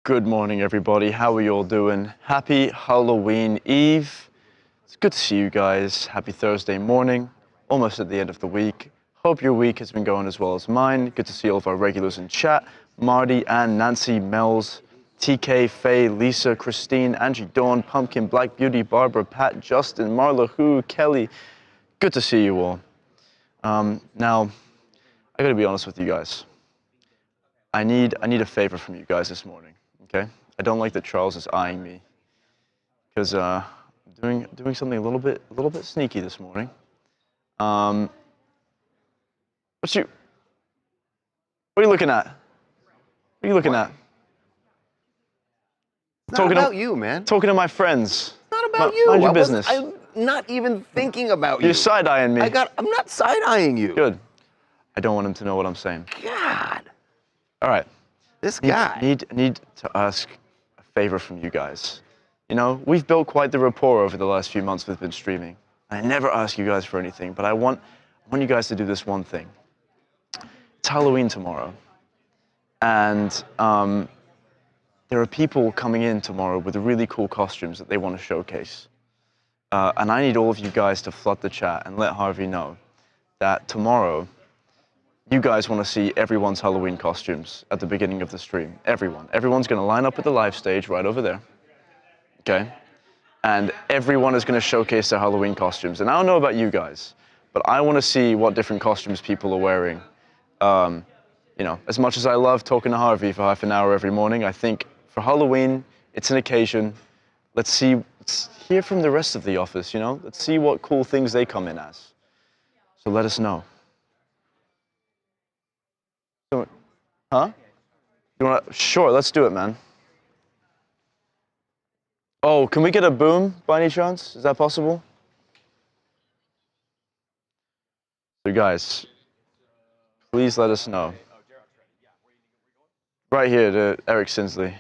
Good morning, everybody. How are you all doing? Happy Halloween Eve. It's good to see you guys. Happy Thursday morning. Almost at the end of the week. Hope your week has been going as well as mine. Good to see all of our regulars in chat. Marty, Ann, Nancy, Mel's, TK, Faye, Lisa, Christine, Angie, Dawn, Pumpkin, Black Beauty, Barbara, Pat, Justin, Marla, Who, Kelly. Good to see you all. Now, I gotta be honest with you guys. I need a favor from you guys this morning. Okay, I don't like that Charles is eyeing me because I'm doing something a little bit sneaky this morning. What are you looking at? What are you looking at? It's not about you, man. Talking to my friends. It's not about you. Mind your business. I'm not even thinking about you. You're side-eyeing me. I'm not side-eyeing you. Good. I don't want him to know what I'm saying. God. All right. This guy. Need to ask a favor from you guys. You know, we've built quite the rapport over the last few months we've been streaming. I never ask you guys for anything, but I want you guys to do this one thing. It's Halloween tomorrow, and there are people coming in tomorrow with really cool costumes that they want to showcase. And I need all of you guys to flood the chat and let Harvey know that tomorrow you guys want to see everyone's Halloween costumes at the beginning of the stream. Everyone's going to line up at the live stage right over there. Okay? And everyone is going to showcase their Halloween costumes. And I don't know about you guys, but I want to see what different costumes people are wearing. You know, as much as I love talking to Harvey for half an hour every morning, I think for Halloween, it's an occasion. Let's hear from the rest of the office, you know? Let's see what cool things they come in as. So let us know. Huh? You wanna? Sure, let's do it, man. Oh, can we get a boom by any chance? Is that possible? So guys, please let us know. Right here to Eric Sinsley.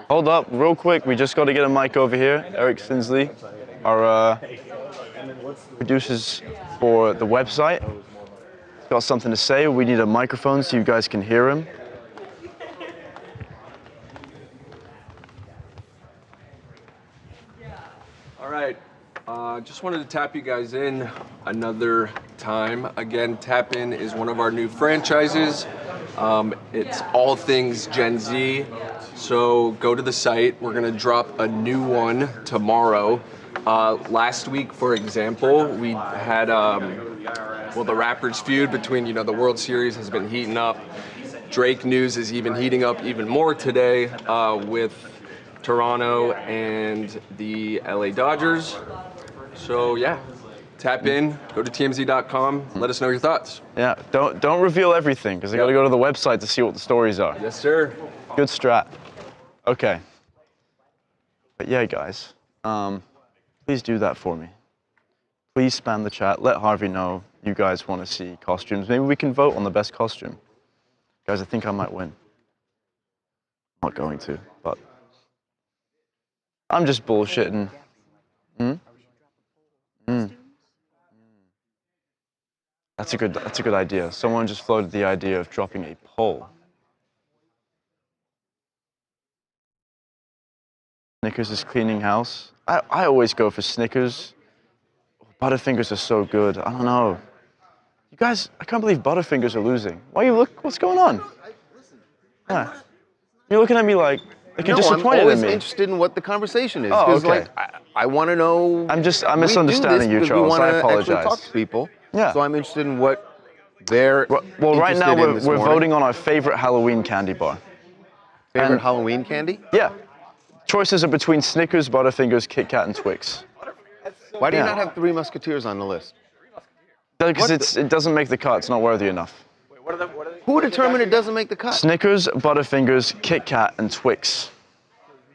Hold up, real quick. We just got to get a mic over here. Eric Sinsley, our producers for the website. Got something to say. We need a microphone so you guys can hear him. All right, just wanted to tap you guys in another time. Again, Tap In is one of our new franchises. It's all things Gen Z. So go to the site. We're gonna drop a new one tomorrow. Last week, for example, we had well, the rappers feud between, you know, the World Series has been heating up. Drake news is even heating up even more today with Toronto and the LA Dodgers. So yeah, tap in, go to TMZ.com, let us know your thoughts. Yeah, don't reveal everything because I got to go to the website to see what the stories are. Yes, sir. Good strat. Okay. But yeah, guys, please do that for me. Please spam the chat. Let Harvey know you guys want to see costumes. Maybe we can vote on the best costume. Guys, I think I might win. I'm not going to, but I'm just bullshitting. That's a good idea. Someone just floated the idea of dropping a poll. Snickers is cleaning house. I always go for Snickers. Butterfingers are so good. I don't know. You guys, I can't believe Butterfingers are losing. Why you look? What's going on? Yeah. You're looking at me like you're disappointed I'm always in me. interested in what the conversation is. Oh, okay. Like, I want to know. I'm misunderstanding you, Charles. I apologize. We talk to people. Yeah. So I'm interested in what they're Well, right now we're morning. voting on our favorite Halloween candy bar. Favorite Halloween candy? Yeah. Choices are between Snickers, Butterfingers, Kit Kat, and Twix. Why do you not have Three Musketeers on the list? Because it doesn't make the cut. It's not worthy enough. Who determined it doesn't make the cut? Snickers, Butterfingers, Kit Kat, and Twix.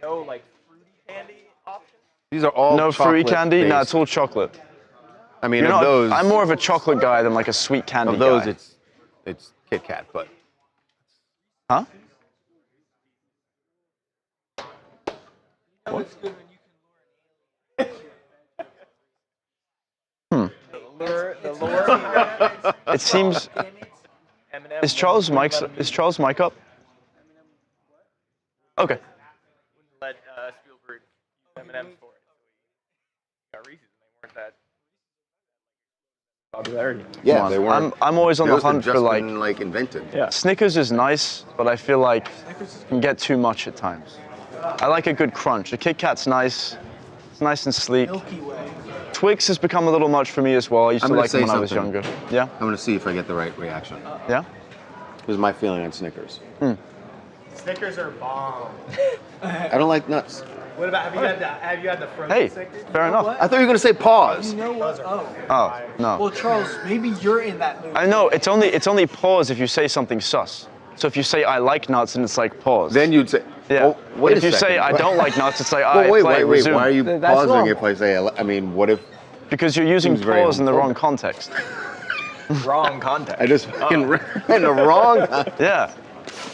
No, like, fruity candy options? These are all No fruity candy? based. No, it's all chocolate. I mean, of those... I'm more of a chocolate guy than like a sweet candy Of those, guy. it's Kit Kat, but... Huh? What? It seems. Is Charles' mic up? Okay. Let Spielberg use M&Ms for it. So we got Reese's, and they weren't that popularity. Yeah, Come on. they weren't. I'm always on the Those had hunt just for like. been, invented. Yeah. Snickers is nice, but I feel like it can get too much at times. I like a good crunch. A Kit Kat's nice. It's nice and sleek. Milky Way. Twix has become a little much for me as well. I used I'm to gonna like them say when I was something. younger. Yeah? I'm gonna see if I get the right reaction. Yeah? Here's my feeling on Snickers. Snickers are bomb. I don't like nuts. What about have you had the frozen Hey, Snickers? fair enough. I thought you were gonna say pause. You know what? Oh. Oh, no. Well, Charles, maybe you're in that mood. I know, it's only pause if you say something sus. So if you say I like nuts and it's like pause. Then you'd say, yeah. Oh, wait if a you second. say I don't like nuts, it's like Well, wait. resume. Why are you That's pausing normal. if I say? I mean, what if Because you're using Seems very pause in the wrong homophobic. context. Wrong context. I just fucking in the wrong? Yeah.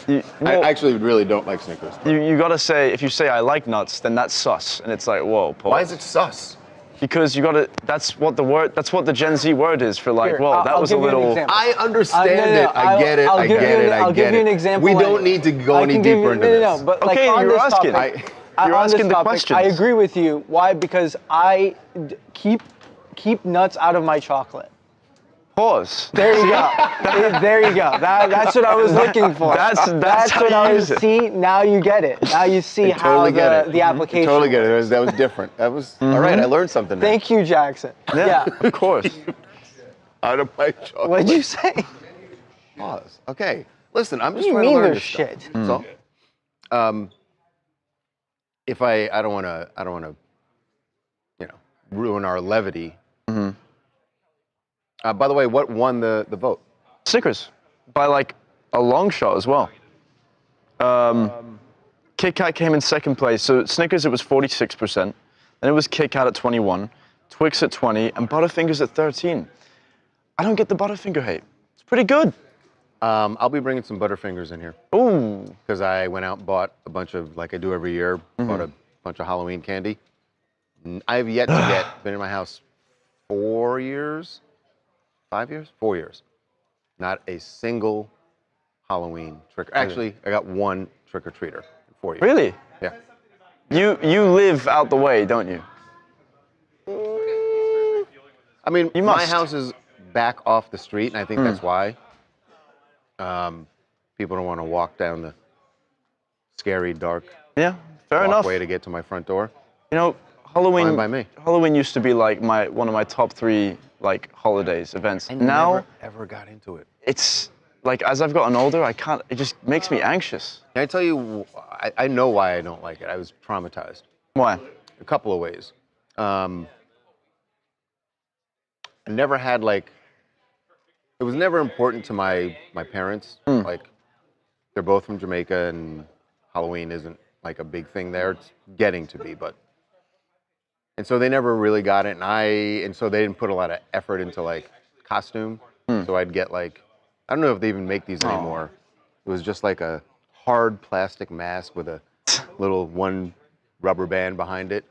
I Well, actually really don't like Snickers. you gotta say, if you say I like nuts, then that's sus. And it's like, whoa, pause. Why is it sus? Because you gotta, that's what the Gen Z word is for like, Here, whoa, that I'll was a give you an little. example. I understand No, no, no, it. I get it. I'll I give get you it. an- I I'll get give you an it. example We later. don't need to go I any can give deeper you, into no, this. no, no, but like Okay, on you're this asking. topic, You're on this asking the topic, questions. I agree with you. Why? Because I keep nuts out of my chocolate. Pause. There you go. There you go. That's what I was looking for. That's how what you I use was. it. See, now you get it. Now you see I how totally get it. the application. Totally get it. That was different. That was all right. I learned something. There. Thank you, Jackson. Yeah. Of course. Out of my chocolate. What'd you say? Pause. Okay. Listen, I'm What just do you trying to mean learn there's this stuff. shit? That's all. If I don't want to, ruin our levity. By the way, what won the vote? Snickers, by like a long shot as well. Kit Kat came in second place. So Snickers, it was 46%. Then it was Kit Kat at 21, Twix at 20, and Butterfingers at 13. I don't get the Butterfinger hate. It's pretty good. I'll be bringing some Butterfingers in here Ooh. because I went out and bought a bunch of, like I do every year, bought a bunch of Halloween candy. I have yet to get, been in my house 4 years, 5 years, 4 years. Not a single Halloween trick. Actually, I got one trick-or-treater in 4 years. Really? Yeah. You live out the way, don't you? I mean, You my must. house is back off the street, and I think that's why. People don't want to walk down the scary, dark Yeah, fair enough. walkway to get to my front door. You know, Halloween. Fine by me. Halloween used to be like one of my top 3 like holidays events. I Now never ever got into it. it's like as I've gotten older, I can't. It just makes me anxious. Can I tell you? I know why I don't like it. I was traumatized. Why? A couple of ways. I never had like. It was never important to my parents. Like, they're both from Jamaica, and Halloween isn't like a big thing there. It's getting to be, but. And so they never really got it, and so they didn't put a lot of effort into like costume. So I'd get like, I don't know if they even make these anymore. It was just like a hard plastic mask with a little one rubber band behind it,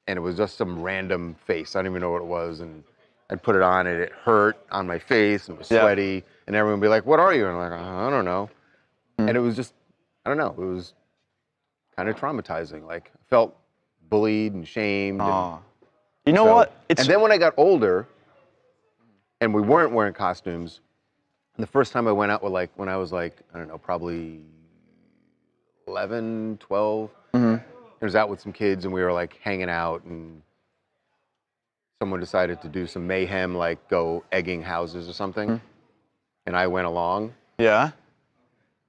and it was just some random face. I don't even know what it was, and I'd put it on, and it hurt on my face, and it was sweaty, and everyone would be like, "What are you?" And I'm like, "I don't know," and it was just, I don't know, it was kind of traumatizing. Like, I felt bullied and shamed. And, You know what? It's and then when I got older, and we weren't wearing costumes, and the first time I went out with like, when I was like, I don't know, probably 11, 12, I was out with some kids, and we were like hanging out, and someone decided to do some mayhem, like go egging houses or something, and I went along. yeah.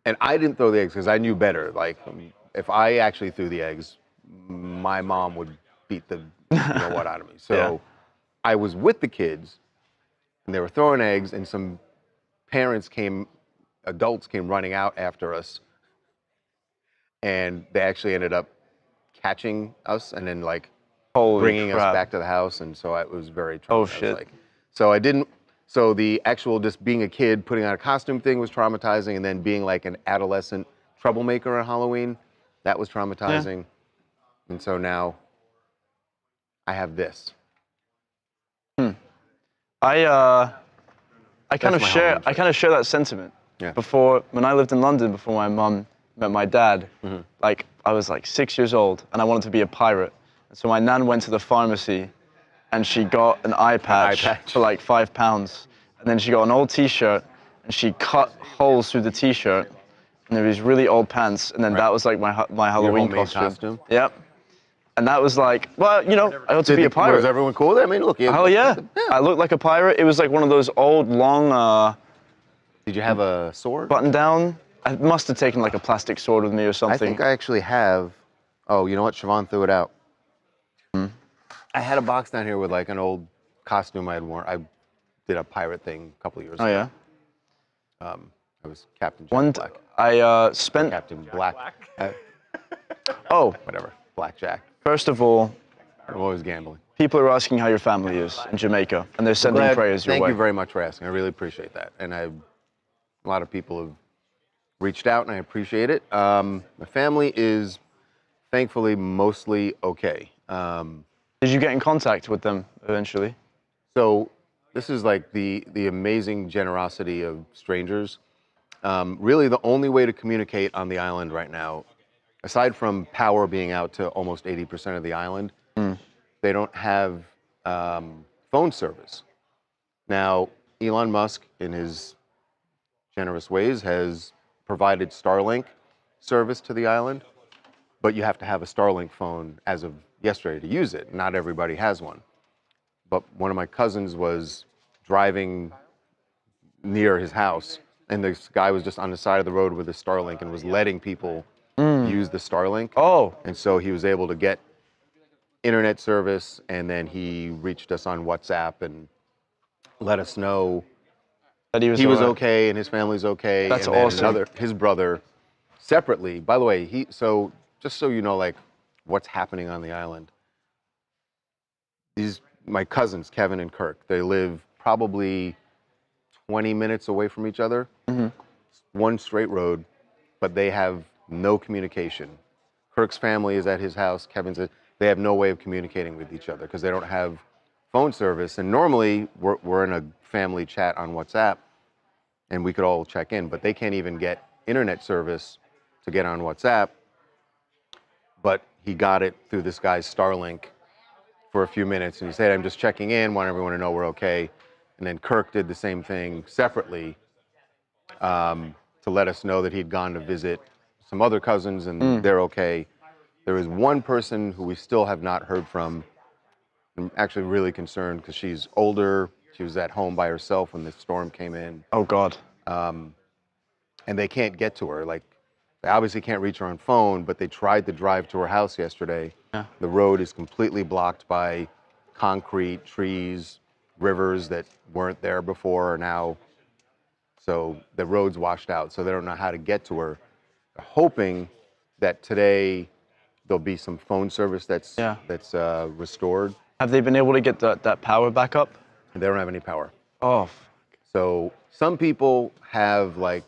And I didn't throw the eggs because I knew better. Like, if I actually threw the eggs, my mom would beat the what out of me. So I was with the kids, and they were throwing eggs, and some adults came running out after us, and they actually ended up catching us and then like Holy bringing crap. us back to the house, and so it was very traumatizing. Oh, shit. So the actual just being a kid, putting on a costume thing was traumatizing, and then being like an adolescent troublemaker on Halloween, that was traumatizing. And so now I have this. I kind of my share Halloween that sentiment. Yeah. When I lived in London, before my mum met my dad, like I was like 6 years old, and I wanted to be a pirate. And so my nan went to the pharmacy, and she got an eye patch for like £5, and then she got an old T-shirt, and she cut holes through the T-shirt, and there was really old pants, and then that was like my Halloween homemade costume. Yep. And that was like, well, you know, I ought to be a pirate. Was everyone cool? I mean, look. Hell yeah. I looked like a pirate. It was like one of those old, long, Did you have a sword? button down. I must have taken like a plastic sword with me or something. I think I actually have. Oh, you know what? Siobhan threw it out. I had a box down here with like an old costume I had worn. I did a pirate thing a couple of years ago. Oh yeah. I was Captain Jack Black. I spent. Captain Black. Oh, Whatever. Blackjack. first of all, I'm always gambling. people are asking how your family is in Jamaica, and they're sending Glad- prayers your Thank way. you very much for asking. I really appreciate that. And a lot of people have reached out, and I appreciate it. My family is thankfully mostly okay. Did you get in contact with them eventually? So this is like the amazing generosity of strangers. Really, the only way to communicate on the island right now, aside from power being out to almost 80% of the island, they don't have phone service. Now, Elon Musk, in his generous ways, has provided Starlink service to the island, but you have to have a Starlink phone as of yesterday to use it. Not everybody has one. But one of my cousins was driving near his house, and this guy was just on the side of the road with a Starlink and was letting people use the Starlink. Oh, And so he was able to get internet service, and then he reached us on WhatsApp and let us know that he was was alright. okay and his family's okay. That's and then awesome. His brother, separately, by the way, so just so you know, like what's happening on the island. My cousins, Kevin and Kirk, they live probably 20 minutes away from each other. One straight road, but they have no communication. Kirk's family is at his house. They have no way of communicating with each other because they don't have phone service. And normally we're in a family chat on WhatsApp and we could all check in, but they can't even get internet service to get on WhatsApp. But he got it through this guy's Starlink for a few minutes, and he said, I'm just checking in, want everyone to know we're okay. And then Kirk did the same thing separately to let us know that he'd gone to visit some other cousins and they're okay. There is one person who we still have not heard from. I'm actually really concerned because she's older. She was at home by herself when the storm came in. Oh God. And they can't get to her. Like, they obviously can't reach her on phone, but they tried to drive to her house yesterday. Yeah. The road is completely blocked by concrete, trees, rivers that weren't there before or now. So the road's washed out, so they don't know how to get to her. They're hoping that today there'll be some phone service that's restored. Have they been able to get that power back up? They don't have any power. Oh, So some people have like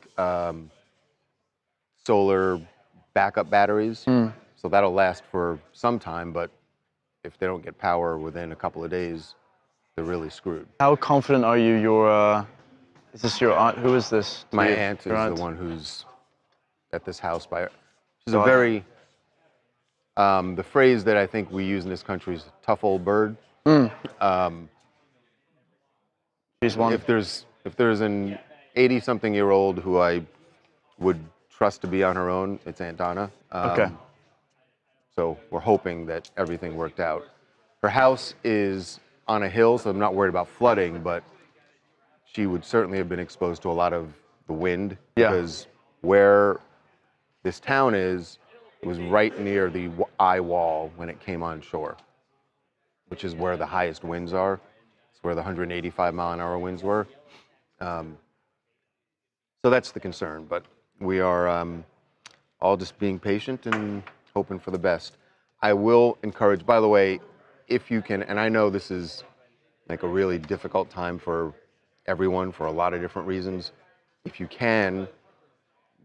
solar backup batteries, so that'll last for some time, but if they don't get power within a couple of days, they're really screwed. how confident are you? Is this your aunt? Who is this? My Your- aunt is your the one who's at this house by her. She's So a very, the phrase that I think we use in this country is tough old bird. She's one. If there's an 80-something-year-old who I would trust to be on her own, it's Aunt Donna. Okay. So we're hoping that everything worked out. Her house is on a hill, so I'm not worried about flooding, but she would certainly have been exposed to a lot of the wind Yeah. because where this town is, it was right near the eye wall when it came on shore, which is where the highest winds are. It's where the 185-mile-an-hour winds were. So that's the concern, but we are all just being patient and hoping for the best. I will encourage, by the way, if you can, and I know this is like a really difficult time for everyone for a lot of different reasons. If you can,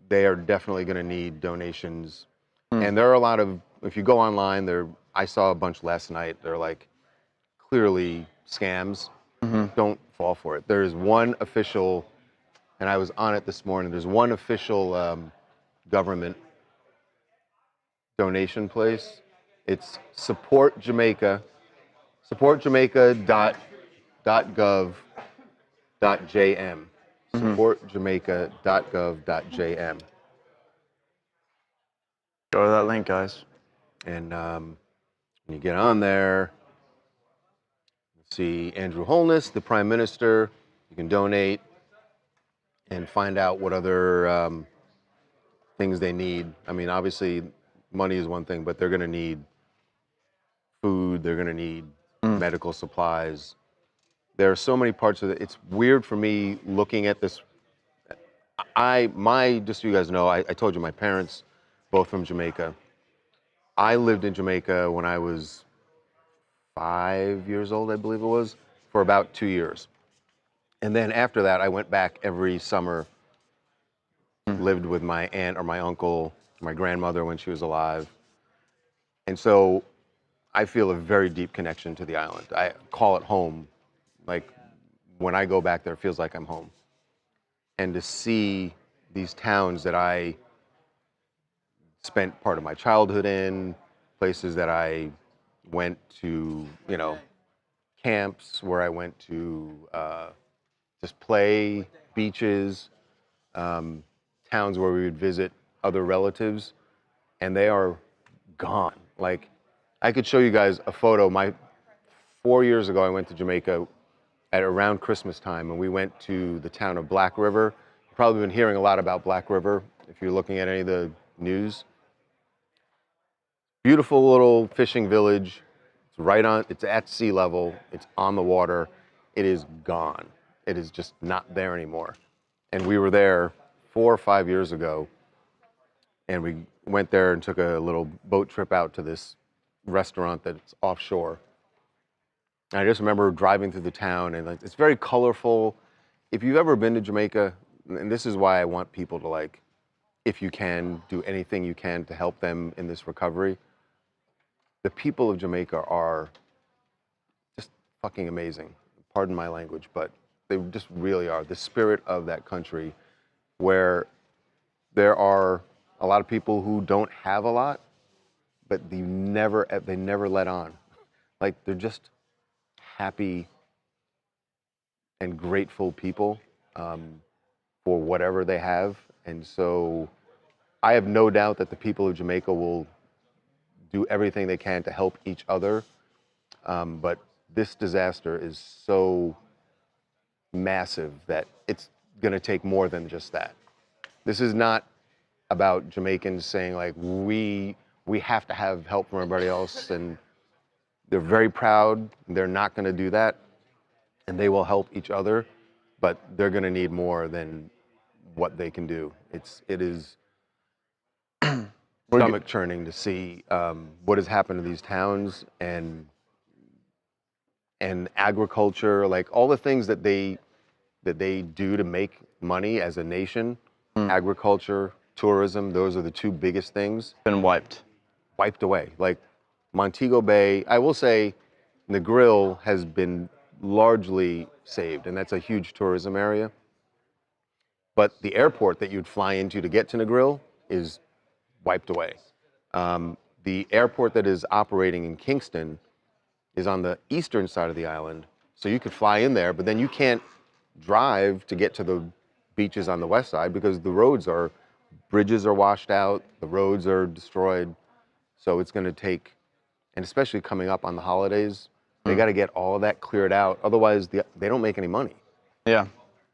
they are definitely going to need donations. And there are a lot of, if you go online, I saw a bunch last night, they're like clearly scams. Don't fall for it. There is one official, and I was on it this morning, there's one official government donation place. It's Support Jamaica, supportjamaica.gov.jm. Supportjamaica.gov.jm. Go to that link, guys. And when you get on there, see Andrew Holness, the Prime Minister. You can donate and find out what other things they need. I mean, obviously, money is one thing, but they're going to need food. They're going to need medical supplies. There are so many parts of it. It's weird for me looking at this. Just so you guys know, I told you my parents, both from Jamaica. I lived in Jamaica when I was 5 years old, I believe it was, for about 2 years. And then after that, I went back every summer, lived with my aunt or my uncle, my grandmother when she was alive. And so I feel a very deep connection to the island. I call it home. Like when I go back there, it feels like I'm home. And to see these towns that I spent part of my childhood in, places that I went to, camps where I went to just play, beaches, towns where we would visit other relatives, and they are gone. Like, I could show you guys a photo. 4 years ago, I went to Jamaica at around Christmas time, and we went to the town of Black River. You've probably been hearing a lot about Black River if you're looking at any of the news. Beautiful little fishing village. It's at sea level. It's on the water. It is gone. It is just not there anymore. And we were there 4 or 5 years ago, and we went there and took a little boat trip out to this restaurant that's offshore. And I just remember driving through the town, and it's very colorful. If you've ever been to Jamaica, and this is why I want people to, if you can, do anything you can to help them in this recovery. The people of Jamaica are just fucking amazing. Pardon my language, but they just really are. The spirit of that country, where there are a lot of people who don't have a lot, but they never let on. Like, they're just happy and grateful people for whatever they have. And so I have no doubt that the people of Jamaica will do everything they can to help each other. But this disaster is so massive that it's going to take more than just that. This is not about Jamaicans saying, we have to have help from everybody else, and they're very proud. They're not going to do that, and they will help each other, but they're going to need more than what they can do. It is stomach churning to see what has happened to these towns and agriculture, all the things that they do to make money as a nation. Agriculture, tourism, those are the two biggest things. Been wiped away. Montego Bay, I will say, Negril has been largely saved, and that's a huge tourism area. But the airport that you'd fly into to get to Negril is wiped away. The airport that is operating in Kingston is on the eastern side of the island, so you could fly in there, but then you can't drive to get to the beaches on the west side because the bridges are washed out, the roads are destroyed. So it's going to take, and especially coming up on the holidays, they got to get all of that cleared out. Otherwise, they don't make any money. Yeah.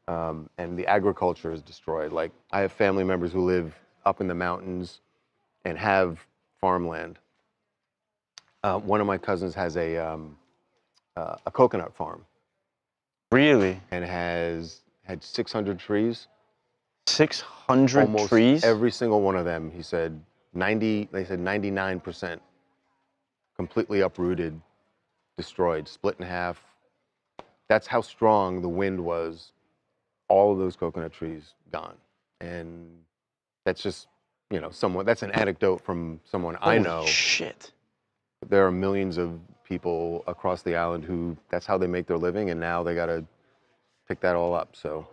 And the agriculture is destroyed. I have family members who live up in the mountains and have farmland. One of my cousins has a coconut farm. Really? And has had 600 trees. 600 Almost trees? Every single one of them, he said, 99% completely uprooted, destroyed, split in half. That's how strong the wind was. All of those coconut trees gone. And that's just, that's an anecdote from someone I know. Holy shit. There are millions of people across the island who that's how they make their living, and now they got to pick that all up. So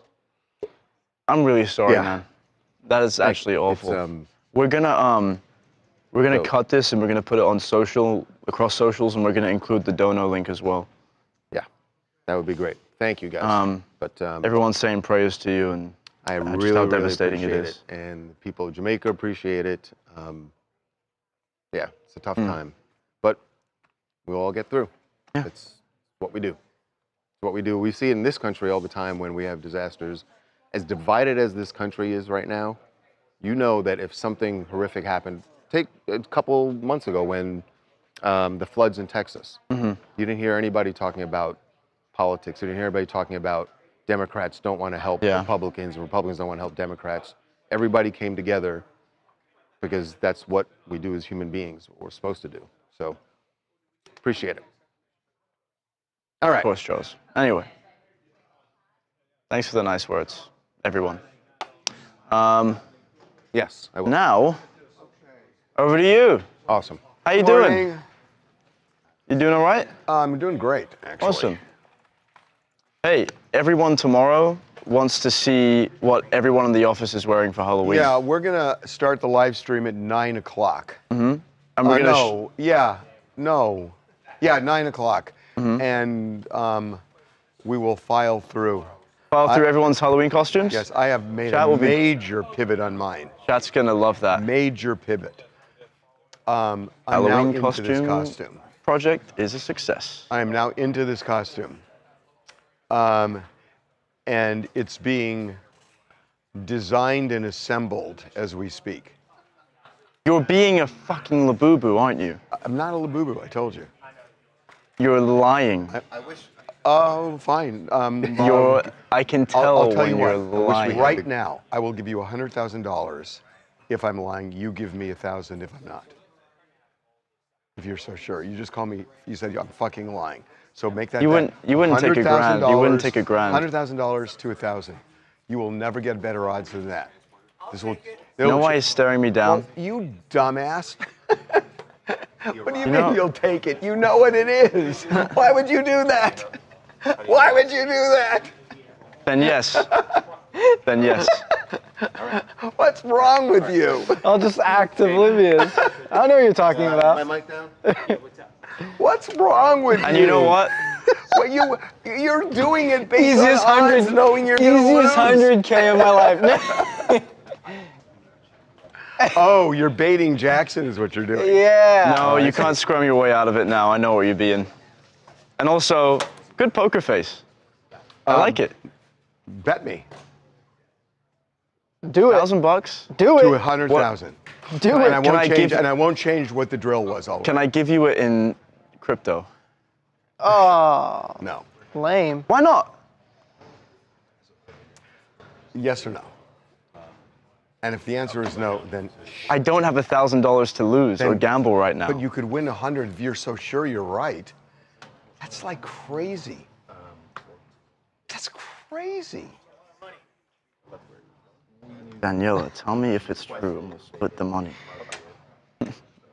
I'm really sorry, Yeah. man. That is actually awful. We're gonna We're gonna So- cut this and we're gonna put it on across socials, and we're gonna include the dono link as well. Yeah, that would be great. Thank you guys. But Everyone's saying prayers to you, and I just really, how really devastating it appreciate is. it, and the people of Jamaica appreciate it. Yeah, it's a tough time, but we'll all get through. Yeah. It's what we do. It's what we do. We see it in this country all the time when we have disasters. As divided as this country is right now, you know that if something horrific happened, take a couple months ago when the floods in Texas, you didn't hear anybody talking about politics. You didn't hear anybody talking about Democrats don't want to help Republicans and Republicans don't want to help Democrats. Everybody came together because that's what we do as human beings, what we're supposed to do. So, appreciate it. All right. Of course, Charles. Anyway, thanks for the nice words, everyone. Yes, I will. Now, over to you. Awesome. How you doing? You doing all right? I'm doing great, actually. Awesome. Hey, everyone tomorrow wants to see what everyone in the office is wearing for Halloween. Yeah, we're gonna start the live stream at 9 o'clock. And we're gonna 9 o'clock, and we will file through. file through everyone's Halloween costumes. Yes, I have made Chat a will be- major pivot on mine. Chat's gonna love that. Major pivot. I'm now Halloween into this costume. project is a success. I am now into this costume. And it's being designed and assembled as we speak. You're being a fucking labubu, aren't you? I'm not a labubu, I told you. You're lying. Oh, fine. I can tell, I'll tell when you you're what. lying. Right now, I will give you $100,000 if I'm lying. You give me 1,000 if I'm not. If you're so sure, you just call me. You said I'm fucking lying. So make that. You bet. wouldn't take a grand. You wouldn't take a grand. $100,000 to 1,000. You will never get better odds than that. This will. You know why he's staring me down? Well, you dumbass. What do you mean know- you'll take it? You know what it is. Why would you do that? Why would you do that? Then yes. Then yes. What's wrong with you? I'll just act oblivious. I don't know what you're talking about. mic down? What's wrong with you? And you know what? Well, you're doing it based Easiest on odds, 100, knowing you're gonna easiest lose. 100K of my life. Oh, you're baiting Jackson is what you're doing. Yeah. No, you can't scrum your way out of it now. I know what you're being. And also, good poker face. I like it. Bet me Do it. $1,000? Do to it. 100,000. Do And it. I Can I won't give- change. And I won't change what the drill was. Always. Can I give you it in crypto? Oh, No. lame. Why not? Yes or no? And if the answer is no, then. I don't have $1,000 to lose or Then- gamble right now. But you could win 100 if you're so sure you're right. That's like crazy. That's crazy. Daniela, tell me if it's true and we'll split the money.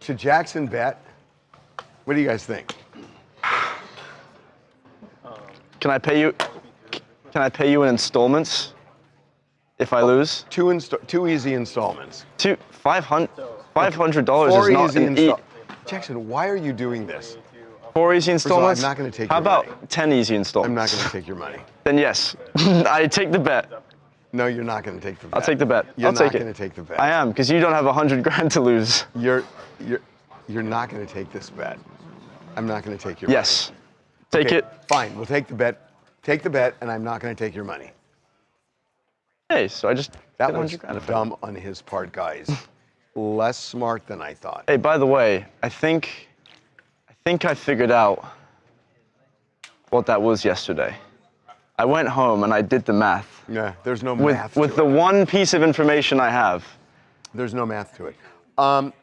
Should Jackson bet? What do you guys think? Can I pay you? Can I pay you in installments if I lose? Two easy installments. $500 Four is not easy an Jackson, why are you doing this? 4 easy of all, installments? I'm not gonna take How your about money. 10 easy I'm installments? not going to take your money. Then yes, I take the bet. No, you're not going to take the bet. I'll take the bet. You're I'll not take it. going to take the bet. I am, because you don't have 100 grand to lose. You're not going to take this bet. I'm not going to take your Yes. Take money. it. Fine, we'll take the bet. Take the bet, and I'm not going to take your money. Hey, so I just That get was 100 grand. dumb on his part, guys. Less smart than I thought. Hey, by the way, I think I figured out what that was yesterday. I went home and I did the math. Yeah, there's no math With to the it. one piece of information I have. There's no math to it.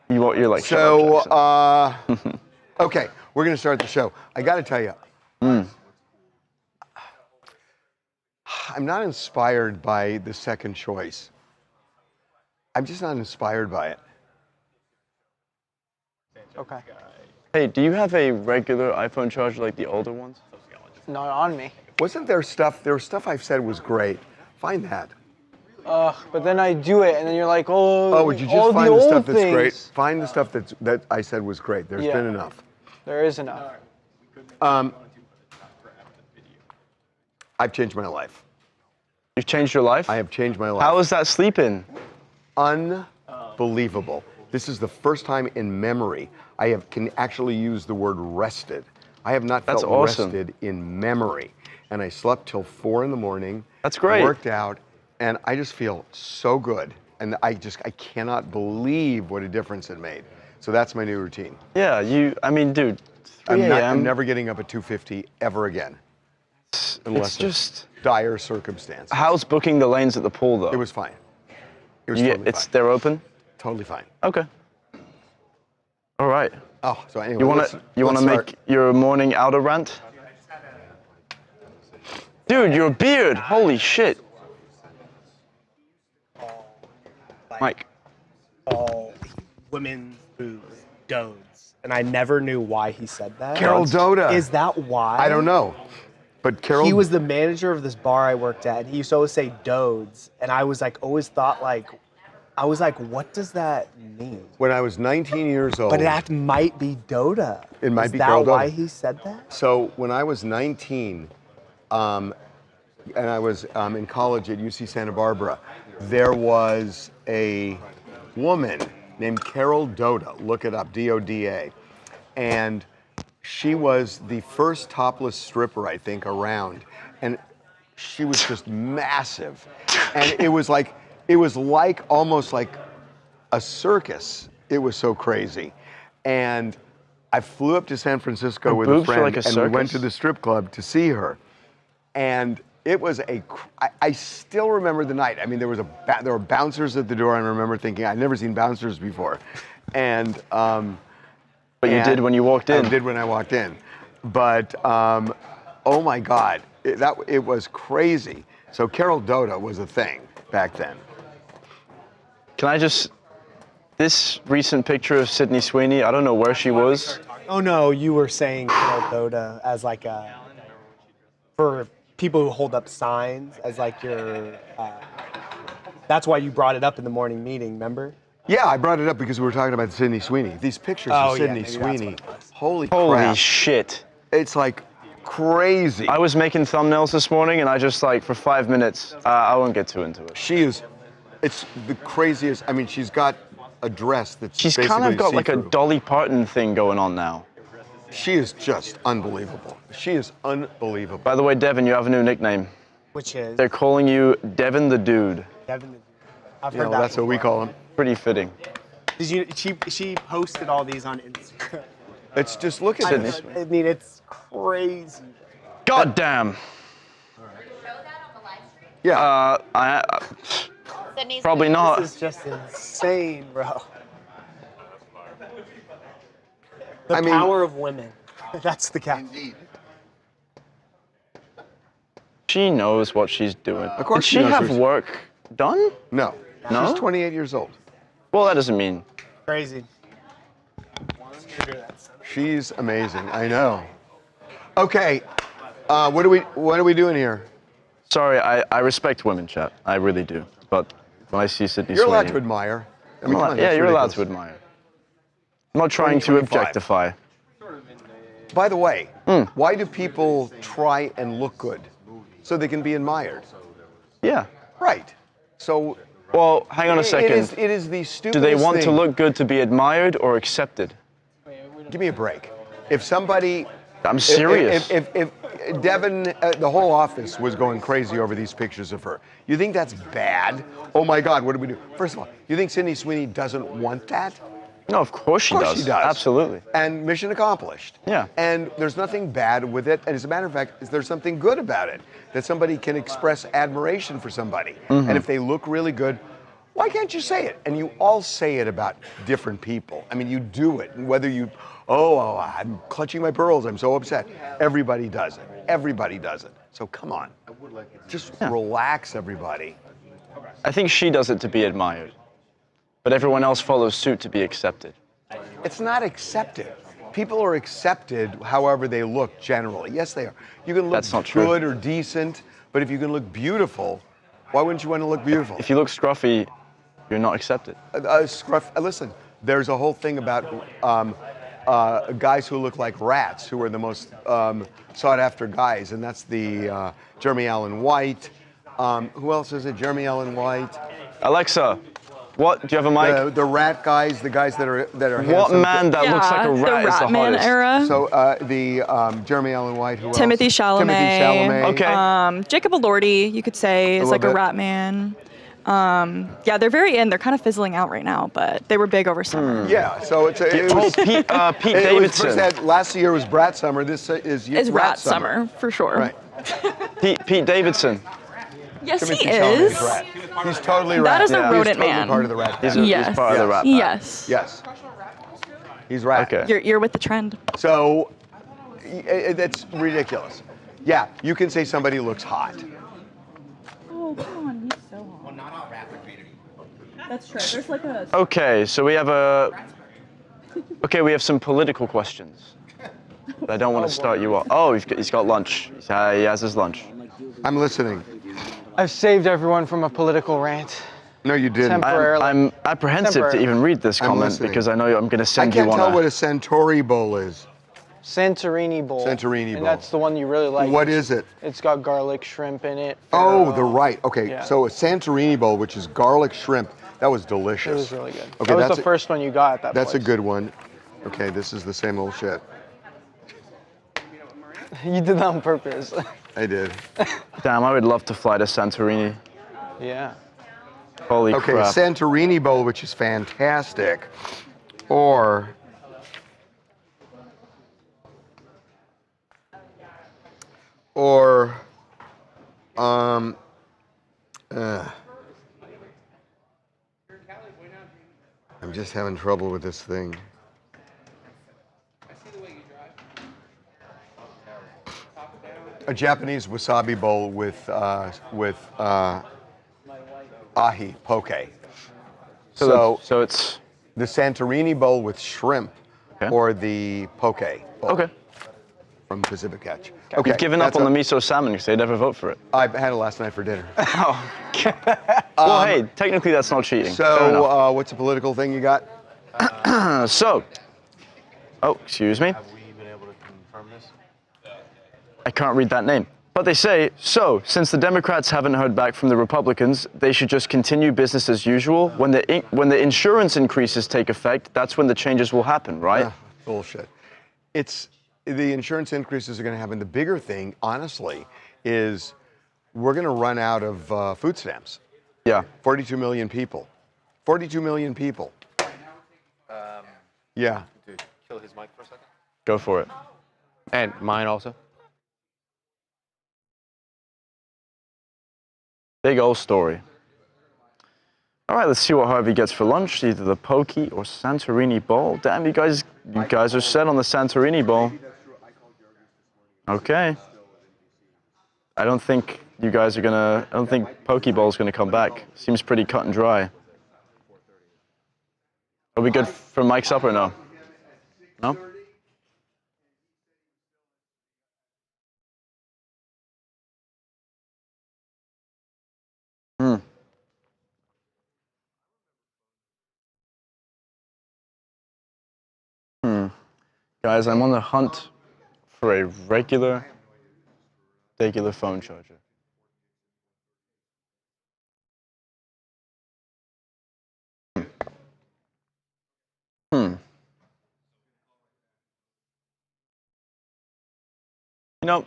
You're like, shut So, up, Jackson. okay, we're going to start the show. I got to tell you, I'm not inspired by the second choice. I'm just not inspired by it. Okay. Hey, do you have a regular iPhone charger like the older ones? Not on me. Wasn't there stuff? There was stuff I've said was great. Find that. But then I do it, and then you're like, oh, Oh, would you all just find the old stuff that's things. great? Find the stuff that I said was great. There's Yeah. been enough. There is enough. I've changed my life. You've changed your life? I have changed my life. How is that sleeping? Unbelievable. This is the first time in memory can actually use the word rested. I have not That's felt awesome. rested in memory. And I slept till 4 a.m. That's great. Worked out, and I just feel so good. And I cannot believe what a difference it made. So that's my new routine. Yeah, I mean, dude, 3 I'm a.m. never getting up at 2:50 ever again. Unless It's just. dire circumstances. How's booking the lanes at the pool, though? It was fine. It was totally fine. They're open? Totally fine. Okay. All right. Oh, so anyway, You wanna let's start. make your morning outer rant? Dude, your beard! Holy shit! Mike. All women's boobs, dodes. And I never knew why he said that. Carol Doda. Is that why? I don't know. But Carol. He was the manager of this bar I worked at, and he used to always say dodes. And I was like, always thought like, what does that mean? When I was 19 years old. But that might be Doda. It might Is be that Carol Doda. why he said that? So when I was 19, and I was in college at UC Santa Barbara, there was a woman named Carol Doda. Look it up, D-O-D-A. And she was the first topless stripper, I think, around. And she was just massive. And it was like almost like a circus. It was so crazy. And I flew up to San Francisco with a boobs were friend, like a and we went circus? to the strip club to see her. And it was I still remember the night. I mean, there were bouncers at the door, and I remember thinking, I'd never seen bouncers before. And But you did when you walked in. I did when I walked in. But oh my God, it was crazy. So Carol Doda was a thing back then. Can I just... This recent picture of Sydney Sweeney, I don't know where she was. Oh no, you were saying Carol Doda as like for people who hold up signs as like your. That's why you brought it up in the morning meeting, remember? Yeah, I brought it up because we were talking about Sydney Sweeney. These pictures Oh, of yeah, Sydney maybe that's Sweeney, what it was. holy Holy crap. shit. It's like crazy. I was making thumbnails this morning, and I just for 5 minutes, I won't get too into it. It's the craziest. I mean, she's got a dress that's She's basically kind of got like a see-through. Dolly Parton thing going on now. She is just unbelievable. She is unbelievable. By the way, Devin, you have a new nickname. Which is They're calling you Devin the Dude. Devin. I've You heard know, that. that's what we before. call him. Pretty fitting. Did you? She posted all these on Instagram. Let's just look at this. I mean, it's crazy. God damn. Yeah. Probably not. This is just insane, bro. The I mean- power of women. That's the cap. She knows what she's doing. Of course Did she she knows have what work done? No. No? She's 28 years old. Well, that doesn't mean. Crazy. She's amazing. I know. Okay. What are we doing here? Sorry, I respect women, chat. I really do. But when I see Sydney You're Sweeney, allowed to admire. I mean, I'm come allowed- on, yeah, that's you're allowed to ridiculous. admire. I'm not trying to 2025. objectify. By the way, why do people try and look good? So they can be admired. Yeah. Right. So Well, hang on a second. it is the stupidest Do they want to thing. look good to be admired or accepted? Give me a break. If somebody, I'm serious. if Devin, the whole office was going crazy over these pictures of her, you think that's bad? Oh my God, what do we do? First of all, you think Sydney Sweeney doesn't want that? No, of course she Of course does. she does. Absolutely. And mission accomplished. Yeah. And there's nothing bad with it. And as a matter of fact, there's something good about it. That somebody can express admiration for somebody. Mm-hmm. And if they look really good, why can't you say it? And you all say it about different people. I mean, you do it. And whether you, I'm clutching my pearls, I'm so upset. Everybody does it. Everybody does it. So come on. Just relax, everybody. I think she does it to be admired. But everyone else follows suit to be accepted. It's not accepted. People are accepted however they look generally. Yes, they are. You can look That's not true. good or decent, but if you can look beautiful, Why wouldn't you want to look beautiful? If you look scruffy, you're not accepted. Listen, there's a whole thing about guys who look like rats, who are the most sought after guys, and that's the Jeremy Allen White. Who else is it? Jeremy Allen White. Alexa, what? Do you have a mic? The rat guys, the guys that are What handsome. man that looks like a rat the is the Rat Man hottest? era. So the Jeremy Allen White, who Timothy else? Chalamet. Timothy Chalamet. Okay. Jacob Elordi, you could say, is little like a bit. Rat Man. Yeah, they're very in. They're kind of fizzling out right now, but they were big over summer. Yeah, so it's it Oh, was, Pete it was Davidson. first had, last year was Brat Summer. This is It's Rat Summer, for sure. Right. Pete Davidson. Yes, Timothy he Chalamet is. Rat. He's totally rat. That is a Yeah. rodent He's totally man. part of the rat. He's, pack. he's part of the rap. pack. Yes. Yes. He's rat. Okay. You're with the trend. So it's ridiculous. Yeah, you can say somebody looks hot. Oh, come on, he's so hot. Well, not all rats are created equal. That's true. There's like a... Okay, so we have we have some political questions. I don't want to start you off. Oh, he's got lunch. He has his lunch. I'm listening. I've saved everyone from a political rant. No, you didn't. Temporarily. I'm apprehensive to Temporary. even read this I'm comment listening. because I know I'm going to I send you can't on tell a... what a Centauri bowl is. Santorini bowl. Santorini bowl. And that's the one you really like. What is it? It's got garlic shrimp in it. Oh, farro. the right. Okay, Yeah. so a Santorini bowl, which is garlic shrimp, that was delicious. It was really good. Okay, that was that's the a- first one you got at that That's a place. good one. Okay, this is the same old shit. You did that on purpose. I did. Damn, I would love to fly to Santorini. Yeah. Holy Okay, crap. Santorini bowl, which is fantastic, or um, I'm just having trouble with this thing. A Japanese wasabi bowl with ahi poke. So it's... The Santorini bowl with shrimp, Okay. or the poke bowl Okay. from Pacific Catch. Okay, You've given up that's on the miso salmon because they'd never vote for it. I had it last night for dinner. Well, hey, technically that's not cheating. Fair enough. So, what's a political thing you got? Oh, excuse me. Have we been able to confirm this? I can't read that name. But they say, so, since the Democrats haven't heard back from the Republicans, they should just continue business as usual. When the insurance increases take effect, that's when the changes will happen, right? Bullshit. It's the insurance increases are going to happen. The bigger thing, honestly, is we're going to run out of food stamps. Yeah. 42 million people. 42 million people. Yeah. Dude, kill his mic for a second. Go for it. And mine also. Big old story. All right, let's see what Harvey gets for lunch. Either the poke or Santorini bowl. Damn, you guys are set on the Santorini bowl. Okay. I don't think poke bowl's gonna come back. Seems pretty cut and dry. Are we good for Mike's up or no? No? Guys, I'm on the hunt for a regular phone charger. You know,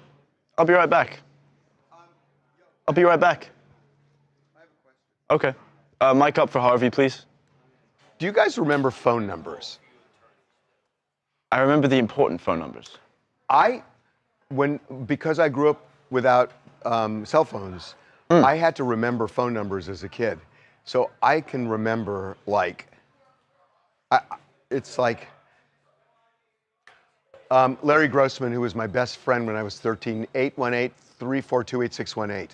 I'll be right back. I'll be right back. Okay. Mic up for Harvey, please. Do you guys remember phone numbers? I remember the important phone numbers. Because I grew up without cell phones, I had to remember phone numbers as a kid. So I can remember it's like Larry Grossman, who was my best friend when I was 13, 818-342-8618.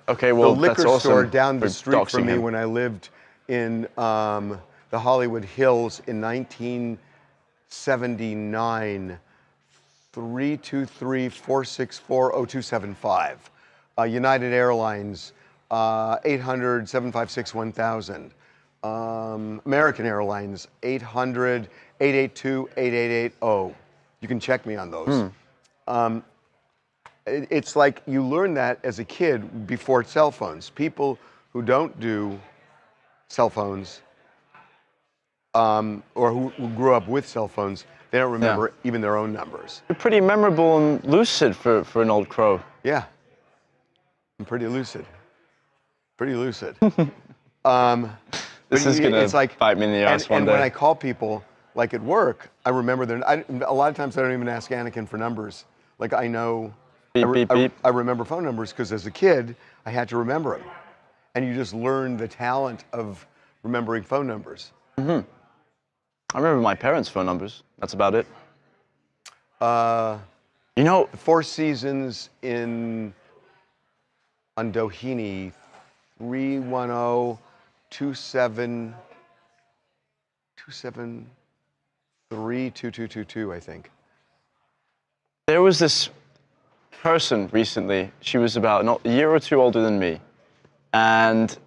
Okay, well, the liquor that's store awesome down the for street doxing from me him. when I lived in the Hollywood Hills in 1979, 323-464-0275. United Airlines 800-756-1000. American Airlines, 800-882-8880. You can check me on those. It's like you learn that as a kid before cell phones. People who don't do cell phones or who grew up with cell phones, they don't remember even their own numbers. You're pretty memorable and lucid for an old crow. Yeah, I'm pretty lucid. Pretty lucid. This is gonna bite me in the ass one day. And when I call people, like at work, I remember a lot of times I don't even ask Anakin for numbers. Like I know, beep. I remember phone numbers because as a kid, I had to remember them. And you just learn the talent of remembering phone numbers. I remember my parents' phone numbers. That's about it. You know, the Four Seasons on Doheny, 310-273-2222, I think. There was this person recently. She was about a year or two older than me, and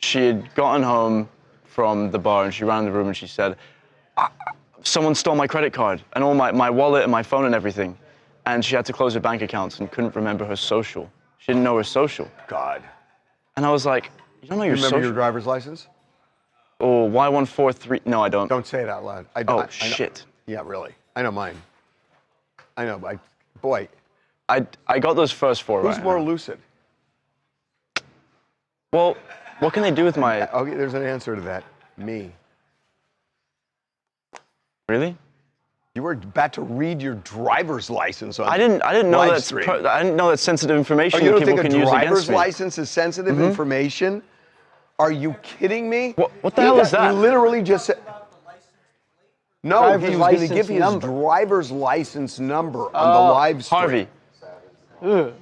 she had gotten home from the bar and she ran in the room and she said, someone stole my credit card and all my wallet and my phone and everything. And she had to close her bank accounts and couldn't remember her social. She didn't know her social. God. And I was like, you don't know your social? Remember your driver's license? Oh, Y143, no, I don't. Don't say it out loud. Shit. Yeah, really. I know mine. I know, but boy. I got those first four right. Who's more lucid? Well, what can they do with my... Okay, there's an answer to that. Me. Really? You were about to read your driver's license on I didn't know live that's stream. I didn't know that's sensitive information Oh, you don't that people think can a use against driver's me. license is sensitive information? Are you kidding me? What the hell is that? You literally just said... No, Driver's he was going to license give you his number. driver's license number on the live stream. Harvey, Ugh.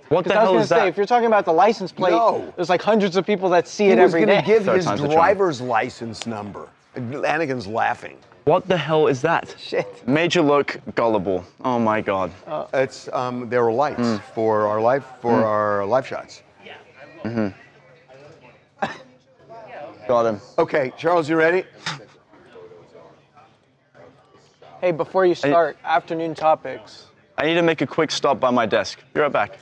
what the I was hell gonna is say, that? if you're talking about the license plate, No. there's like hundreds of people that see He it was every going day. to give Third his time's the charm. driver's license number. Anakin's laughing. What the hell is that? Shit. Made you look gullible. Oh my God. It's there were lights for our live shots. Got him. Okay, Charles, you ready? Hey, before you start, afternoon topics. I need to make a quick stop by my desk. Be right back.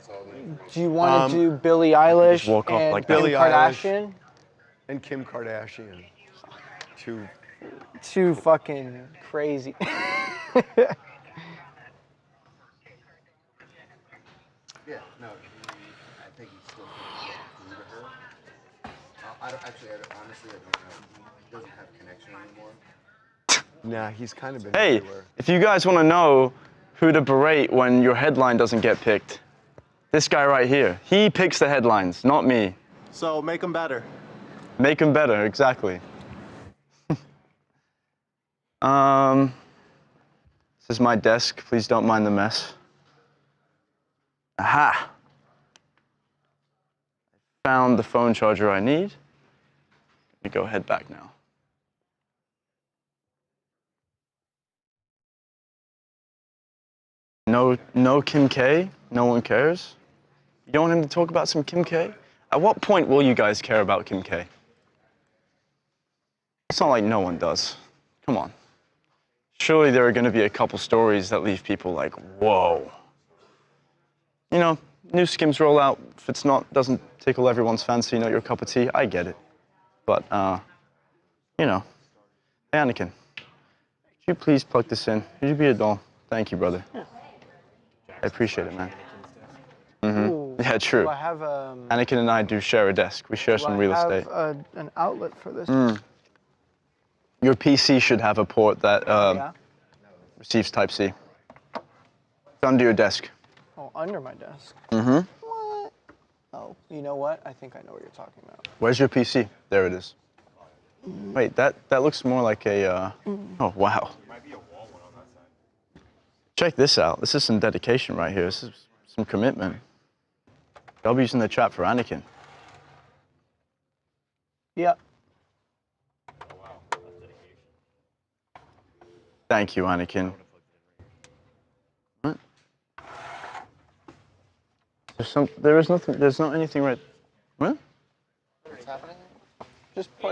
Do you want to do Billie Eilish walk off and like Kim that. Billie Eilish. Kardashian? And Kim Kardashian. Two. Too fucking crazy. Yeah, no, I think he's still through to her. Honestly, I don't know. He doesn't have connection anymore. Nah, he's kind of been Hey, everywhere. if you guys want to know who to berate when your headline doesn't get picked, this guy right here. He picks the headlines, not me. So make them better. Make them better, exactly. This is my desk. Please don't mind the mess. Aha! Found the phone charger I need. Let me go head back now. No Kim K? No one cares? You don't want him to talk about some Kim K? At what point will you guys care about Kim K? It's not like no one does. Come on. Surely there are going to be a couple stories that leave people like, whoa. You know, new skims roll out. If it's doesn't tickle everyone's fancy, not your cup of tea, I get it. But, you know, hey, Anakin, could you please plug this in? Could you be a doll? Thank you, brother. Yeah. I appreciate it, man. Ooh, Yeah, true. Do I have Anakin and I do share a desk. We share some real estate. an outlet for this? Your PC should have a port that Yeah. receives Type-C. It's under your desk. Oh, under my desk. Mm-hmm. What? Oh, you know what? I think I know what you're talking about. Where's your PC? There it is. Wait, that looks more like a, oh, wow. Check this out. This is some dedication right here. This is some commitment. I'll be using the chat for Anakin. Yep. Thank you, Anakin. What? There's not anything right.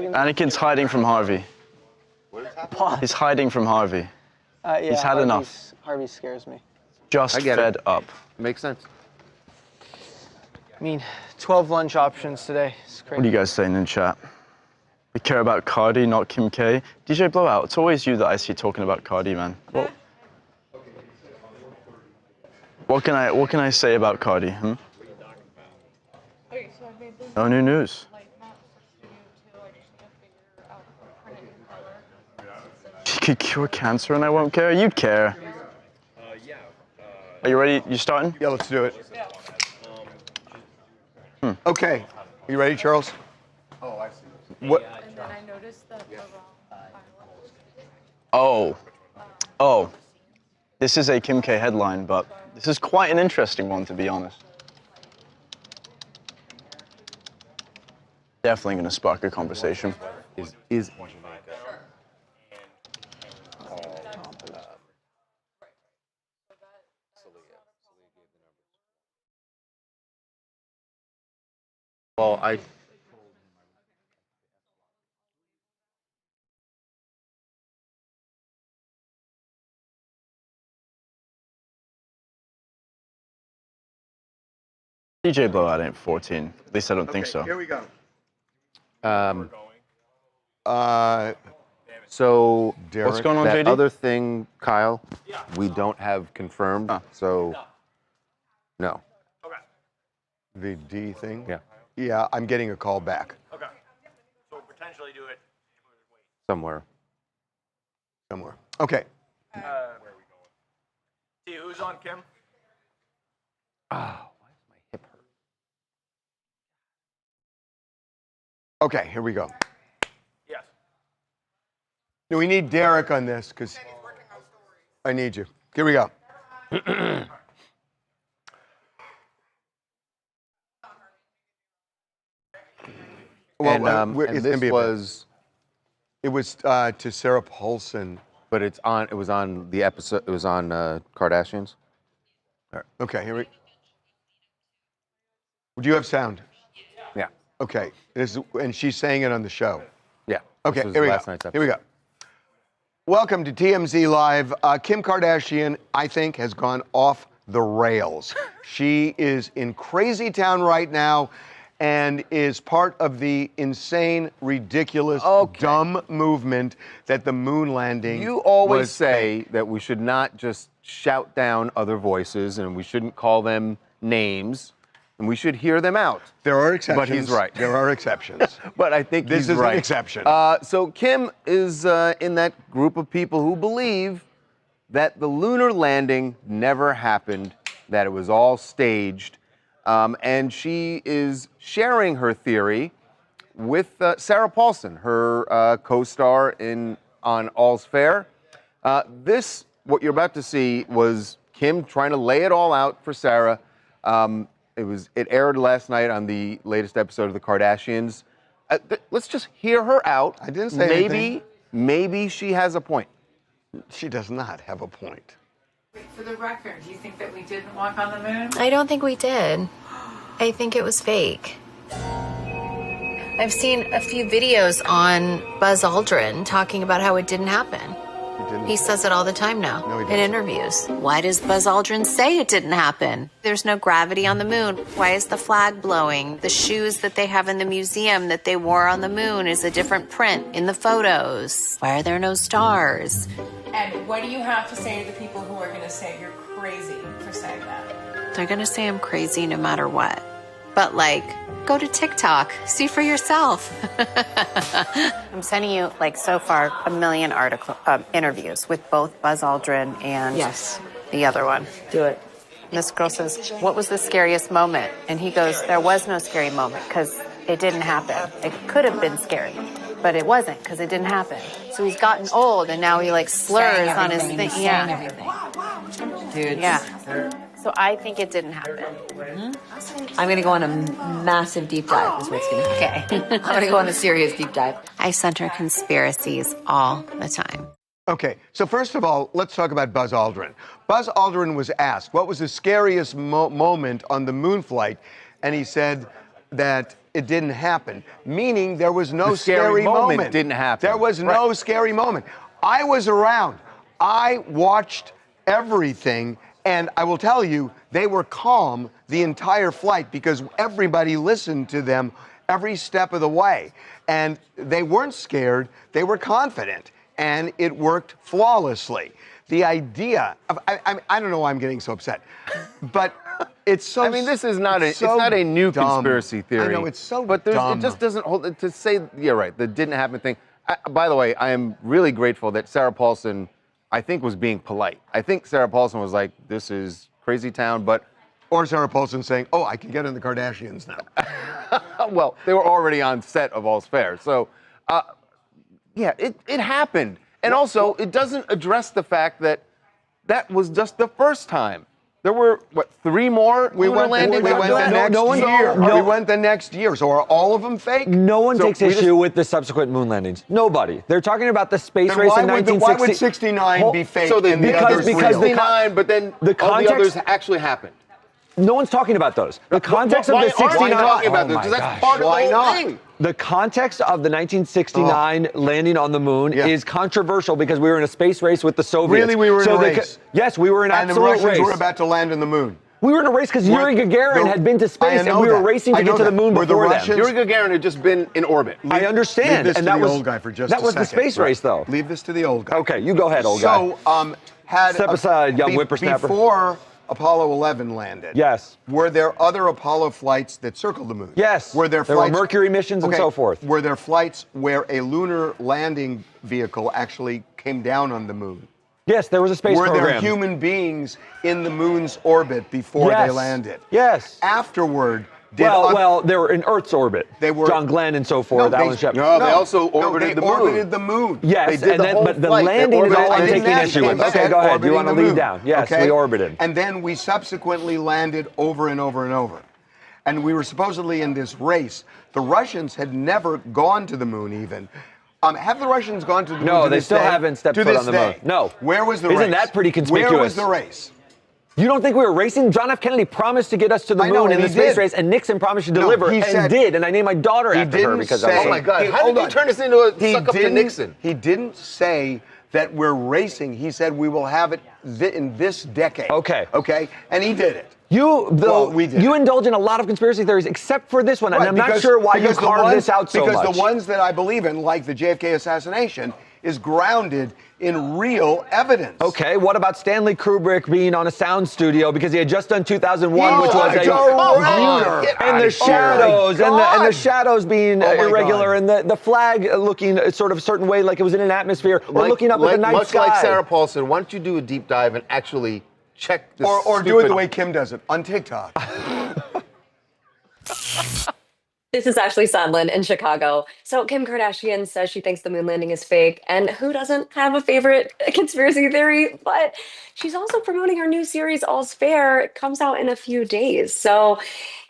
fucking. Anakin's hiding from Harvey. He's hiding from Harvey. Yeah, He's had enough. Harvey scares me. Just I get fed it. up. Makes sense. I mean, 12 lunch options today. It's crazy. What are you guys saying in chat? We care about Cardi, not Kim K. DJ Blowout, it's always you that I see talking about Cardi, man. What can I say about Cardi? Hmm? No new news. She could cure cancer and I won't care. You'd care. Are you ready? You starting? Yeah, let's do it. Okay. Are you ready, Charles? Oh, I see. What? And then I noticed that the wrong Oh. This is a Kim K headline, but this is quite an interesting one, to be honest. Definitely going to spark a conversation. Is well, I. DJ Blowout ain't 14. At least I don't think so. Here we go. So Derek, What's going on, that JD? other thing, Kyle, we don't have confirmed. So no. the D thing? Yeah. Yeah, I'm getting a call back Okay. So we'll potentially do it. Somewhere. somewhere. Okay. Where are we going? See who's on Kim? Oh, why does my hip hurt? Okay, here we go. Yes. No, we need Derek on this because I need you. Here we go. And it's gonna this be a bit. was, It was to Sarah Paulson. but it's on. It was on the episode. It was on Kardashians. Okay, here we. Would you have sound? Yeah. Okay, and she's saying it on the show. Yeah. Okay, This was here we last go. night's Here we go. Welcome to TMZ Live. Kim Kardashian, I think, has gone off the rails. She is in crazy town right now and is part of the insane, ridiculous, dumb movement that the moon landing You always was say that we should not just shout down other voices and we shouldn't call them names and we should hear them out. There are exceptions. But he's right. There are exceptions. But I think This he's is right. an exception. So Kim is in that group of people who believe that the lunar landing never happened, that it was all staged, and she is sharing her theory with Sarah Paulson, her co-star on All's Fair. What you're about to see was Kim trying to lay it all out for Sarah. It aired last night on the latest episode of The Kardashians. Let's just hear her out. I didn't say anything. Maybe she has a point. She does not have a point. For the record, do you think that we didn't walk on the moon? I don't think we did. I think it was fake. I've seen a few videos on Buzz Aldrin talking about how it didn't happen. He says it all the time now No, he in doesn't. interviews. Why does Buzz Aldrin say it didn't happen? There's no gravity on the moon. Why is the flag blowing? The shoes that they have in the museum that they wore on the moon is a different print in the photos. Why are there no stars? And what do you have to say to the people who are going to say you're crazy for saying that? They're gonna say I'm crazy no matter what. But go to TikTok, see for yourself. I'm sending you, so far, 1 million interviews with both Buzz Aldrin and the other one. Do it. This girl says, what was the scariest moment? And he goes, there was no scary moment because it didn't happen. It could have been scary, but it wasn't because it didn't happen. So he's gotten old and now he slurs on his thing. Yeah. Dude. Yeah. So I think it didn't happen. I'm going to go on a massive deep dive is what's going to happen. Okay. I'm going to go on a serious deep dive. I send her conspiracies all the time. Okay, so first of all, let's talk about Buzz Aldrin. Buzz Aldrin was asked what was the scariest moment on the moon flight, and he said that it didn't happen, meaning there was no The scary moment moment. didn't happen. There was no scary moment. I was around. I watched everything, and I will tell you, they were calm the entire flight because everybody listened to them every step of the way. And they weren't scared, they were confident, and it worked flawlessly. The idea of, I don't know why I'm getting so upset, but it's so. I mean, this is not it's so not a new dumb. conspiracy theory. I know, it's so but dumb. It just doesn't hold to say. You're right. The didn't happen thing. By the way, I am really grateful that Sarah Paulson, I think, was being polite. I think Sarah Paulson was like, "This is crazy town," but. Or Sarah Paulson saying, "Oh, I can get in the Kardashians now." Well, they were already on set of All's Fair, so yeah, it happened. And also, it doesn't address the fact that that was just the first time. There were, what, 3 more lunar landings? We went the next year. So are all of them fake? No one takes issue with the subsequent moon landings. Nobody. They're talking about the space Then race why in would 1960. why would 69 be fake? So and the others because real? 69, but then the all the context- others actually happened. No one's talking about those. The context Why of the aren't 69. we talking about those? my 'Cause that's gosh. part of the Why whole not? thing. The context of the 1969 landing on the moon is controversial because we were in a space race with the Soviets. Really, we were in a race? Yes, we were in And the absolute Russians race. were about to land on the moon. We were in a race because Yuri Gagarin had been to I space know and we were that. racing I to know get to the that. moon Were the before them. Russians- Yuri Gagarin had just been in orbit. I understand, Leave this and to that the was old guy for just that a was the second. space race, though. Leave this to the old guy. Okay, you go ahead, old guy. So, had Step aside, young whippersnapper. Before Apollo 11 landed. Yes. Were there other Apollo flights that circled the moon? Yes. Were there were flights? Mercury missions and so forth. Were there flights where a lunar landing vehicle actually came down on the moon? Yes, there was a space Were program. there human beings in the moon's orbit before they Yes. landed? Yes. Afterward, did Well, they were in Earth's orbit. They were John Glenn and so forth. Alan Shepard. No, they also orbited the moon. orbited the moon. Yes, They did and the then, whole but the flight. They landing is orbited- all I'm and then taking that issue with. came Okay, back go ahead. You orbiting want to the lead moon. down? Yes, Okay? we orbited. And then we subsequently landed over and over and over. And we were supposedly in this race. The Russians had never gone to the moon even. Have the Russians gone to the moon? No, to they this still day? haven't stepped to foot this on the day? moon. No. Where was the race? Isn't that pretty conspicuous? Where was the race? You don't think we were racing? John F. Kennedy promised to get us to the I know, moon in and the he space did. race, and Nixon promised to No, deliver, he and said- did. And I named my daughter He after her didn't because say. of Oh my God! How hold did you on. turn this into a He suck up to didn't- Nixon? He didn't say that we're racing. He said we will have it in this decade. Okay. Okay. And he did it. We did. You indulge in a lot of conspiracy theories, except for this one, and Right, I'm not because- sure why you because the carved ones- this out so because much. the ones that I believe in, like the JFK assassination, is grounded in real evidence. Okay, what about Stanley Kubrick being on a sound studio because he had just done 2001, which was a computer. and the shadows and the shadows being Oh my irregular God. and the flag looking sort of a certain way, like it was in an atmosphere, or looking up at the night much sky. like Sarah Paulson, why don't you do a deep dive and actually check this? Or do it the way Kim does it on TikTok. This is Ashley Sandlin in Chicago. So Kim Kardashian says she thinks the moon landing is fake, and who doesn't have a favorite conspiracy theory? But she's also promoting her new series, All's Fair. It comes out in a few days. So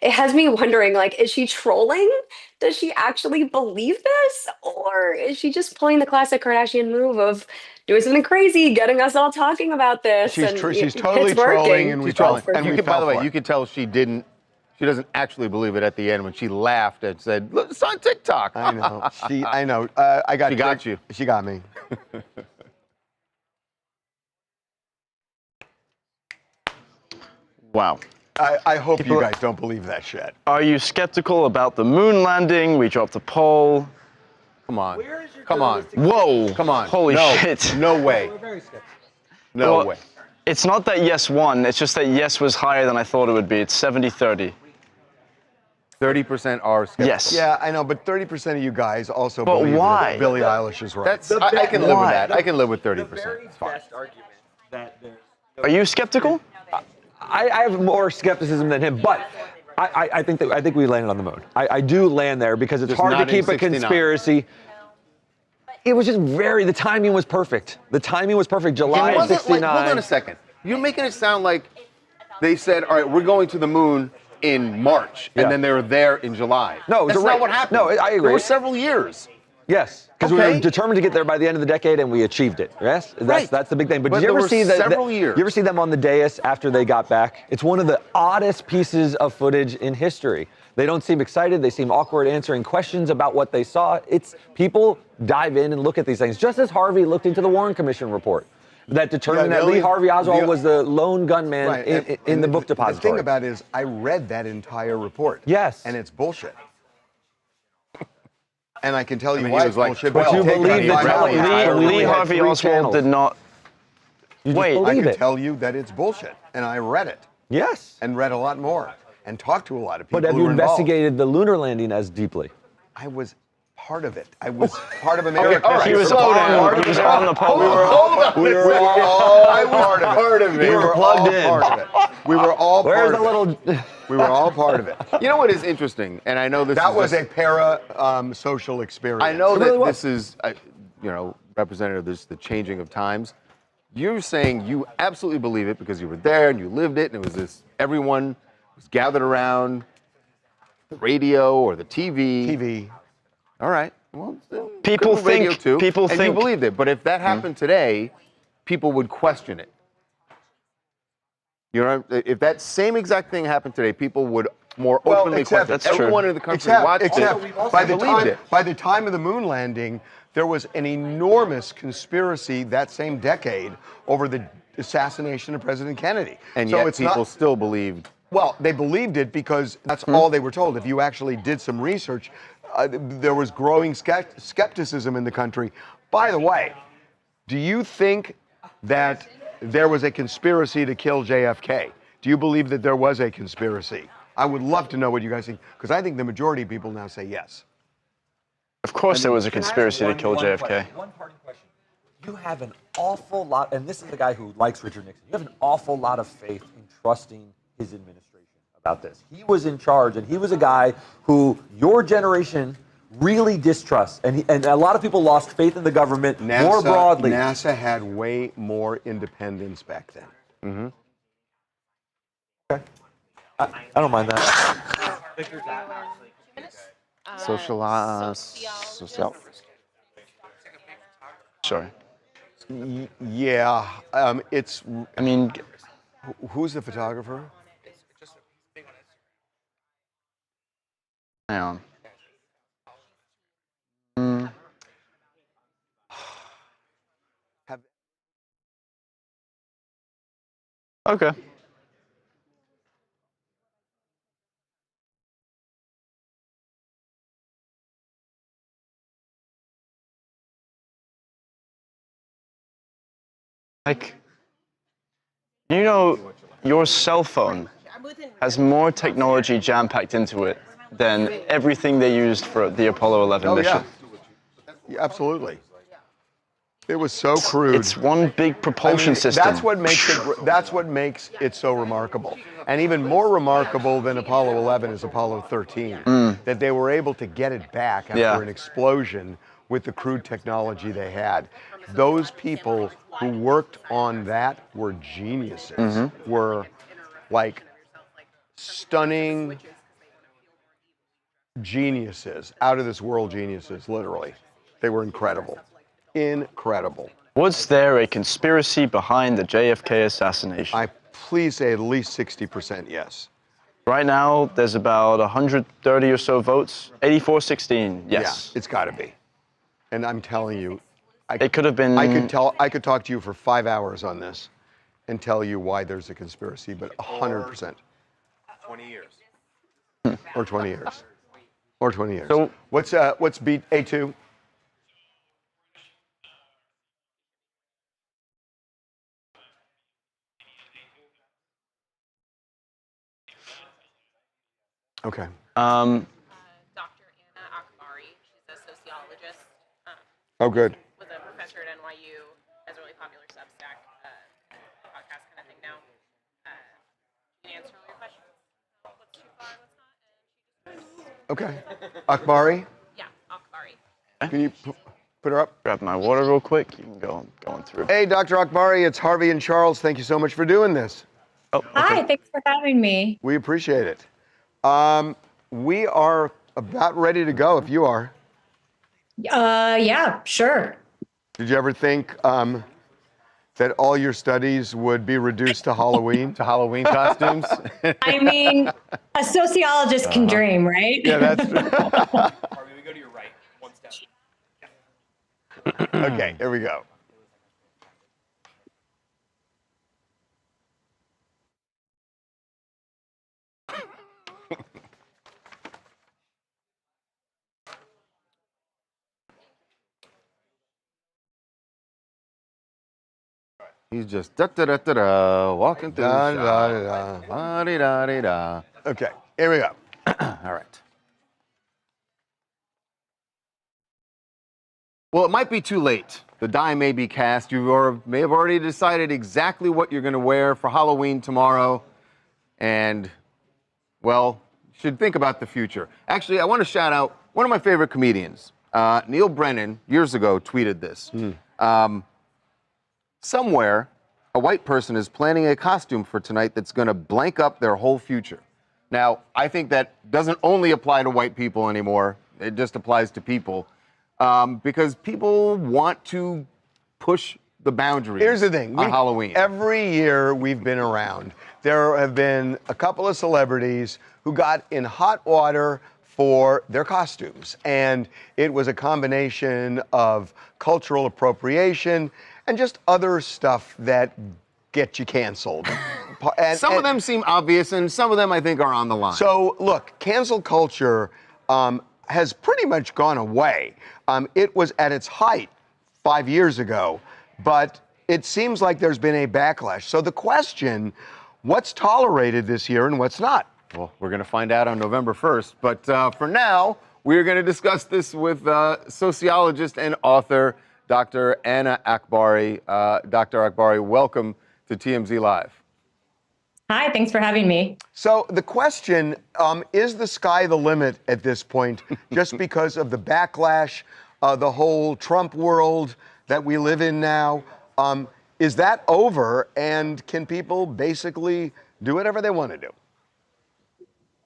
it has me wondering, like, is she trolling? Does she actually believe this? Or is she just pulling the classic Kardashian move of doing something crazy, getting us all talking about this? She's and she's it's totally working. trolling, and we fell for it. And by the way, you could tell she didn't. She doesn't actually believe it at the end when she laughed and said, "Look, it's on TikTok." I know. I know. I got. She got you. She got me. Wow. I hope you guys don't believe that shit. Are you skeptical about the moon landing? We dropped a poll. Come on. Come on. Whoa. Come on. Holy No. shit. No way. No Well, way. It's not that yes won, it's just that yes was higher than I thought it would be. It's 70-30. 30% are skeptical. Yes. Yeah, I know, but 30% of you guys also But believe why? that Billie Eilish is right. That's I can live with Why? that. I can live with 30%. It's fine. Best argument that there's Are you skeptical? I have more skepticism than him, but I think we landed on the moon. I do land there because it's Just hard to not in keep a 69. conspiracy. It was just the timing was perfect. The timing was perfect. July of 69. Hold on a second. You're making it sound like they said, all right, we're going to the moon in March, and Yeah. then they were there in July. No, it was that's a not race. what happened. No, I agree. There were several years. Yes, because we Okay. were determined to get there by the end of the decade, and we achieved it. Yes, Right. that's the big thing. But But did you there ever were see several years. You ever see them on the dais after they got back? It's one of the oddest pieces of footage in history. They don't seem excited. They seem awkward answering questions about what they saw. It's people dive in and look at these things, just as Harvey looked into the Warren Commission report that determined that Lee Harvey Oswald was the lone gunman in the book depository. The thing about it is, I read that entire report. Yes. And it's bullshit. And I can tell you why it's like bullshit. But you believe that Lee Harvey Oswald did not. Wait, I can tell you that it's bullshit, and I read it. Yes. And read a lot more, and talked to a lot of people. But have who you were involved. investigated the lunar landing as deeply? I was part of it. I was part of America. Okay, he was on the pole. We were all part of it. You were plugged in. Part of it. We were all Where's part the of little? it. We were all part of it. You know what is interesting, and I know this That is was a social experience. I know that this is, representative of the changing of times. You're saying you absolutely believe it because you were there and you lived it, and it was this. Everyone was gathered around the radio or the TV. TV. All right. Well, People could be radio think. too, People and think. you believed it. But if that happened today, people would question it. You know, if that same exact thing happened today, people would more openly question it. That's true. Everyone in the country watched it. By the time of the moon landing, there was an enormous conspiracy that same decade over the assassination of President Kennedy. And so yet it's people not, still believed. Well, they believed it because that's all they were told. If you actually did some research, there was growing skepticism in the country. By the way, do you think that there was a conspiracy to kill JFK? Do you believe that there was a conspiracy? I would love to know what you guys think, because I think the majority of people now say yes. Of course, there was a conspiracy to kill JFK. One parting question. You have an awful lot, and this is the guy who likes Richard Nixon. You have an awful lot of faith in trusting his administration about this. He was in charge, and he was a guy who your generation really distrusts, and a lot of people lost faith in the government more broadly. NASA had way more independence back then. Mm-hmm. Okay. I don't mind that. Social. Sorry. Yeah, it's. I mean, who's the photographer? Hang on. Okay. Like, you know, your cell phone has more technology jam-packed into it than everything they used for the Apollo 11 mission. Yeah, absolutely. It was so crude. It's one big propulsion system. That's what makes it so remarkable. And even more remarkable than Apollo 11 is Apollo 13, that they were able to get it back after an explosion with the crude technology they had. Those people who worked on that were geniuses, were like stunning geniuses, out of this world geniuses, literally. They were incredible. Incredible. Was there a conspiracy behind the JFK assassination? Please say at least 60% yes. Right now, there's about 130 or so votes. 84-16, yes. Yeah, it's got to be. And I'm telling you, it could have been. I could talk to you for 5 hours on this, and tell you why there's a conspiracy, but 100%. 20 years. Or 20 years. Or 20 years. So what's beat A2? Okay. Dr. Anna Akbari, she's a sociologist. Oh, good. Was a professor at NYU, has a really popular Substack podcast kind of thing now. Can answer all your questions. What's too far, what's not? Okay. Akbari? Yeah, Akbari. Can you put her up? Grab my water real quick. You can go on through. Hey, Dr. Akbari, it's Harvey and Charles. Thank you so much for doing this. Oh, okay. Hi, thanks for having me. We appreciate it. We are about ready to go if you are. Yeah, sure. Did you ever think that all your studies would be reduced to Halloween? To Halloween costumes? I mean, a sociologist can dream, right? Yeah, that's true. Harvey, we go to your right. One step. Okay, here we go. He's just da-da-da-da-da, walking through the shop. Da-da-da-da-da. Okay, here we go. All right. Well, it might be too late. The die may be cast. You may have already decided exactly what you're going to wear for Halloween tomorrow. And, well, you should think about the future. Actually, I want to shout out one of my favorite comedians. Neil Brennan, years ago, tweeted this. Somewhere, a white person is planning a costume for tonight that's going to blank up their whole future. Now, I think that doesn't only apply to white people anymore. It just applies to people. Because people want to push the boundaries. Here's the thing. On Halloween. Every year we've been around, there have been a couple of celebrities who got in hot water for their costumes. And it was a combination of cultural appropriation and just other stuff that get you canceled. Some of them seem obvious, and some of them I think are on the line. So, look, cancel culture has pretty much gone away. It was at its height 5 years ago, but it seems like there's been a backlash. So the question, what's tolerated this year and what's not? Well, we're going to find out on November 1st. But for now, we're going to discuss this with sociologist and author Dr. Anna Akbari. Dr. Akbari, welcome to TMZ Live. Hi, thanks for having me. So the question, is the sky the limit at this point, just because of the backlash, the whole Trump world that we live in now? Is that over, and can people basically do whatever they want to do?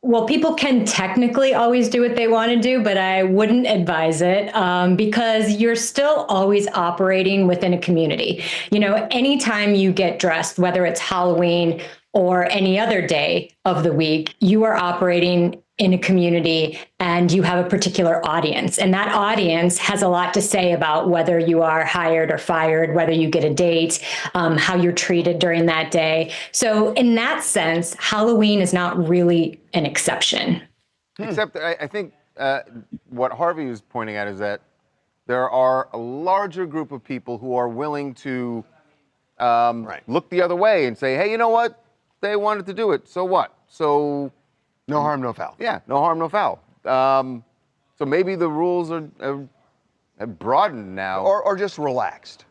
Well, people can technically always do what they want to do, but I wouldn't advise it because you're still always operating within a community. You know, anytime you get dressed, whether it's Halloween or any other day of the week, you are operating in a community and you have a particular audience. And that audience has a lot to say about whether you are hired or fired, whether you get a date, how you're treated during that day. So in that sense, Halloween is not really an exception. Except I think what Harvey was pointing at is that there are a larger group of people who are willing to look the other way and say, hey, you know what? They wanted to do it. So what? So no harm, no foul. Yeah, no harm, no foul. So maybe the rules have broadened now. Or just relaxed.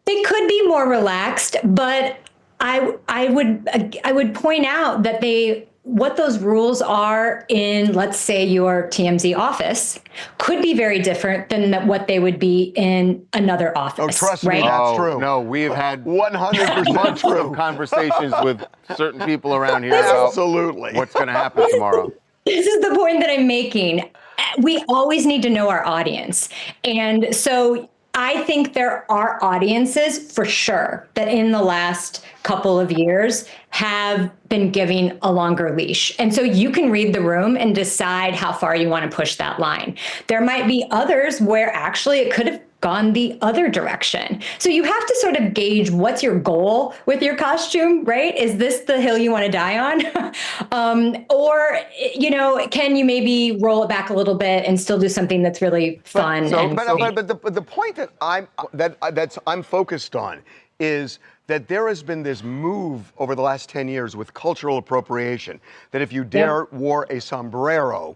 They could be more relaxed, but I would point out that what those rules are in, let's say, your TMZ office could be very different than what they would be in another office. Oh, trust right? me, that's true. No, we've had 100% true conversations with certain people around here. Absolutely. What's going to happen tomorrow? This is the point that I'm making. We always need to know our audience. And so I think there are audiences for sure that in the last couple of years have been giving a longer leash. And so you can read the room and decide how far you want to push that line. There might be others where actually it could have gone the other direction. So you have to sort of gauge what's your goal with your costume, right? Is this the hill you want to die on? Or, you know, can you maybe roll it back a little bit and still do something that's really fun? But the point that I'm focused on is that there has been this move over the last 10 years with cultural appropriation, that if you wore a sombrero,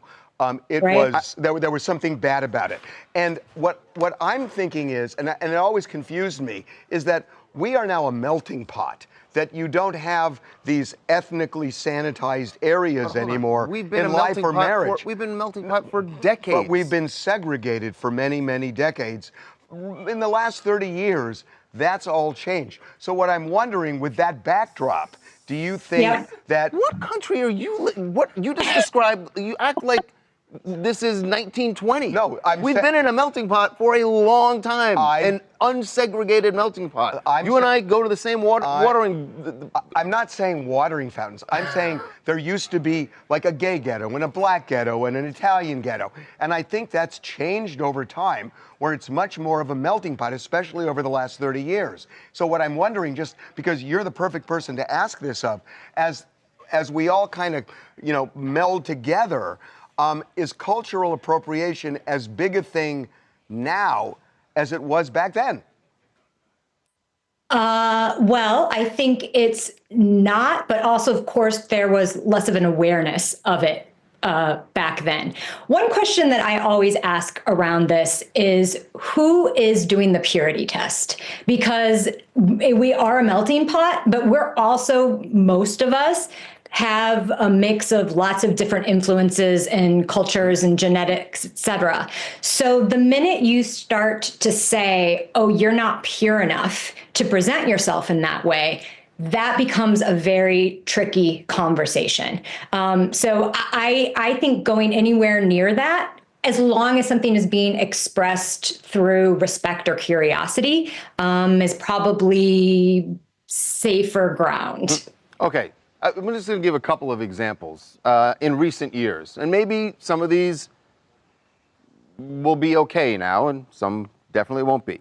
there was something bad about it. And what I'm thinking is, and it always confused me, is that we are now a melting pot, that you don't have these ethnically sanitized areas anymore in life or marriage. We've been a melting pot for decades. But we've been segregated for many, many decades. In the last 30 years, that's all changed. So what I'm wondering, with that backdrop, do you think that... What country are you... What you just described, you act like this is 1920. No, we've been in a melting pot for a long time. An unsegregated melting pot. You and I go to the same watering. I'm not saying watering fountains. I'm saying there used to be like a gay ghetto and a black ghetto and an Italian ghetto. And I think that's changed over time, where it's much more of a melting pot, especially over the last 30 years. So what I'm wondering, just because you're the perfect person to ask this of, as we all kind of, meld together, is cultural appropriation as big a thing now as it was back then? Well, I think it's not, but also, of course, there was less of an awareness of it back then. One question that I always ask around this is, who is doing the purity test? Because we are a melting pot, but we're also, most of us, have a mix of lots of different influences and cultures and genetics, et cetera. So the minute you start to say, oh, you're not pure enough to present yourself in that way, that becomes a very tricky conversation. So I think going anywhere near that, as long as something is being expressed through respect or curiosity, is probably safer ground. Okay. I'm just going to give a couple of examples in recent years, and maybe some of these will be okay now, and some definitely won't be.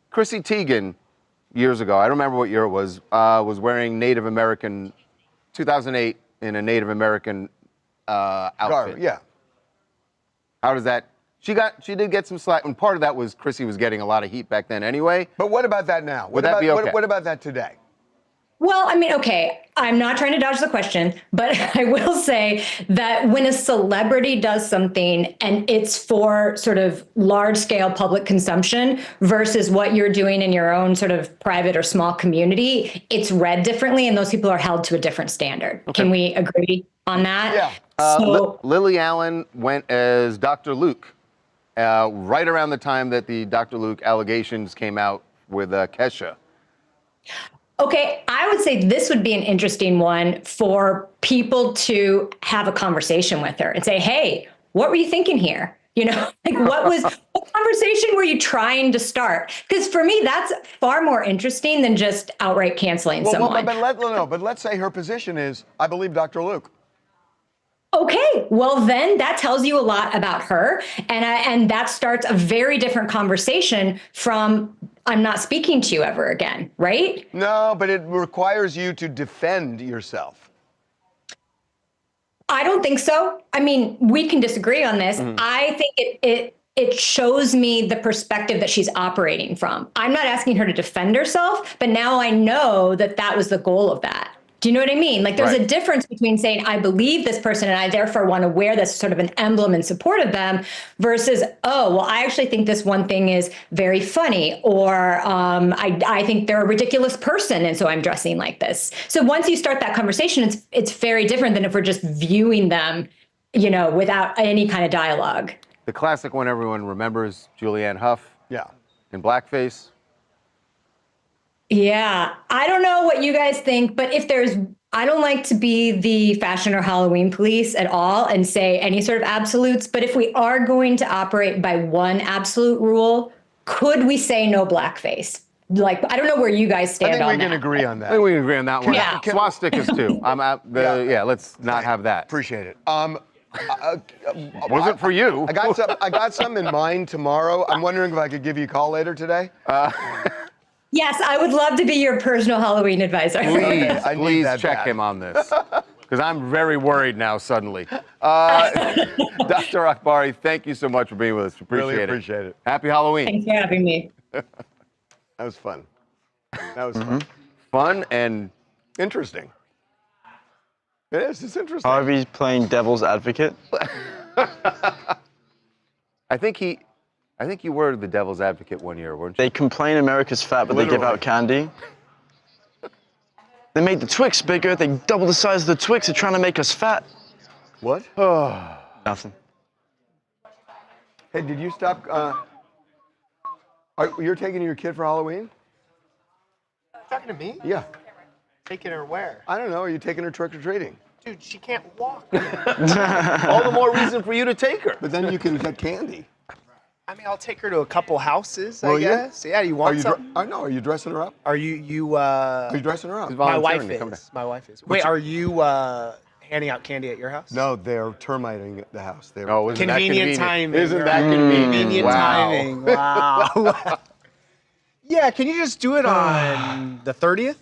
Chrissy Teigen, years ago, I don't remember what year it was wearing Native American, 2008, in a Native American outfit. Yeah. How does that? She did get some slack, and part of that was Chrissy was getting a lot of heat back then anyway. But what about that now? Would that be okay? What about that today? Well, I mean, okay, I'm not trying to dodge the question, but I will say that when a celebrity does something and it's for sort of large scale public consumption versus what you're doing in your own sort of private or small community, it's read differently and those people are held to a different standard. Okay. Can we agree on that? Yeah. Lily Allen went as Dr. Luke right around the time that the Dr. Luke allegations came out with Kesha. Okay, I would say this would be an interesting one for people to have a conversation with her and say, hey, what were you thinking here? Like what conversation were you trying to start? Because for me, that's far more interesting than just outright canceling someone. But let's say her position is, I believe Dr. Luke. Okay, well then that tells you a lot about her, and that starts a very different conversation from I'm not speaking to you ever again, right? No, but it requires you to defend yourself. I don't think so. I mean, we can disagree on this. Mm-hmm. I think it shows me the perspective that she's operating from. I'm not asking her to defend herself, but now I know that was the goal of that. Do you know what I mean? Like there's a difference between saying, I believe this person and I therefore want to wear this sort of an emblem in support of them versus, oh, well, I actually think this one thing is very funny, or I think they're a ridiculous person and so I'm dressing like this. So once you start that conversation, it's very different than if we're just viewing them, without any kind of dialogue. The classic one everyone remembers, Julianne Hough. Yeah. In blackface. Yeah, I don't know what you guys think, but I don't like to be the fashion or Halloween police at all and say any sort of absolutes, but if we are going to operate by one absolute rule, could we say no blackface? Like, I don't know where you guys stand on that. I think we can agree on that. I think we can agree on that one. Yeah. Swastikas too. Let's not have that. Appreciate it. Wasn't for you. I got some in mind tomorrow. I'm wondering if I could give you a call later today. Yes, I would love to be your personal Halloween advisor. Please check him on this, because I'm very worried now suddenly. Dr. Akbari, thank you so much for being with us. Really appreciate it. Happy Halloween. Thanks for having me. That was fun. Fun. Fun and interesting. It is. It's interesting. Harvey's playing devil's advocate. I think you were the devil's advocate one year, weren't you? They complain America's fat, but they give out candy. They made the Twix bigger. They double the size of the Twix. They're trying to make us fat. What? Nothing. Hey, did you stop? You're taking your kid for Halloween? Talking to me? Yeah. Taking her where? I don't know. Are you taking her trick or treating? Dude, she can't walk. All the more reason for you to take her. But then you can get candy. I mean, I'll take her to a couple houses, I Will you? guess. Yeah, you want something? I know. Are you dressing her up? Are you Are you dressing her up? My wife is. My wife is. Wait, are you handing out candy at your house? No, they're termiting the house. They're Oh, isn't that Convenient convenient? timing. Isn't that convenient? Convenient Wow. timing. Wow. Yeah, can you just do it on the 30th?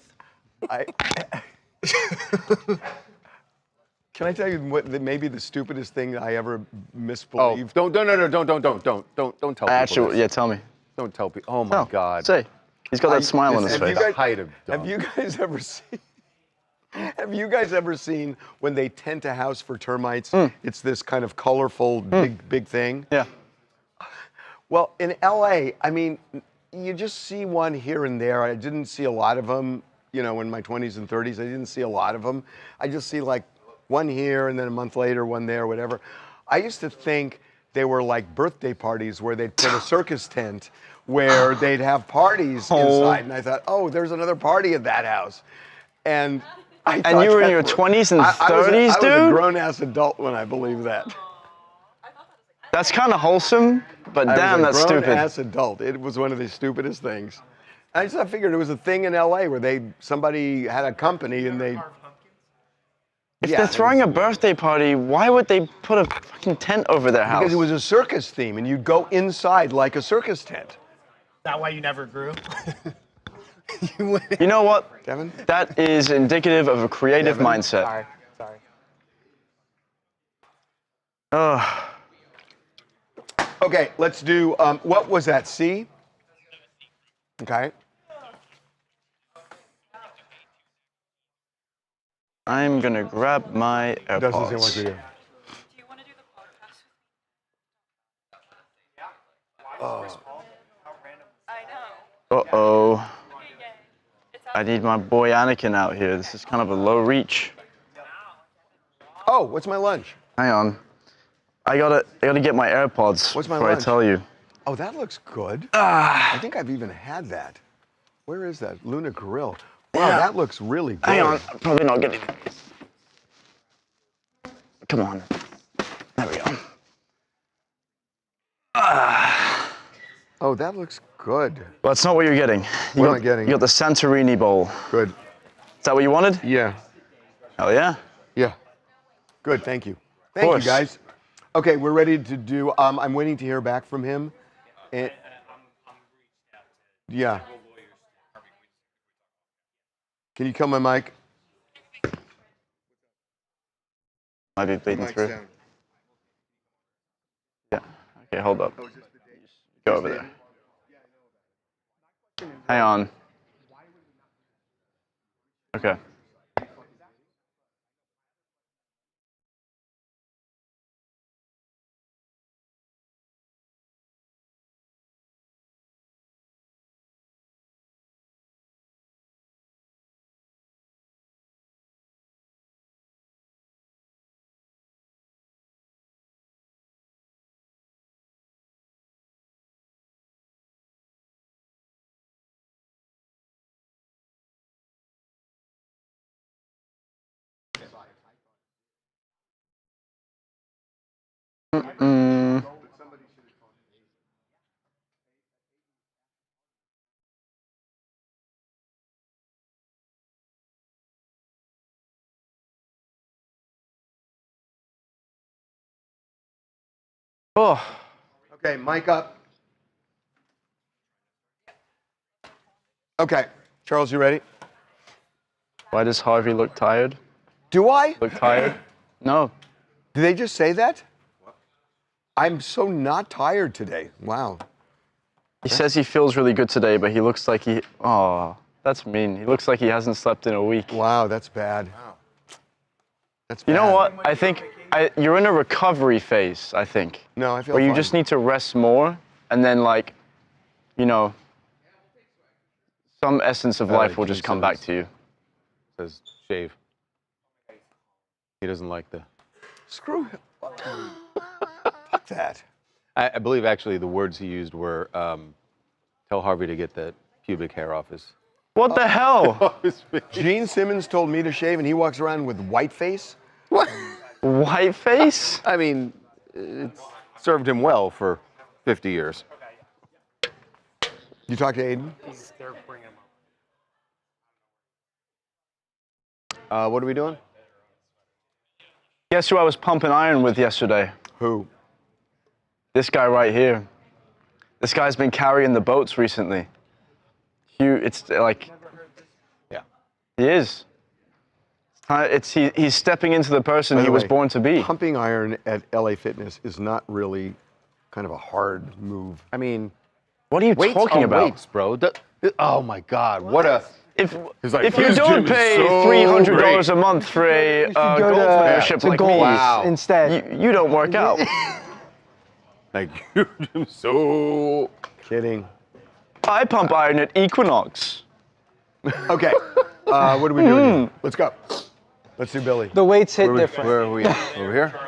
Can I tell you what? Maybe the stupidest thing I ever Oh, misbelieved. don't tell people. Actually, this. yeah, tell me. Don't tell people. Oh my God. Say. He's got that smile on his This face. is the height of dumb. Have you guys ever seen? Have you guys ever seen when they tent a house for termites? It's this kind of colorful, big thing. Yeah. Well, in LA, I mean, you just see one here and there. I didn't see a lot of them, you know, in my 20s and 30s. I didn't see a lot of them. I just see like one here and then a month later, one there, whatever. I used to think they were like birthday parties where they'd put a circus tent where they'd have parties inside. And I thought, oh, there's another party at that house. And I And you were in your 20s and 30s, I was a dude? grown-ass adult when I believed that. That's kind of wholesome, but damn, I that's was a stupid. grown-ass adult. It was one of the stupidest things. I just figured it was a thing in LA where somebody had a company and they. If they're throwing a birthday party, why would they put a fucking tent over their house? Because it was a circus theme, and you'd go inside like a circus tent. Is that why you never grew? You know what, Kevin? That is indicative of a creative Kevin? mindset. Sorry. Okay, let's do. What was that? C. Okay. I'm gonna grab my AirPods. Doesn't seem like we do. Uh-oh. I need my boy Anakin out here. This is kind of a low reach. Oh, what's my lunch? Hang on. I gotta get my AirPods What's my before lunch? I tell you. Oh, that looks good. I think I've even had that. Where is that? Luna Grill. Wow, Yeah. that looks really good. Hang on. I'm probably not getting it. Come on. There we go. Oh, that looks good. Well, that's not what you're getting. What am I getting? You got the Santorini bowl. Good. Is that what you wanted? Yeah. Hell yeah. Yeah. Good, thank you. Thank you, course. guys. Okay, we're ready to do, I'm waiting to hear back from him. And, yeah. Can you kill my mic? Might be bleeding through. Yeah. Okay, hold up. Go over there. Hang on. Okay. Oh. Okay, mic up. Okay, Charles, you ready? Why does Harvey look tired? Do I? Look tired? No. Did they just say that? I'm so not tired today. Wow. He says he feels really good today, but he looks like he. Oh, that's mean. He looks like he hasn't slept in a week. Wow, that's bad. That's bad. You know what? I think you're in a recovery phase, I think. No, I feel where you fine. just need to rest more, and then, like, you know, some essence of life will just come back to you. Says shave. He doesn't like the. Screw him. Fuck that. I believe actually the words he used were tell Harvey to get the pubic hair off his. What the hell? Gene Simmons told me to shave, and he walks around with white face. What? Whiteface? I mean, it's served him well for 50 years. You talk to Aiden? They're bringing him What are we doing? Guess who I was pumping iron with yesterday? Who? This guy right here. This guy's been carrying the boats recently. It's like, yeah, he is. He's stepping into the person he was born to be. Pumping iron at LA Fitness is not really kind of a hard move. I mean, what are you weights talking are about? weights, bro. Oh my God, what a. If like, you "This don't gym is pay so $300 great." a month for a go gold to- membership to like goals me, Wow. instead. you don't work out. Like, you're so Kidding. I pump iron at Equinox. Okay. What are we doing? Let's go. Let's do Billy. The weights hit different. Where are we at? Over here?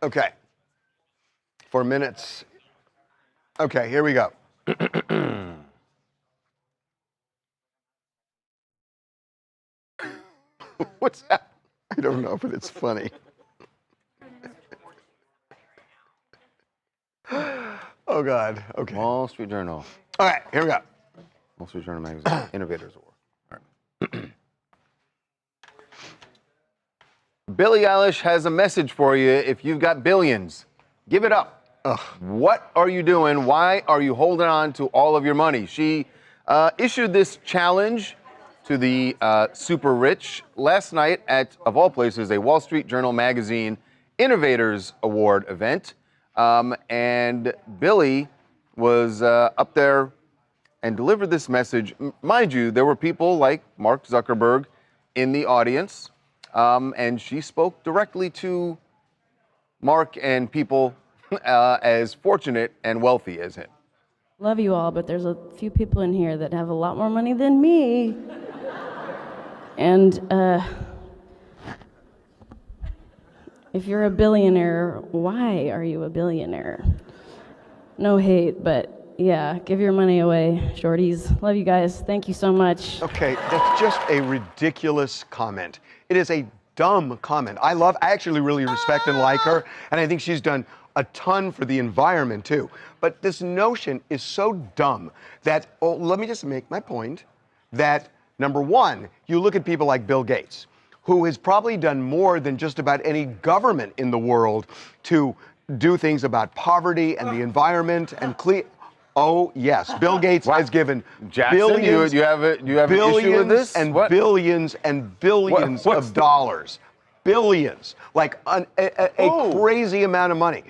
Okay. 4 minutes. Okay, here we go. What's that? I don't know, but it's funny. Oh, God. Okay. Wall Street Journal. All right, here we go. Wall Street Journal magazine. Innovators Award. All right. Billie Eilish has a message for you. If you've got billions, give it up. Ugh. What are you doing? Why are you holding on to all of your money? She issued this challenge to the super rich last night at, of all places, a Wall Street Journal magazine Innovators Award event. And Billie was up there and delivered this message. Mind you, there were people like Mark Zuckerberg in the audience, and she spoke directly to Mark and people as fortunate and wealthy as him. Love you all, but there's a few people in here that have a lot more money than me. And if you're a billionaire, why are you a billionaire? No hate, but yeah, give your money away, shorties. Love you guys. Thank you so much. Okay, that's just a ridiculous comment. It is a dumb comment. I actually really respect and like her, and I think she's done a ton for the environment too. But this notion is so dumb that, let me just make my point, that number one, you look at people like Bill Gates, who has probably done more than just about any government in the world to do things about poverty and the environment and Oh yes, Bill Gates has given Jackson, billions. you have an issue with this? And What? billions and billions What's of dollars. Billions, like a crazy amount of money.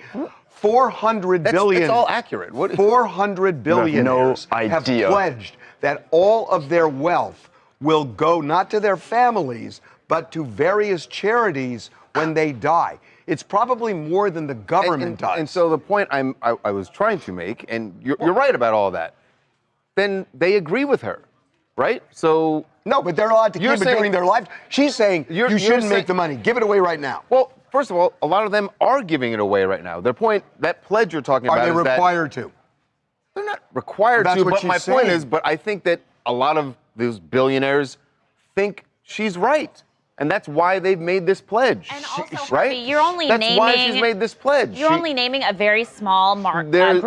400 billion. It's all accurate. What? 400 billionaires have pledged that all of their wealth will go not to their families, but to various charities when they die. It's probably more than the government does. And so the point I was trying to make, and you're right about all that, then they agree with her, right? So no, but they're allowed to keep it during their life. She's saying you shouldn't make the money. Give it away right now. Well, first of all, a lot of them are giving it away right now. Their point, that pledge you're talking about, are they is required to? They're not required That's to. what But my she's point saying. is, but I think that a lot of those billionaires think she's right. And that's why they've made this pledge. And also, right? Harvey, you're only that's naming. why she's made this pledge. You're only naming a very small group of there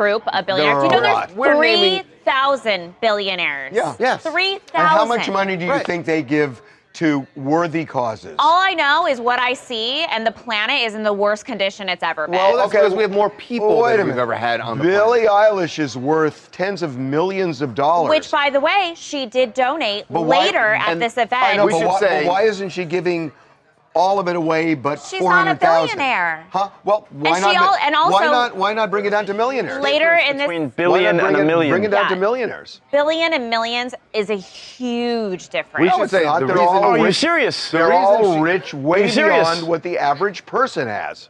billionaires. are You know, a lot. there's 3,000 billionaires. Yeah. Yes. 3,000. And how much money do you think they give to worthy causes? All I know is what I see, and the planet is in the worst condition it's ever been. Well, that's because we have more people wait a than we've minute. ever had on the Billie Eilish is worth tens of millions of dollars. Which, by the way, she did donate But why- later at and this event. I know, but why isn't she giving all of it away, but She's not a 400,000? billionaire. Huh? Well, why And not? she al- and also- why not bring it down to millionaires? Later in this, Between billion and a million. Bring it down to Yeah. millionaires. billion and millions is a huge difference. We should say not. the They're reason. all Are you rich. serious? They're all rich, way serious? beyond what the average person has.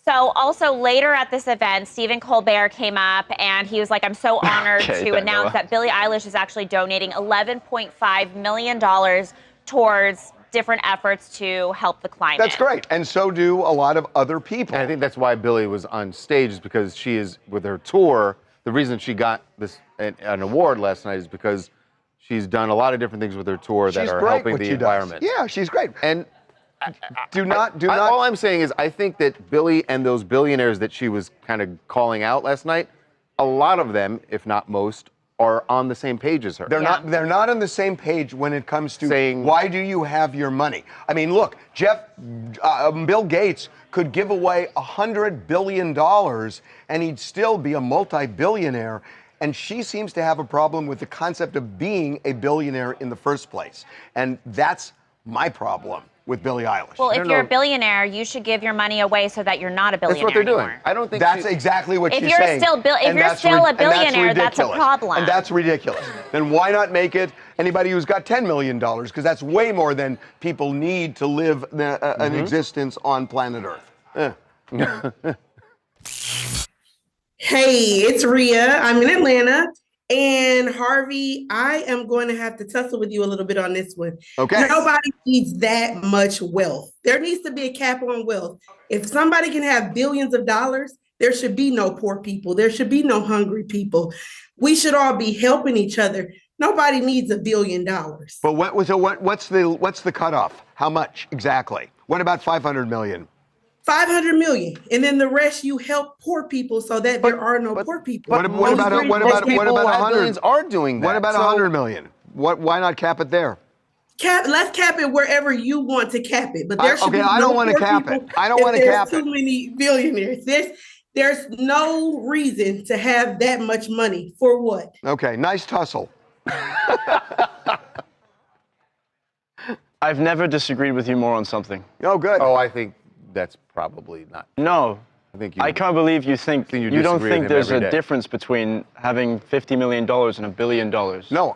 So also later at this event, Stephen Colbert came up and he was like, I'm so honored Okay, to Daniela. announce that Billie Eilish is actually donating $11.5 million towards different efforts to help the climate. That's great. And so do a lot of other people. And I think that's why Billie was on stage, is because she is, with her tour, the reason she got this an award last night is because she's done a lot of different things with her tour that She's are great helping what the she does. environment. Yeah, she's great. And Do not. All I'm saying is, I think that Billy and those billionaires that she was kind of calling out last night, a lot of them, if not most, are on the same page as her. They're not. They're not on the same page when it comes to saying, why do you have your money? I mean, look, Bill Gates could give away $100 billion and he'd still be a multi-billionaire. And she seems to have a problem with the concept of being a billionaire in the first place. And that's my problem with Billie Eilish. Well, if you're a billionaire, you should give your money away so that you're not a billionaire. That's what they're doing. Anymore. I don't think that's exactly what if she's you're saying. Still if you're still a billionaire, that's a problem. And that's ridiculous. Then why not make it anybody who's got $10 million? Because that's way more than people need to live an existence on planet Earth. Hey, it's Rhea. I'm in Atlanta. And Harvey, I am going to have to tussle with you a little bit on this one. Okay. Nobody needs that much wealth. There needs to be a cap on wealth. If somebody can have billions of dollars, there should be no poor people. There should be no hungry people. We should all be helping each other. Nobody needs $1 billion. But what's the cutoff? How much exactly? What about 500 million? 500 million, and then the rest you help poor people so that there are no poor people. What about 100? Are doing that. What about 100 million? Why not cap it there? Let's cap it wherever you want to cap it. But there should be no I don't want to cap it. I don't want to cap it. There's too many billionaires. There's no reason to have that much money for what? Okay, nice tussle. I've never disagreed with you more on something. Oh, good. Oh, I think that's probably not. No. I can't believe you think you don't think there's a difference between having $50 million and $1 billion. No,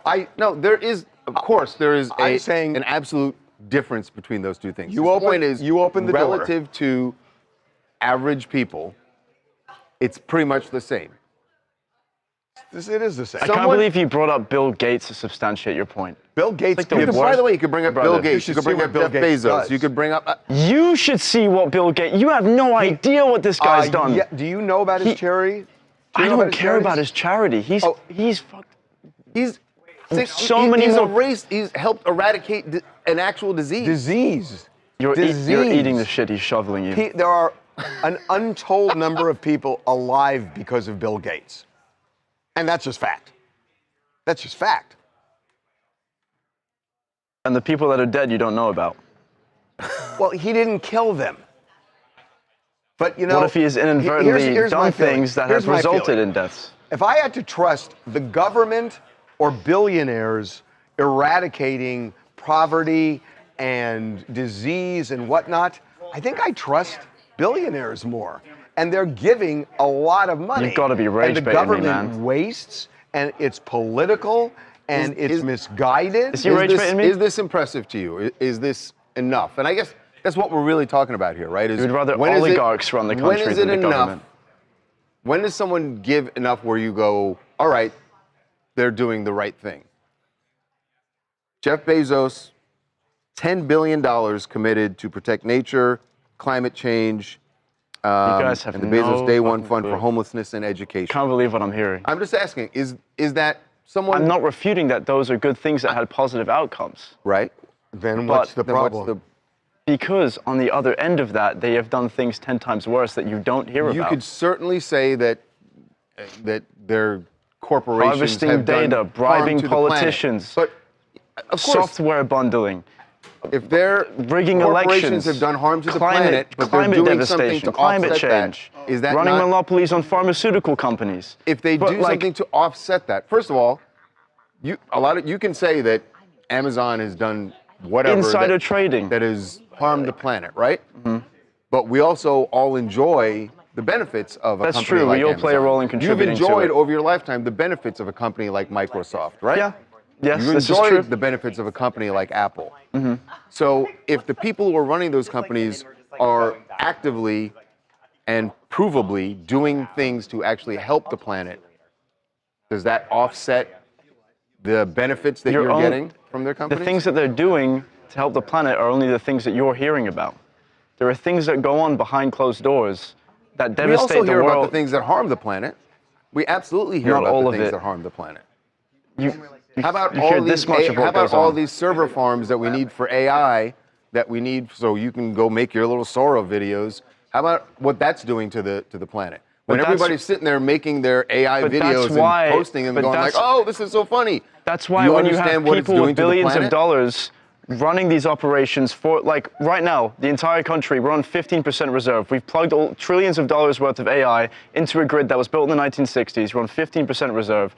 there is, of course, there is an absolute difference between those two things. You open the door. Relative to average people, it's pretty much the same. It is the same. I can't believe you brought up Bill Gates to substantiate your point. Bill Gates. By the way, you could bring up Bill Gates. You could bring up Jeff Bezos. You could bring up. You should see what Bill Gates. You have no idea what this guy's done. Yeah, do you know about his charity? I don't care about his charity. He's fucked. He's helped eradicate an actual disease. You're eating the shit he's shoveling you. There are an untold number of people alive because of Bill Gates. And that's just fact. That's just fact. And the people that are dead you don't know about. Well, he didn't kill them. But, you know... What if he has inadvertently done things that have resulted in deaths? If I had to trust the government or billionaires eradicating poverty and disease and whatnot, I think I trust billionaires more. And they're giving a lot of money. You've got to be rage baiting me, man. And the government wastes, and it's political, and it's misguided. Is he rage baiting me? Is this impressive to you? Is this enough? And I guess that's what we're really talking about here, right? You'd rather oligarchs run the country than the government. When does someone give enough where you go, all right, they're doing the right thing? Jeff Bezos, $10 billion committed to protect nature, climate change, you guys have and the Bezos Day One Fund for homelessness and education. Can't believe what I'm hearing. I'm just asking, is that someone... I'm not refuting that those are good things that had positive outcomes. Right. Then what's the problem? Because on the other end of that, they have done things 10 times worse that you don't hear about. You could certainly say that their corporations harvesting have data, done bribing harm to politicians, the planet. But of course, software bundling. If their rigging corporations elections, have done harm to the planet, but they're climate doing devastation, something to climate offset change, that, is that running not, monopolies on pharmaceutical companies? If they do something to offset that, first of all, you can say that Amazon has done whatever insider trading that has harmed the planet, right? Mm-hmm. But we also all enjoy the benefits of a company like Amazon. That's true. We all play a role in contributing to it. You've enjoyed over your lifetime the benefits of a company like Microsoft, right? Yeah. Yes, You've this is enjoyed true. the benefits of a company like Apple. Mm-hmm. So if the people who are running those companies are actively and provably doing things to actually help the planet, does that offset the benefits that you're getting from their companies? The things that they're doing to help the planet are only the things that you're hearing about. There are things that go on behind closed doors that devastate the world. We also hear about the things that harm the planet. We absolutely hear Not about all the of things it. that harm the planet. How about all all these server farms that we need for AI that we need so you can go make your little Sora videos. How about what that's doing to the planet? When everybody's sitting there making their AI videos and posting them, going like, "Oh, this is so funny." That's why when you have people with billions of dollars running these operations for, like right now, the entire country, we're on 15% reserve. We've plugged trillions of dollars worth of AI into a grid that was built in the 1960s. We're on 15% reserve.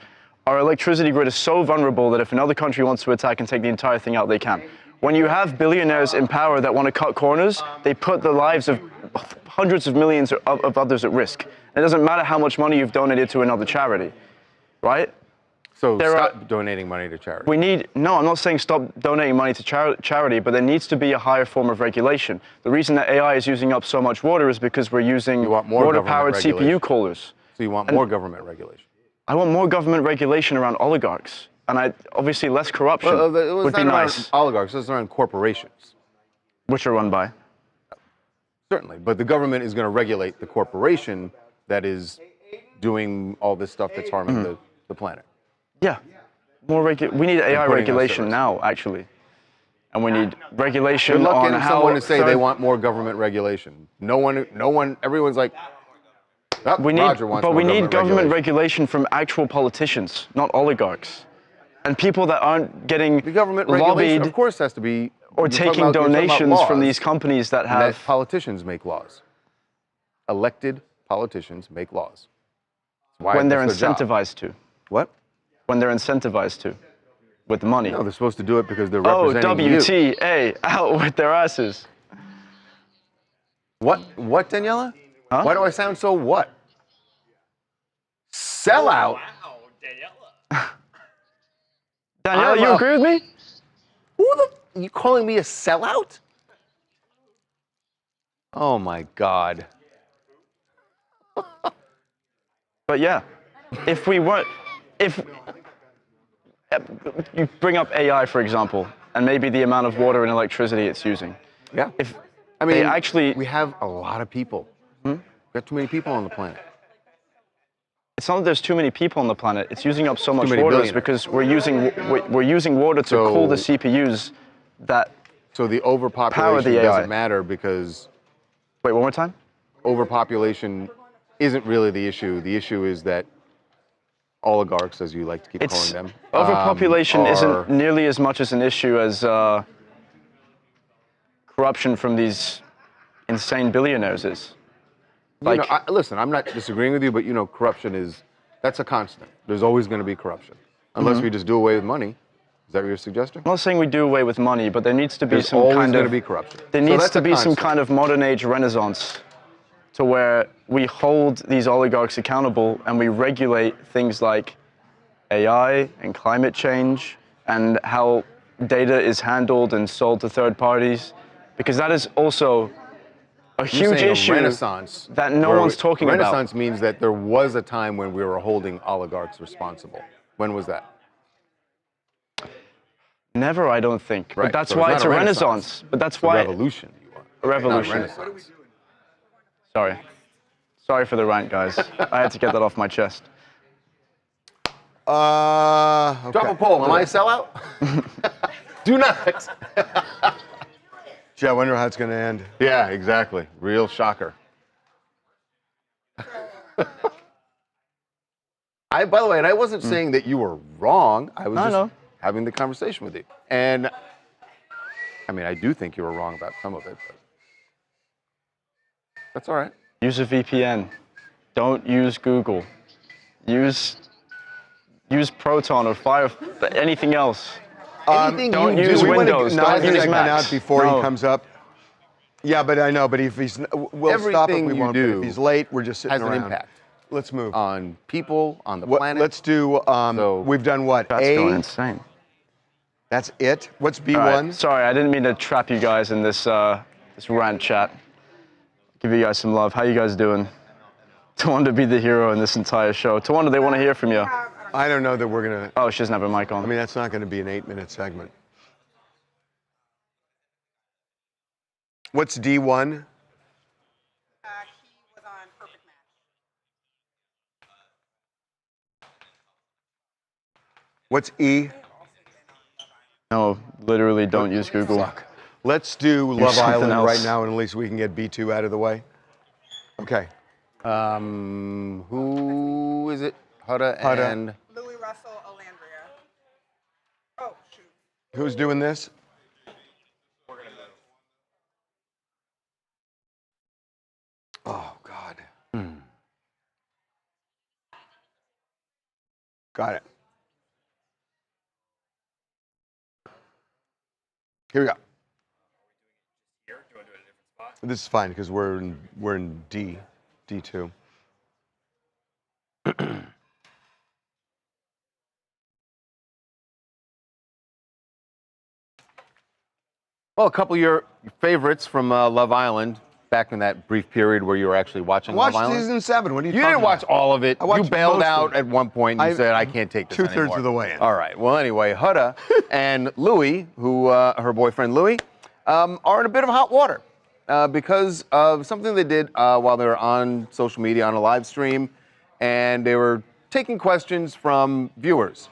Our electricity grid is so vulnerable that if another country wants to attack and take the entire thing out, they can. When you have billionaires in power that want to cut corners, they put the lives of hundreds of millions of others at risk. It doesn't matter how much money you've donated to another charity, right? So stop donating money to charity. No, I'm not saying stop donating money to charity, but there needs to be a higher form of regulation. The reason that AI is using up so much water is because we're using water-powered CPU coolers. So you want more government regulation? I want more government regulation around oligarchs. And obviously less corruption would be nice. Oligarchs, it's around corporations. Which are run by? Certainly, but the government is going to regulate the corporation that is doing all this stuff that's harming the planet. Yeah, we need AI regulation now, actually, and we need regulation Good luck on getting how someone to say they want more government regulation. No one. Everyone's like, oh, we need, Roger wants but more we need government regulation. regulation from actual politicians, not oligarchs, and people that aren't getting the government lobbied. Regulation, of course, has to be or taking donations from these companies that have. Politicians make laws. Elected politicians make laws. When they're incentivized to. What? When they're incentivized to, with the money. No, they're supposed to do it because they're representing you. WTA, out with their asses. What, Daniela? Huh? Why do I sound so what? Sellout? Daniela, you agree with me? Are you calling me a sellout? Oh my God. But yeah, if you bring up AI, for example, and maybe the amount of water and electricity it's using. Yeah. We have a lot of people. We've got too many people on the planet. It's not that there's too many people on the planet. It's using up so much water because we're using water to cool the CPUs that So the overpopulation doesn't matter because... Wait, one more time? Overpopulation isn't really the issue. The issue is that oligarchs, as you like to keep calling them, overpopulation isn't nearly as much as an issue as corruption from these insane billionaires is. Like, listen, I'm not disagreeing with you, but corruption that's a constant. There's always going to be corruption. Unless we just do away with money. Is that what you're suggesting? I'm not saying we do away with money, but there needs to be some always kind going of... to be corruption. There needs to be some kind of modern age renaissance to where we hold these oligarchs accountable and we regulate things like AI and climate change and how data is handled and sold to third parties, because that is also a huge issue renaissance that no one's talking about. Renaissance means that there was a time when we were holding oligarchs responsible. When was that? Never, I don't think. Right. But that's So why it's it's not a a renaissance. But that's It's a why revolution. You want. a revolution. Not a renaissance. Sorry for the rant, guys. I had to get that off my chest. Okay. Drop a poll. Am I a sellout? Do not. Gee, I wonder how it's going to end. Yeah, exactly. Real shocker. By the way, and I wasn't saying that you were wrong. I was just having the conversation with you. And I mean, I do think you were wrong about some of it, but that's all right. Use a VPN. Don't use Google. Use Proton or Fire, anything else. Don't use Windows. Don't use Macs. Out before he comes up. Yeah, but I know. But if he's, we'll stop if we want. But if he's late, we're just sitting around. Has an impact. Let's move on people, on the planet. Let's do. We've done what? That's going insane. That's it. What's B1? Right. Sorry, I didn't mean to trap you guys in this this rant chat. Give you guys some love. How you guys doing? Tawanda be the hero in this entire show. Tawanda, they want to hear from you. I don't know that we're gonna. Oh, she doesn't have her mic on. I mean, that's not going to be an 8-minute segment. What's D1? What's E? No, literally don't use Google. Let's do Love something Island else. right now, and at least we can get B2 out of the way. Okay. Who is it? Hudda and Louis Russell, Alandria. Oh, shoot. who's doing this? Oh, God. Got it. Here we go. This is fine because we're in D2. Well, a couple of your favorites from Love Island, back in that brief period where you were actually watching Love Watch Island. season 7. What are you You talking didn't watch about? all of it. I watched You bailed most of out it. at one point and you said, I can't take this Two-thirds anymore. of the way in. All right. Well, anyway, Hudda and Louis, who her boyfriend Louis, are in a bit of hot water because of something they did while they were on social media on a live stream, and they were taking questions from viewers.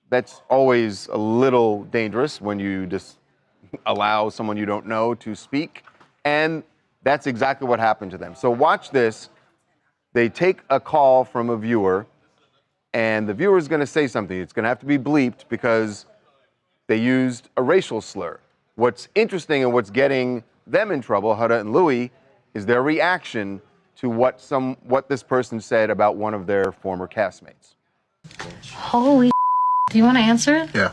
That's always a little dangerous when you just allow someone you don't know to speak, and that's exactly what happened to them. So watch this. They take a call from a viewer, and the viewer is going to say something. It's going to have to be bleeped because they used a racial slur. What's interesting and what's getting them in trouble, Hudda and Louis, is their reaction to what this person said about one of their former castmates. Holy do you want to answer it? Yeah.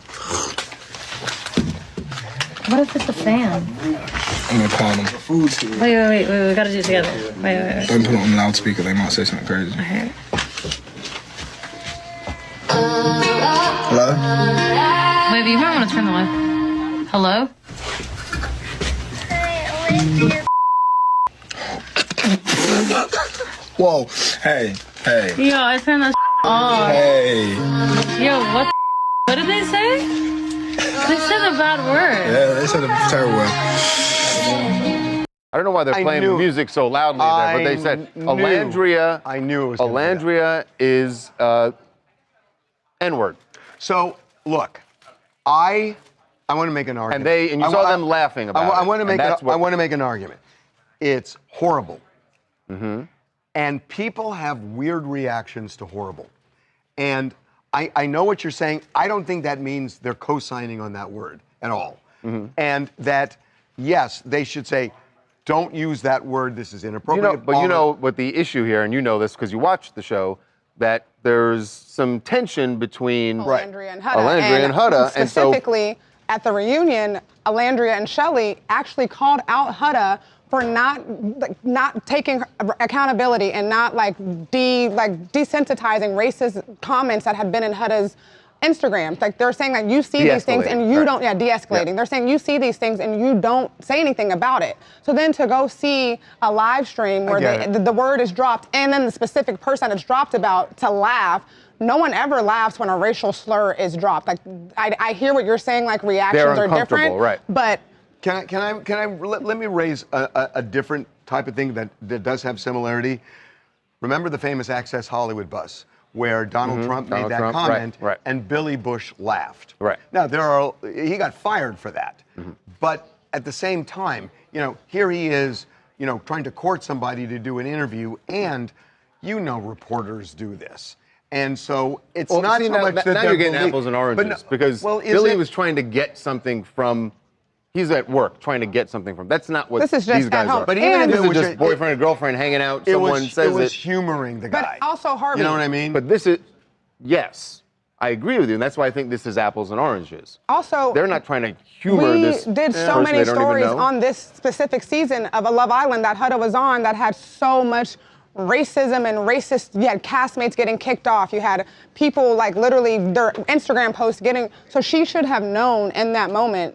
What if it's a fan? I'm gonna call them. Wait, we gotta do it together. Wait. Don't put it on loudspeaker, they might say something crazy. Okay. Hello? Wait, you might want to turn the light. Hello? Whoa, hey. Yo, I turned that off. Hey. Yo, what did they say? They said a bad word. Yeah, they said a terrible word. I don't know why they're playing the music so loudly there, but they said Alandria. I knew it was Alandria is N-word. So look, I want to make an argument. And you saw them laughing about I want to it. make I want to make an argument. It's horrible. And people have weird reactions to horrible. And I know what you're saying. I don't think that means they're co-signing on that word at all. And that, yes, they should say, don't use that word. This is inappropriate. But you know what the issue here, and you know this because you watched the show, that there's some tension between Alandria and Hudda. Alandria and Hudda. And so specifically, at the reunion, Alandria and Shelley actually called out Hudda for not taking accountability and not desensitizing racist comments that had been in Hudda's Instagram. Like they're saying you see these things and you don't, de-escalating. They're saying you see these things and you don't say anything about it. So then to go see a live stream where the word is dropped and then the specific person it's dropped about to laugh, no one ever laughs when a racial slur is dropped. Like I hear what you're saying, like reactions are different, right? But let me raise a different type of thing that that's have similarity. Remember the famous Access Hollywood bus where Donald Trump made that comment and Billy Bush laughed. Right. Now he got fired for that. But at the same time, here he is, trying to court somebody to do an interview, and reporters do this. And so it's not so much that now you're getting apples and oranges because Billy was trying to get something from. He's at work trying to get something from. That's not what these guys are. But even this is just boyfriend and girlfriend hanging out. Someone says it was humoring the guy. But also Harvey. You know what I mean? But this is, yes, I agree with you, and that's why I think this is apples and oranges. Also, they're not trying to humor this. We did so many stories on this specific season of a Love Island that Hudda was on that had so much racism and racist. You had castmates getting kicked off. You had people literally their Instagram posts getting. So she should have known in that moment.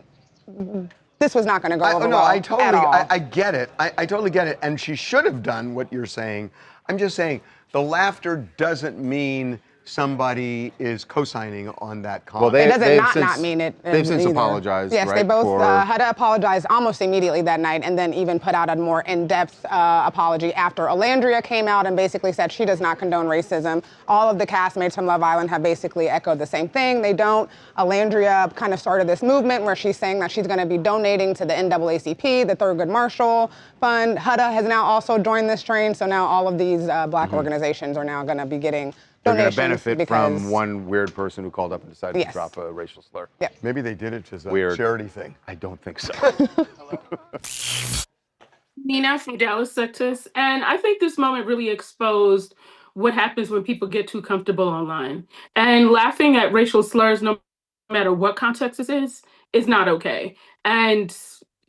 This was not going to go over well at all. I get it. I totally get it. And she should have done what you're saying. I'm just saying the laughter doesn't mean somebody is co-signing on that Well, comment. It doesn't not mean it. They've since either. apologized, Yes, right? they both. for- Huda apologized almost immediately that night, and then even put out a more in-depth apology after Alandria came out and basically said she does not condone racism. All of the castmates from Love Island have basically echoed the same thing. They don't. Alandria kind of started this movement where she's saying that she's going to be donating to the NAACP, the Thurgood Marshall Fund. Huda has now also joined this train, so now all of these black organizations are now going to be getting. They're going to donations benefit because- from one weird person who called up and decided to Yes. drop a racial slur. Yeah. Maybe they did it as a Weird. charity thing. I don't think so. Nina from Dallas, Texas. And I think this moment really exposed what happens when people get too comfortable online. And laughing at racial slurs, no matter what context it is not okay. And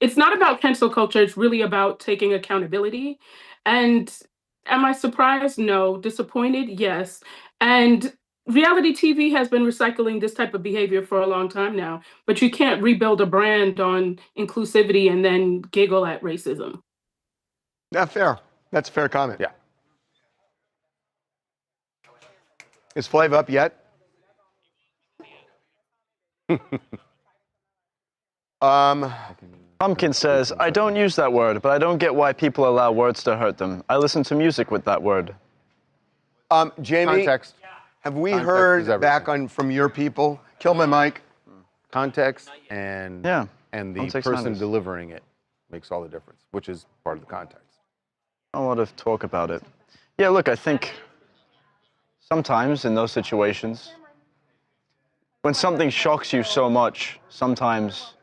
it's not about cancel culture, it's really about taking accountability. And am I surprised? No. Disappointed? Yes. And reality TV has been recycling this type of behavior for a long time now, but you can't rebuild a brand on inclusivity and then giggle at racism. Yeah, fair. That's a fair comment. Yeah. Is Flav up yet? Pumpkin says, I don't use that word, but I don't get why people allow words to hurt them. I listen to music with that word. Jamie, Context. have we Context is heard everything. back on from your people? Kill my mic. Context and the Context person matters. delivering it makes all the difference, which is part of the context. A lot of talk about it. Yeah, look, I think sometimes in those situations, when something shocks you so much, sometimes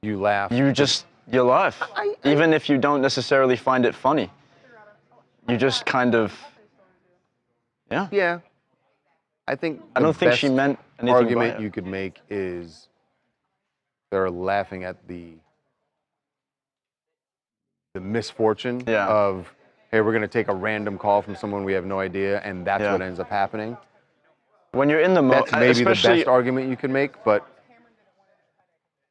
you laugh. You laugh. Even if you don't necessarily find it funny. You just kind of, yeah. Yeah. I think I don't think she best meant anything by argument it. you could make is they're laughing at the misfortune of, hey, we're going to take a random call from someone we have no idea, and that's what ends up happening. When you're in the That's maybe the best argument you can make, but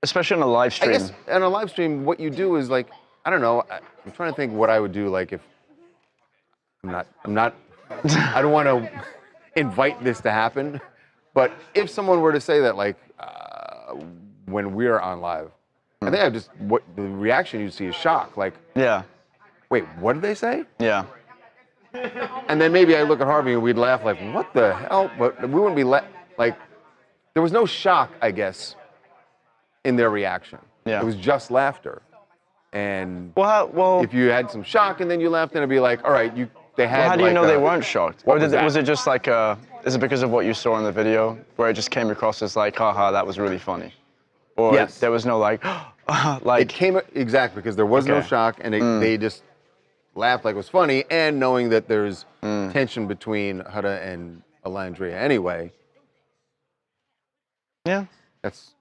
especially on a live stream. I guess on a live stream, what you do is like, I don't know. I'm trying to think what I would do. Like if I'm not. I don't want to invite this to happen, but if someone were to say that, like when we're on live, I think what the reaction you see is shock. Like, yeah. Wait, what did they say? Yeah. And then maybe I look at Harvey and we'd laugh like, what the hell? But we wouldn't be like, there was no shock, I guess, in their reaction. Yeah. It was just laughter. And well, if you had some shock and then you laughed, then it'd be like, all right, they had. Well, how do you know they weren't shocked? Or was it just like, is it because of what you saw in the video, where it just came across as like, haha, that was really funny? Or there was no like, like. It came, exactly, because there was no shock, and they just laughed like it was funny, and knowing that there's tension between Huda and Alandria anyway. Yeah. It's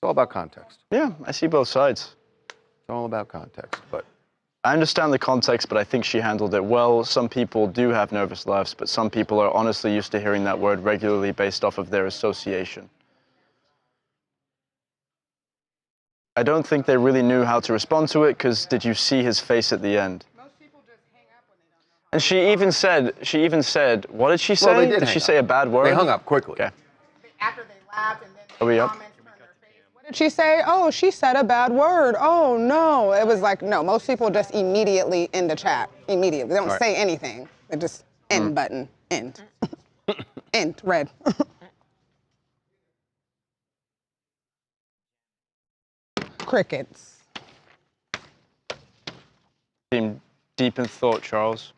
all about context. Yeah, I see both sides. It's all about context, but. I understand the context, but I think she handled it well. Some people do have nervous laughs, but some people are honestly used to hearing that word regularly based off of their association. I don't think they really knew how to respond to it, because did you see his face at the end? And she even said, what did she say? Well, they did she say a bad word? They hung up quickly. Okay. After they laughed and then Are we up? what did she say? Oh, she said a bad word. Oh no. It was like, no, most people just immediately end the chat. Immediately. They don't say anything. They just end button. End. End. Red. Crickets. Seem deep in thought, Charles.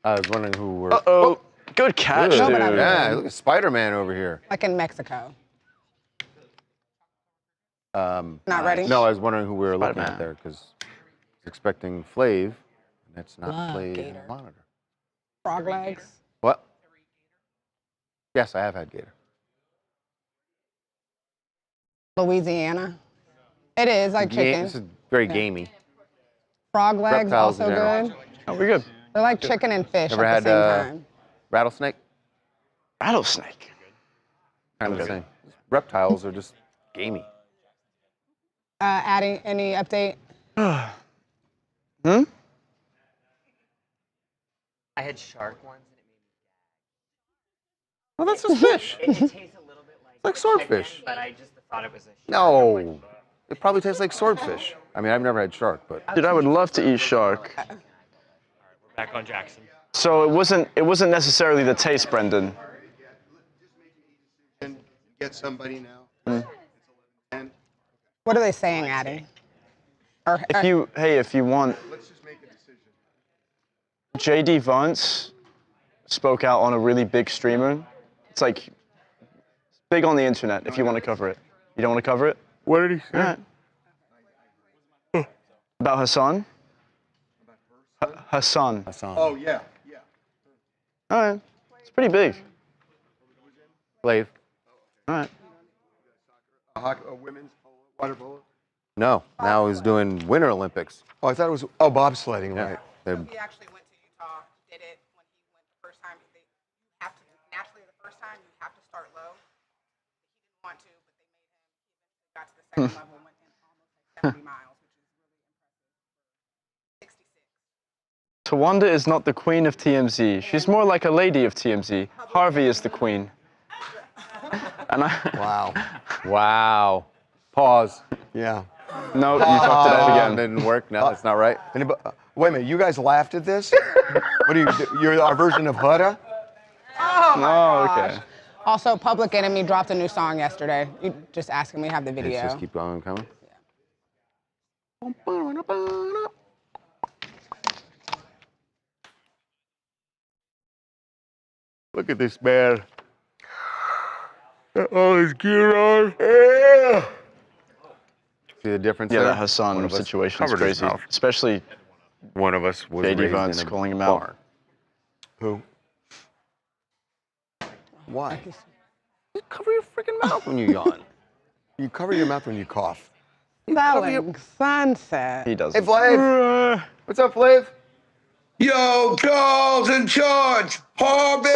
I was wondering who were. Uh-oh. Good catch, Good. dude. Yeah, look at Spider-Man over here. Like in Mexico. Not ready? No, I was wondering who we were looking Spider-Man. at there, because I was expecting Flav, and that's not Love Flav Gator. Monitor. Frog legs. What? Yes, I have had Gator. Louisiana. It is like chicken. This is very gamey. Frog legs Reptiles in also general. good. Oh, we're good. They're like chicken and fish Ever at the had same time. rattlesnake? Rattlesnake. Kind of the same. Reptiles are just gamey. Adding any update? I had shark once and it Well, that's just fish. It tastes a little bit like swordfish. but I just thought it was a No, it probably tastes like swordfish. I mean, I've never had shark, but. Dude, I would love to eat shark. We're back on Jackson. So it wasn't necessarily the taste, Brendan. Get somebody now. What are they saying, Addie? Or, If you want, Let's just make a decision. JD Vance spoke out on a really big streamer. It's like big on the internet. If you want to cover it, you don't want to cover it. What did he say? All right. About Hassan. Hassan. Oh, yeah. All right. It's pretty big. Flav. All right. Women's polo, water polo? No, now he's doing Winter Olympics. Oh, I thought it was, bobsledding, Yeah. right. He actually went to Utah, did it when he went the first time. You have to, naturally, the first time, you have to start low. He didn't want to, but they made him. He got to the second level, went in almost like 70 miles, which is really impressive. 66. Tawanda is not the queen of TMZ. She's more like a lady of TMZ. Harvey is the queen. And Wow. Wow. Pause. Yeah. No, you fucked it up again. Didn't work. No, that's not right. Wait a minute, you guys laughed at this? What are you, you're our version of Hudda? Oh, my okay. gosh. Also, Public Enemy dropped a new song yesterday. You just ask him, we have the Let's video. just keep going, coming. Look at this man. All his gear on. Yeah. See the difference Yeah, there? that Hassan situation is covered his crazy. mouth. Especially One of us was JD raised Vance in a calling him bar. out. Who? Why? You cover your freaking mouth when you yawn. You cover your mouth when you cough. Selling sunset. He does. Hey, Flav. What's up, Flav? Yo, Charles in charge. Harvey!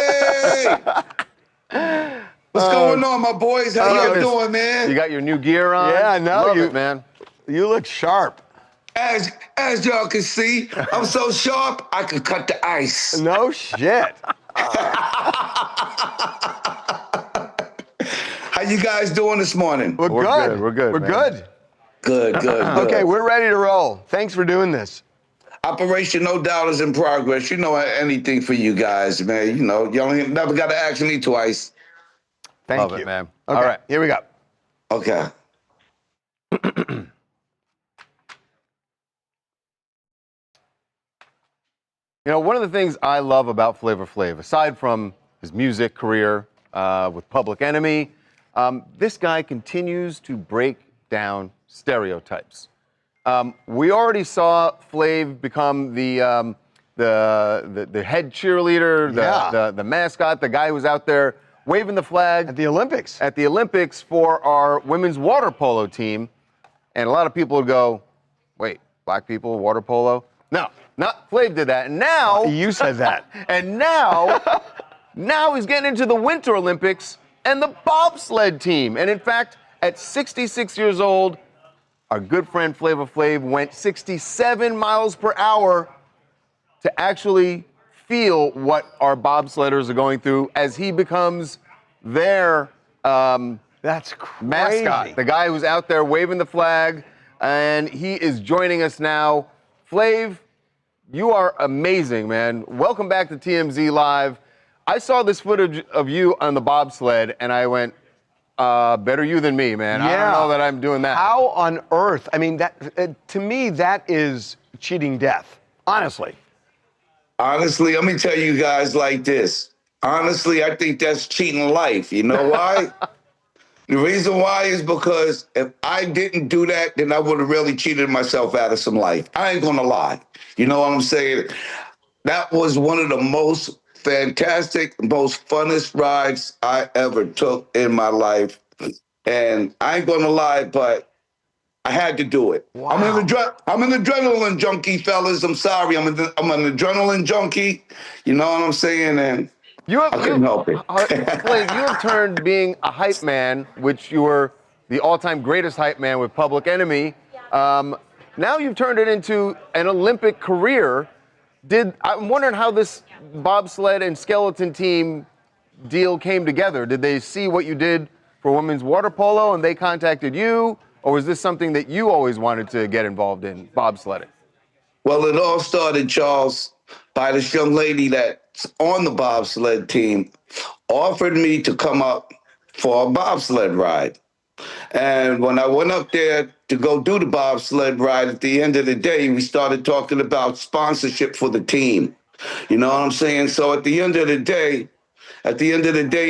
What's going on, my boys? How y'all doing, man? You got your new gear on? Yeah, no, Love you, it, man. You look sharp. As y'all can see, I'm so sharp, I could cut the ice. No shit. How you guys doing this morning? We're good. We're good. We're man. good. Good. Okay, we're ready to roll. Thanks for doing this. Operation No Doubt is in progress. You know anything for you guys, man. You know, y'all ain't never got to ask me twice. Thank Love you. it, man. Okay, All right. here we go. Okay. You know, one of the things I love about Flavor Flav, aside from his music career with Public Enemy, this guy continues to break down stereotypes. We already saw Flav become the head cheerleader, the mascot, the guy who was out there waving the flag at the Olympics. At the Olympics for our women's water polo team, and a lot of people would go, "Wait, black people water polo?" No, not Flav did that. And now you said that. And now he's getting into the Winter Olympics and the bobsled team. And in fact, at 66 years old, our good friend Flavor Flav went 67 miles per hour to actually feel what our bobsledders are going through as he becomes their That's crazy. mascot, the guy who's out there waving the flag, and he is joining us now. Flav, you are amazing, man. Welcome back to TMZ Live. I saw this footage of you on the bobsled, and I went, better you than me, man. I don't know that I'm doing that. How on earth? I mean, that to me, that is cheating death. Honestly. Honestly, let me tell you guys like this. Honestly, I think that's cheating life. You know why? The reason why is because if I didn't do that, then I would have really cheated myself out of some life. I ain't gonna lie. You know what I'm saying? That was one of the most fantastic, most funnest rides I ever took in my life. And I ain't gonna lie, but I had to do it. Wow. I'm an adrenaline junkie, fellas. I'm sorry. I'm an adrenaline junkie. You know what I'm saying? And I couldn't help it. Flav, you have turned being a hype man, which you were the all-time greatest hype man with Public Enemy. Now you've turned it into an Olympic career. I'm wondering how this bobsled and skeleton team deal came together? Did they see what you did for women's water polo and they contacted you? Or was this something that you always wanted to get involved in, bobsledding? Well, it all started, Charles, by this young lady that's on the bobsled team offered me to come up for a bobsled ride. And when I went up there to go do the bobsled ride, at the end of the day, we started talking about sponsorship for the team. You know what I'm saying? So at the end of the day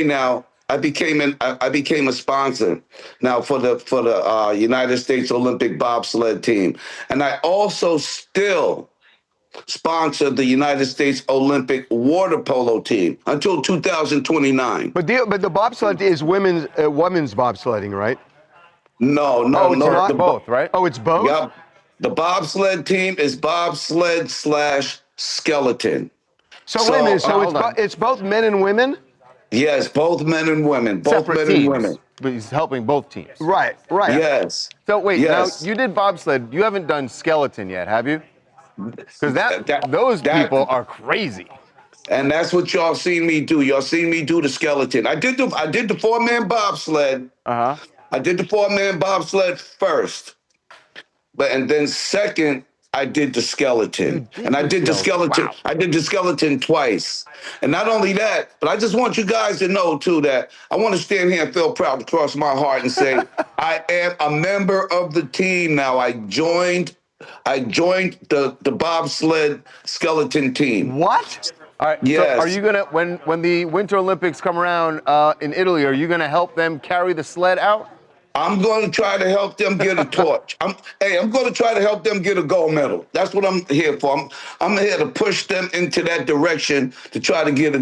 now, I became a sponsor now for the United States Olympic bobsled team. And I also still sponsor the United States Olympic water polo team until 2029. But the bobsled is women's bobsledding, right? No, it's not both, right? Oh, it's both? Yep. The bobsled team is bobsled / skeleton. So wait a minute, it's both men and women? Yes, both men and women. Both Separate men teams, and women. but he's helping both teams. Right. Yes. So wait, Yes. now you did bobsled. You haven't done skeleton yet, have you? Because those people are crazy. And that's what y'all seen me do. Y'all seen me do the skeleton. I did the 4-man bobsled. I did the 4-man bobsled first. And then second, I did the skeleton. And I did the skeleton. Wow. I did the skeleton twice. And not only that, but I just want you guys to know too that I want to stand here and feel proud across my heart and say, I am a member of the team now. I joined the bobsled skeleton team. What? All right. Yes. So are you gonna when the Winter Olympics come around in Italy? Are you gonna help them carry the sled out? I'm going to try to help them get a torch. I'm going to try to help them get a gold medal. That's what I'm here for. I'm here to push them into that direction to try to get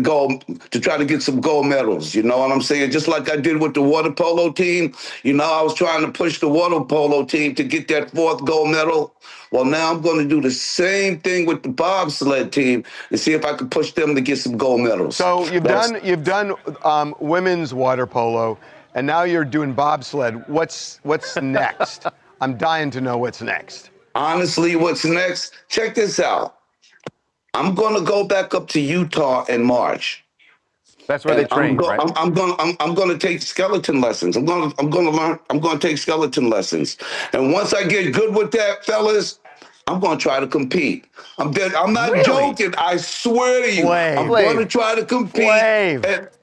some gold medals. You know what I'm saying? Just like I did with the water polo team. You know, I was trying to push the water polo team to get that 4th gold medal. Well, now I'm going to do the same thing with the bobsled team and see if I can push them to get some gold medals. So you've done women's water polo. And now you're doing bobsled. What's next? I'm dying to know what's next. Honestly, what's next? Check this out. I'm going to go back up to Utah in March. That's where they train, right? I'm going to take skeleton lessons. I'm going to take skeleton lessons. And once I get good with that, fellas, I'm going to try to compete. I'm not joking. I swear to you. I'm going to try to compete.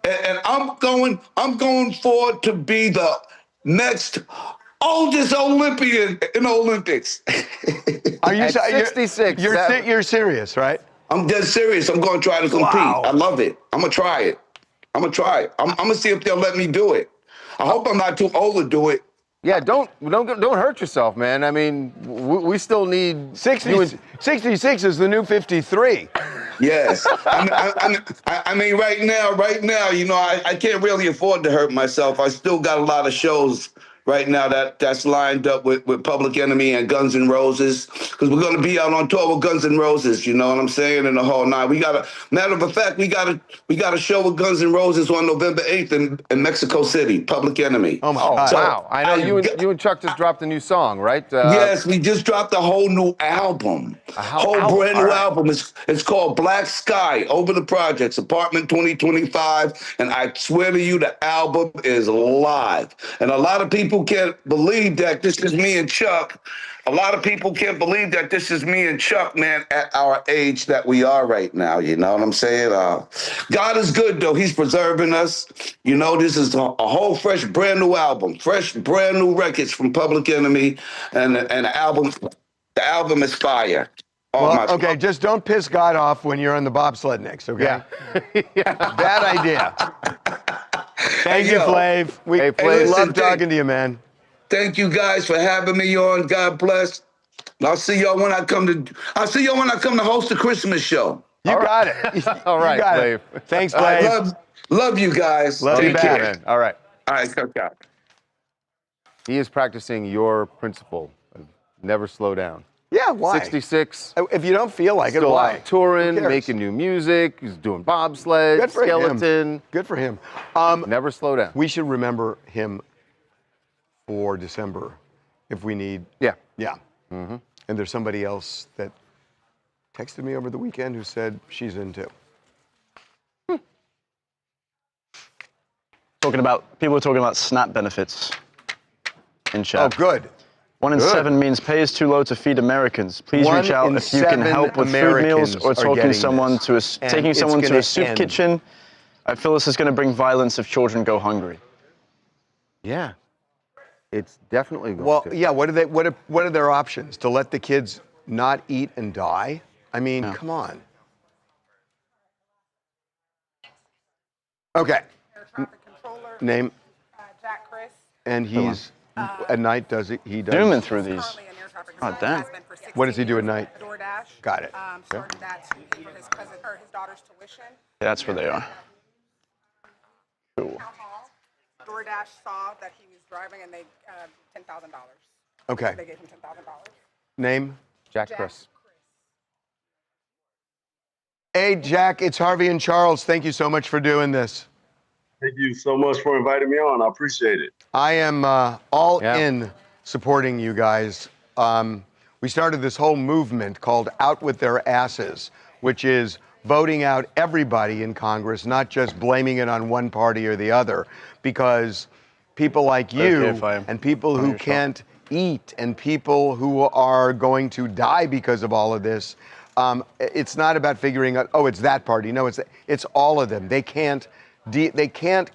And I'm going forward to be the next oldest Olympian in the Olympics. Are you 66? You're serious, right? I'm dead serious. I'm going to try to compete. Wow. I love it. I'm going to try it. I'm going to see if they'll let me do it. I hope I'm not too old to do it. Yeah, don't hurt yourself, man. I mean, we still need 66 is the new 53. Yes, I mean, right now, you know, I can't really afford to hurt myself. I still got a lot of shows right now that's lined up with Public Enemy and Guns N' Roses, because we're going to be out on tour with Guns N' Roses. You know what I'm saying? And the whole nine. Matter of fact, we got a show with Guns N' Roses on November 8th in Mexico City. Public Enemy. Oh my God! Wow! I know you and Chuck just dropped a new song, right? Yes, we just dropped a whole new album. A whole brand new album. It's called Black Sky, Over the Projects, Apartment 2025. And I swear to you, the album is live. And a lot of people can't believe that this is me and Chuck. A lot of people can't believe that this is me and Chuck, man, at our age that we are right now. You know what I'm saying? God is good, though. He's preserving us. You know, this is a whole fresh, brand new album. Fresh, brand new records from Public Enemy. And the album is fire. Okay, just don't piss God off when you're on the bobsled next, okay? Yeah. Bad idea. Thank you, Flav. We love talking to you, man. Thank you guys for having me on. God bless. I'll see y'all when I come to host the Christmas show. You got it. All right, Flav. Thanks, Flav. Love you guys. Love you Take back, care. man. All right. All right, Chuck out. He is practicing your principle of never slow down. Yeah, why? 66. If you don't feel like it, still why? out touring, making new music. He's doing bobsled, Good for skeleton. him. Good for him. Never slow down. We should remember him for December if we need. Yeah. Yeah. Mm-hmm. And there's somebody else that texted me over the weekend who said she's in too. People are talking about SNAP benefits in chat. Oh, good. 1 in Good. 7 means pay is too low to feed Americans. Please reach out if you can help with food meals or taking someone to a soup kitchen. I feel this is going to bring violence if children go hungry. Yeah, it's definitely going Well, to. yeah. What are their options? To let the kids not eat and die? I mean, come on. Okay. Name. Jack Chris. And he's at night. Does he? He does. Zooming through these. Oh, damn. What does he do at night? DoorDash. Got it. Started that to pay for his cousin or his daughter's tuition. That's where they are. Cool. DoorDash saw that he was driving and they $10,000. Okay. They gave him $10,000. Name? Jack Chris. Hey, Jack, it's Harvey and Charles. Thank you so much for doing this. Thank you so much for inviting me on. I appreciate it. I am all in supporting you guys. We started this whole movement called Out With Their Asses, which is voting out everybody in Congress, not just blaming it on one party or the other, because people like you and people who can't eat and people who are going to die because of all of this, it's not about figuring out, oh, it's that party. No, it's all of them. They can't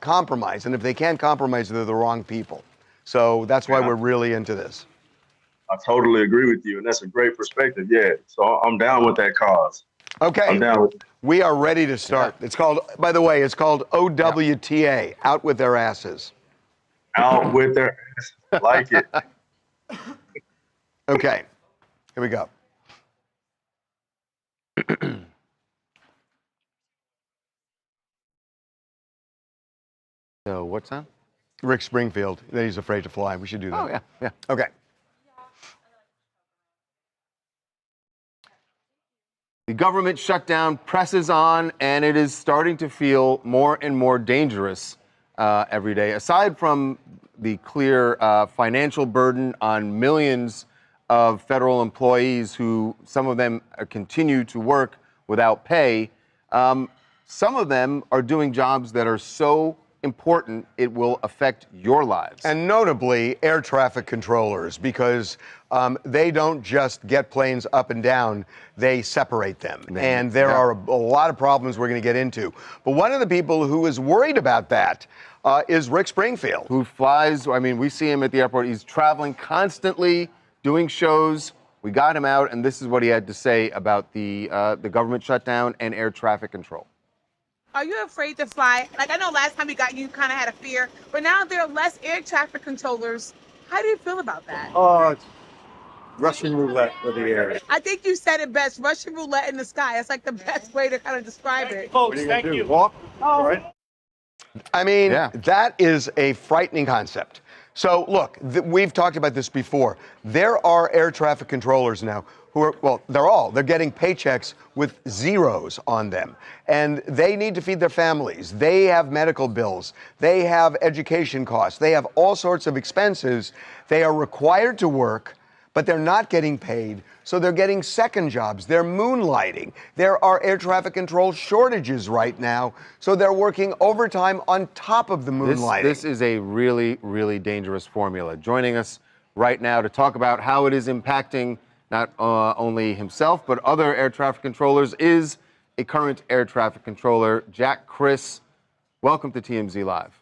compromise, and if they can't compromise, they're the wrong people. So that's why we're really into this. I totally agree with you, and that's a great perspective. Yeah, so I'm down with that cause. Okay, I'm down with it. We are ready to start. It's called, by the way, it's called OWTA, Out With Their Asses. Out with their asses. I like it. Okay, here we go. So what's that? Rick Springfield, that he's afraid to fly. We should do that. Oh, yeah. Okay. The government shutdown presses on, and it is starting to feel more and more dangerous every day. Aside from the clear financial burden on millions of federal employees who, some of them continue to work without pay, some of them are doing jobs that are so important it will affect your lives. And notably, air traffic controllers, because they don't just get planes up and down, they separate them. And there are a lot of problems we're going to get into. But one of the people who is worried about that is Rick Springfield. Who flies, I mean, we see him at the airport. He's traveling constantly, doing shows. We got him out, and this is what he had to say about the government shutdown and air traffic control. Are you afraid to fly? Like, I know last time we got you kind of had a fear, but now there are less air traffic controllers. How do you feel about that? Oh, it's Russian roulette with the air. I think you said it best, Russian roulette in the sky. That's like the best way to kind of describe it. Folks, thank you. Walk. All right. I mean, that is a frightening concept. So look, we've talked about this before. There are air traffic controllers now who are, well, they're getting paychecks with zeros on them. And they need to feed their families. They have medical bills. They have education costs. They have all sorts of expenses. They are required to work, but they're not getting paid. So they're getting second jobs. They're moonlighting. There are air traffic control shortages right now. So they're working overtime on top of the moonlighting. This is a really, really dangerous formula. Joining us right now to talk about how it is impacting not only himself, but other air traffic controllers is a current air traffic controller, Jack Chris. Welcome to TMZ Live.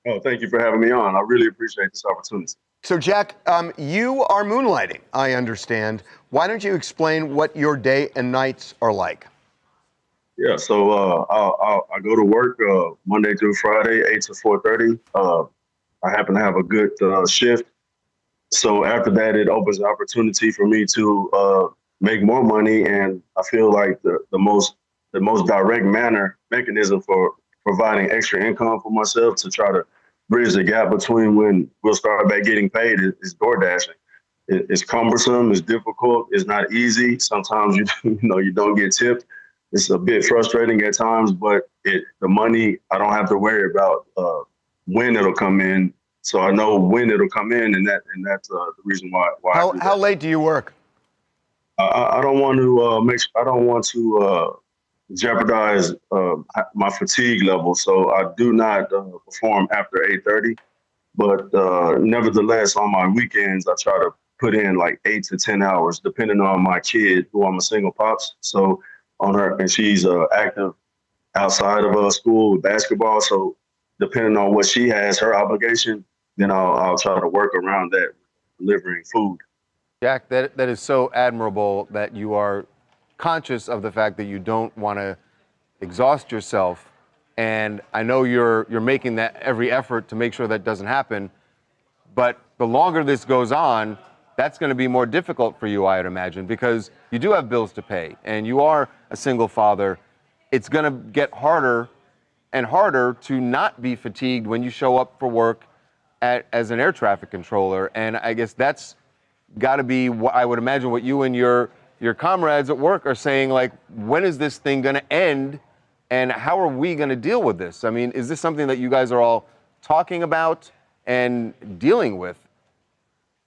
Oh, thank you for having me on. I really appreciate this opportunity. So, Jack, you are moonlighting, I understand. Why don't you explain what your day and nights are like? Yeah, so I go to work Monday through Friday, 8 to 4:30. I happen to have a good shift. So after that, it opens the opportunity for me to make more money, and I feel like the most direct mechanism for providing extra income for myself to try to bridge the gap between when we'll start back getting paid is DoorDashing. It's cumbersome, it's difficult, it's not easy. Sometimes you don't get tipped. It's a bit frustrating at times, but the money I don't have to worry about when it'll come in. So I know when it'll come in, and that's the reason why. How late do you work? I don't want to jeopardize my fatigue level. So I do not perform after 8:30. But nevertheless, on my weekends, I try to put in like 8 to 10 hours, depending on my kid, who I'm a single pops. So on her, and she's active outside of school with basketball. So depending on what she has, her obligation, then I'll try to work around that, delivering food. Jack, that is so admirable that you are conscious of the fact that you don't want to exhaust yourself. And I know you're making that every effort to make sure that doesn't happen. But the longer this goes on, that's going to be more difficult for you, I'd imagine, because you do have bills to pay and you are a single father. It's going to get harder and harder to not be fatigued when you show up for work as an air traffic controller. And I guess that's got to be, I would imagine, what you and your comrades at work are saying, like, when is this thing going to end? And how are we going to deal with this? I mean, is this something that you guys are all talking about and dealing with?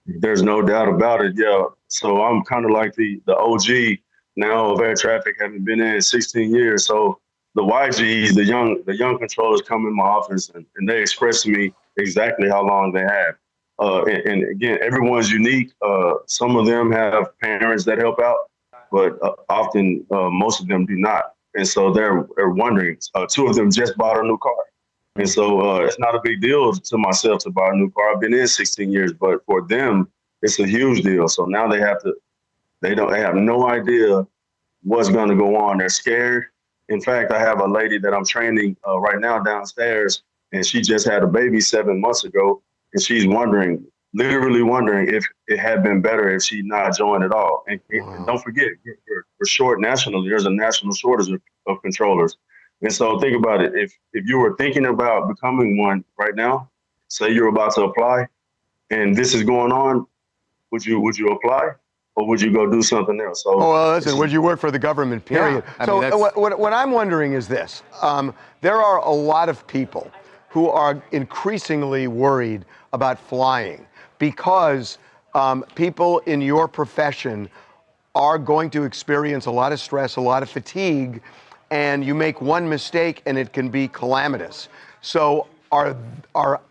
There's no doubt about it, yeah. So I'm kind of like the OG now of air traffic, having been in 16 years. So the YGs, the young controllers come in my office and they express to me exactly how long they have. And again, everyone's unique. Some of them have parents that help out, but often most of them do not. And so they're wondering. Two of them just bought a new car. And so it's not a big deal to myself to buy a new car. I've been in 16 years, but for them, it's a huge deal. So now they have no idea what's going to go on. They're scared. In fact, I have a lady that I'm training right now downstairs, and she just had a baby 7 months ago. And she's literally wondering if it had been better if she not joined at all. And don't forget, we're short nationally. There's a national shortage of controllers. And so think about it. If you were thinking about becoming one right now, say you're about to apply, and this is going on, would you apply, or would you go do something else? So, well, listen, would you work for the government, period? Yeah, So what I'm wondering is this. There are a lot of people who are increasingly worried about flying because people in your profession are going to experience a lot of stress, a lot of fatigue, and you make one mistake and it can be calamitous. So are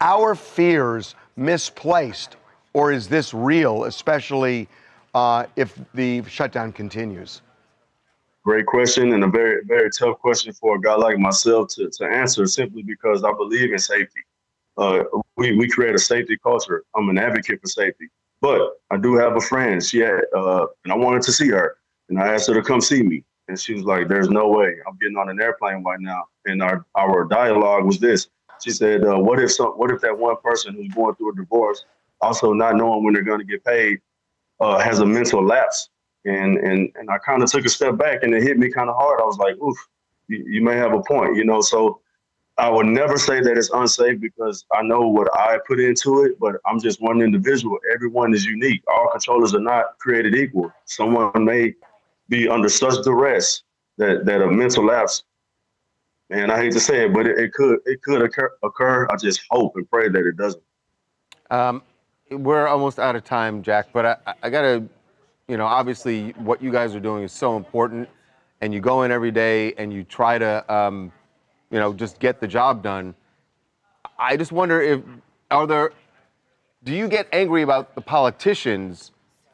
our fears misplaced, or is this real, especially if the shutdown continues? Great question, and a very, very tough question for a guy like myself to answer, simply because I believe in safety. We create a safety culture. I'm an advocate for safety. But I do have a friend. She had, and I wanted to see her, and I asked her to come see me. And she was like, "There's no way. I'm getting on an airplane right now." And our dialogue was this. She said, what if that one person who's going through a divorce, also not knowing when they're going to get paid, has a mental lapse? And I kind of took a step back, and it hit me kind of hard. I was like, oof, you may have a point, So I would never say that it's unsafe, because I know what I put into it, but I'm just one individual. Everyone is unique. All controllers are not created equal. Someone may be under such duress that a mental lapse, and I hate to say it, but it could occur. I just hope and pray that it doesn't. We're almost out of time, Jack, but I got to, obviously what you guys are doing is so important, and you go in every day and you try to, just get the job done. I just wonder do you get angry about the politicians?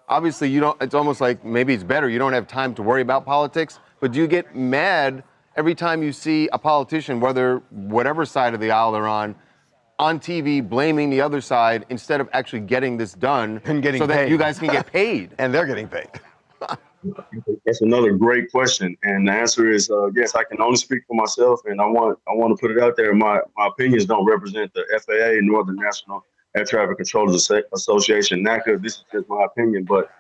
Obviously, it's almost like maybe it's better you don't have time to worry about politics, but do you get mad every time you see a politician, whatever side of the aisle they're on TV blaming the other side instead of actually getting this done and getting so that paid. you guys can get paid? And they're getting paid. That's another great question, and the answer is yes. I can only speak for myself, and I want to put it out there. My opinions don't represent the FAA nor the National Air Traffic Controllers Association, NACA. This is just my opinion, but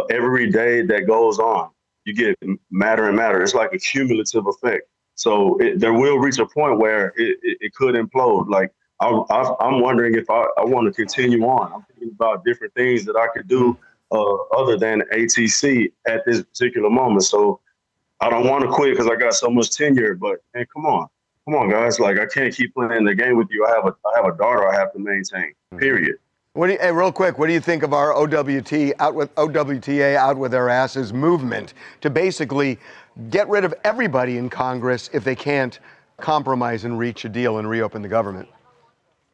every day that goes on, you get madder and madder. It's like a cumulative effect. So there will reach a point where it could implode. Like I'm wondering if I want to continue on. I'm thinking about different things that I could do other than ATC at this particular moment. So I don't want to quit because I got so much tenure. But man, come on, guys! Like I can't keep playing the game with you. I have a daughter I have to maintain. Period. Hey, real quick, what do you think of our OWTA out with their asses movement to basically get rid of everybody in Congress if they can't compromise and reach a deal and reopen the government?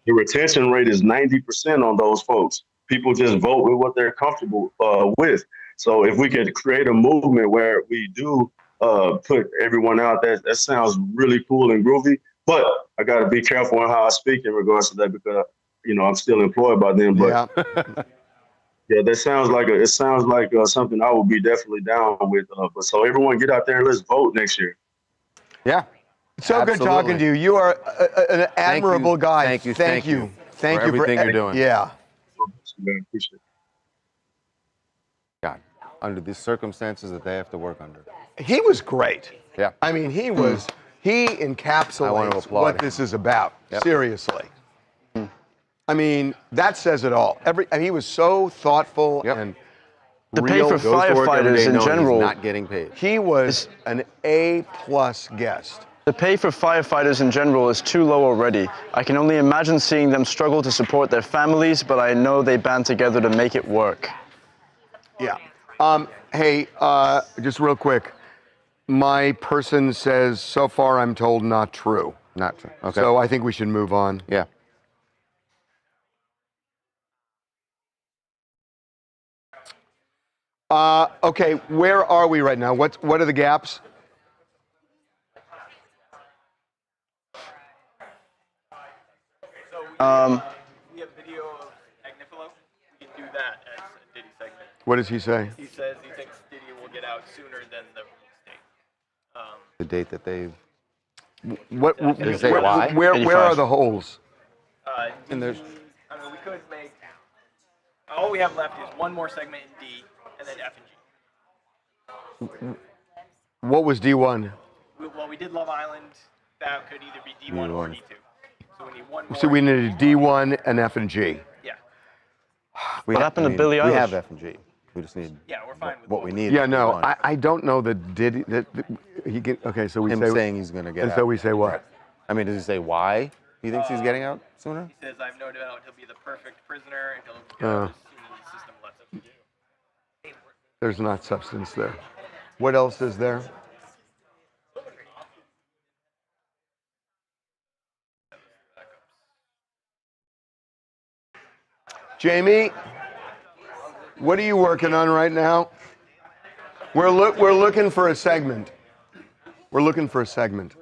The retention rate is 90% on those folks. People just vote with what they're comfortable with. So if we could create a movement where we do put everyone out, that sounds really cool and groovy. But I got to be careful on how I speak in regards to that because I'm still employed by them. But yeah, that sounds like something I will be definitely down with. But so everyone get out there and let's vote next year. Yeah. So Absolutely. good talking to you. You are an admirable guy. Thank you. Thank you for everything you're doing. Yeah. Appreciate it. God, under these circumstances that they have to work under. He was great. Yeah. I mean, he encapsulates what this is about. Yep. Seriously. I mean, that says it all. He was so thoughtful and The pay real. for firefighters in general. Not getting paid. He was an A+ guest. The pay for firefighters in general is too low already. I can only imagine seeing them struggle to support their families, but I know they band together to make it work. Yeah. Hey, just real quick. My person says, so far I'm told not true. Not true. Okay. So I think we should move on. Yeah. Okay, where are we right now? What are the gaps? We have video of Agnifilo. We can do that as a Diddy segment. What does he say? He says he thinks Diddy will get out sooner than the release date. The date that they've. Where are the holes? And there's. I mean, we could make. All we have left is one more segment in D, and then F and G. What was D1? Well, we did Love Island. That could either be D1 or D2. So we need one more. So we needed D1 and F and G. Yeah. What happened to Billie Eilish? We have F and G. We just need. Yeah, we're fine with what we need. Yeah, no, I don't know that Diddy. He get, okay, so we Him say saying he's going to get and out. so we say what? I mean, does he say why he thinks he's getting out sooner? He says, I've no doubt he'll be the perfect prisoner, and he'll get out as soon as the system lets him. There's not substance there. What else is there? Jamie, what are you working on right now? We're looking for a segment. We're looking for a segment.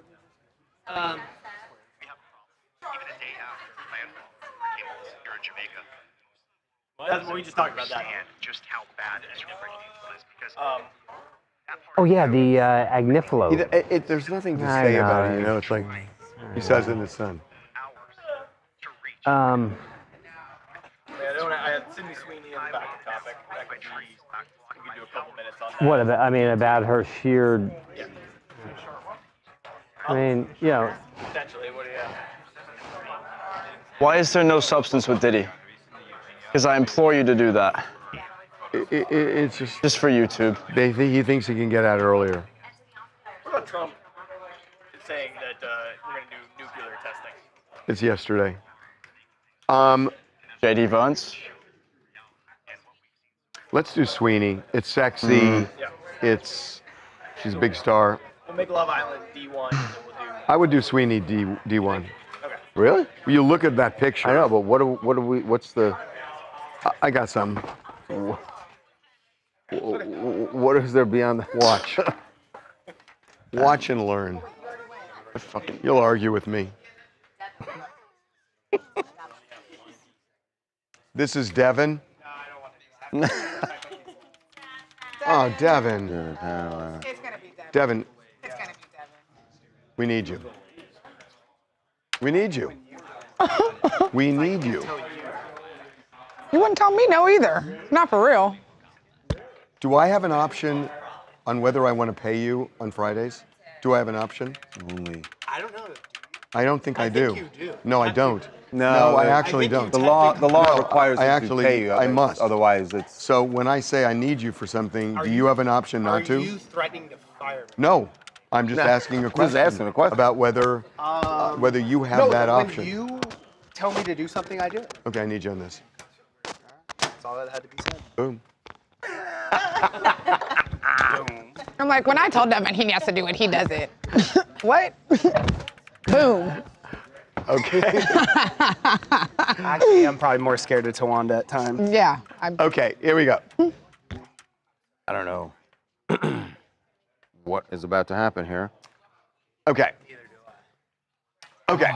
We just talked about that. Just how bad this was because Oh yeah, the Agnifilo. There's nothing to say about it, you know. It's like he says in his son. I had Sydney Sweeney in the back topic. We could do a couple minutes on that. What about? I mean, about her sheer. Yeah. I mean, you know. Potentially, what do you have? Why is there no substance with Diddy? Because I implore you to do that. It's just for YouTube. He thinks he can get out earlier. What about Trump saying that we're going to do nuclear testing? It's yesterday. JD Vance. Let's do Sweeney. It's sexy. She's a big star. We'll make Love Island D1, and then we'll do. I would do Sweeney D1. Okay. Really? Well, you look at that picture. I know, but what's the? I got some. What is there beyond the watch? Watch and learn. You'll argue with me. This is Devin. Oh, Devin. It's gonna be Devin. Devin. It's gonna be Devin. We need you. We need you. We need you. You wouldn't tell me no either. Not for real. Do I have an option on whether I want to pay you on Fridays? Do I have an option? Only. I don't know. I don't think I do. You do. No, I don't. No, I actually don't. The law requires I us actually, to pay you. I must. Otherwise, it's. So when I say I need you for something, do you have an option not to? Are you threatening to fire me? No, I'm just asking a question, about whether you have that option. When you tell me to do something, I do it. Okay, I need you on this. That's all that had to be said. Boom. I'm like, when I told Devin he has to do it, he does it. What? Boom. Okay. Actually, I'm probably more scared of Tawanda at times. Yeah. Okay, here we go. I don't know what is about to happen here. Okay. Okay.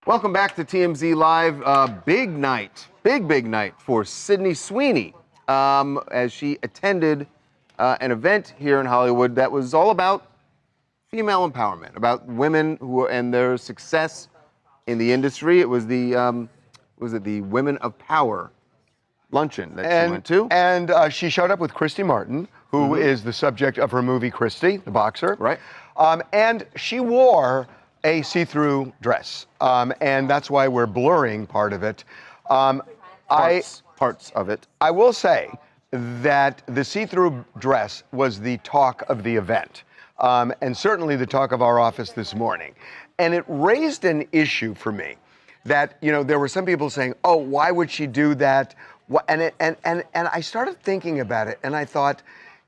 Welcome back to TMZ Live. Big night, big night for Sydney Sweeney as she attended an event here in Hollywood that was all about female empowerment, about women and their success in the industry. It was the Women of Power luncheon that she went to. And she showed up with Christy Martin, who is the subject of her movie Christy, the boxer. Right. And she wore a see-through dress, and that's why we're blurring part of it. Parts of it. I will say that the see-through dress was the talk of the event, and certainly the talk of our office this morning. And it raised an issue for me that, you know, there were some people saying, oh, why would she do that? And I started thinking about it, and I thought,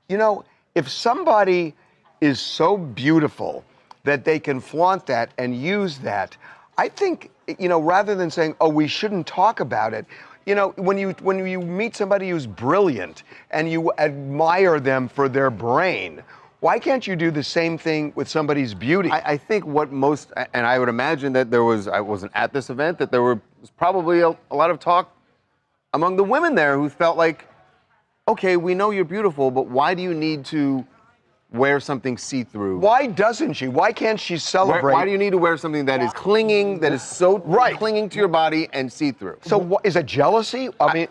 you know, if somebody is so beautiful that they can flaunt that and use that, I think, you know, rather than saying, oh, we shouldn't talk about it, you know, when you meet somebody who's brilliant and you admire them for their brain, why can't you do the same thing with somebody's beauty? I think what most, and I would imagine that I wasn't at this event, that there was probably a lot of talk among the women there who felt like, okay, we know you're beautiful, but why do you need to wear something see-through? Why doesn't she? Why can't she celebrate? Why do you need to wear something that is clinging, that is so clinging to your body and see-through? So what, is it jealousy? I mean,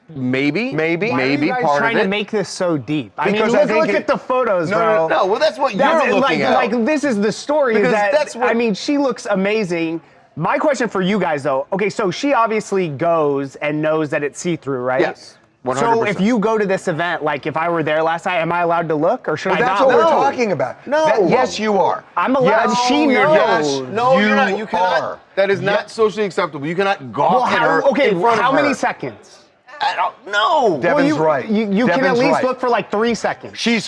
maybe Why are you guys part trying of it. to make this so deep? Because I mean, look at the photos, bro. No, well, that's what you're looking at. Like, this is the story. Because Is that, I mean, she looks amazing. My question for you guys, though, okay, so she obviously goes and knows that it's see-through, right? Yes, 100%. So if you go to this event, like if I were there last night, am I allowed to look, or should I not? That's what we're talking about. No. Yes, you are. I'm allowed. Yes, she knows. Yes, No, you're not. You are. cannot. That is not socially acceptable. You cannot gawk at her Okay, in front how of her. many seconds? I don't know. Devin's right. You can Devin's at least right. look for like 3 seconds. She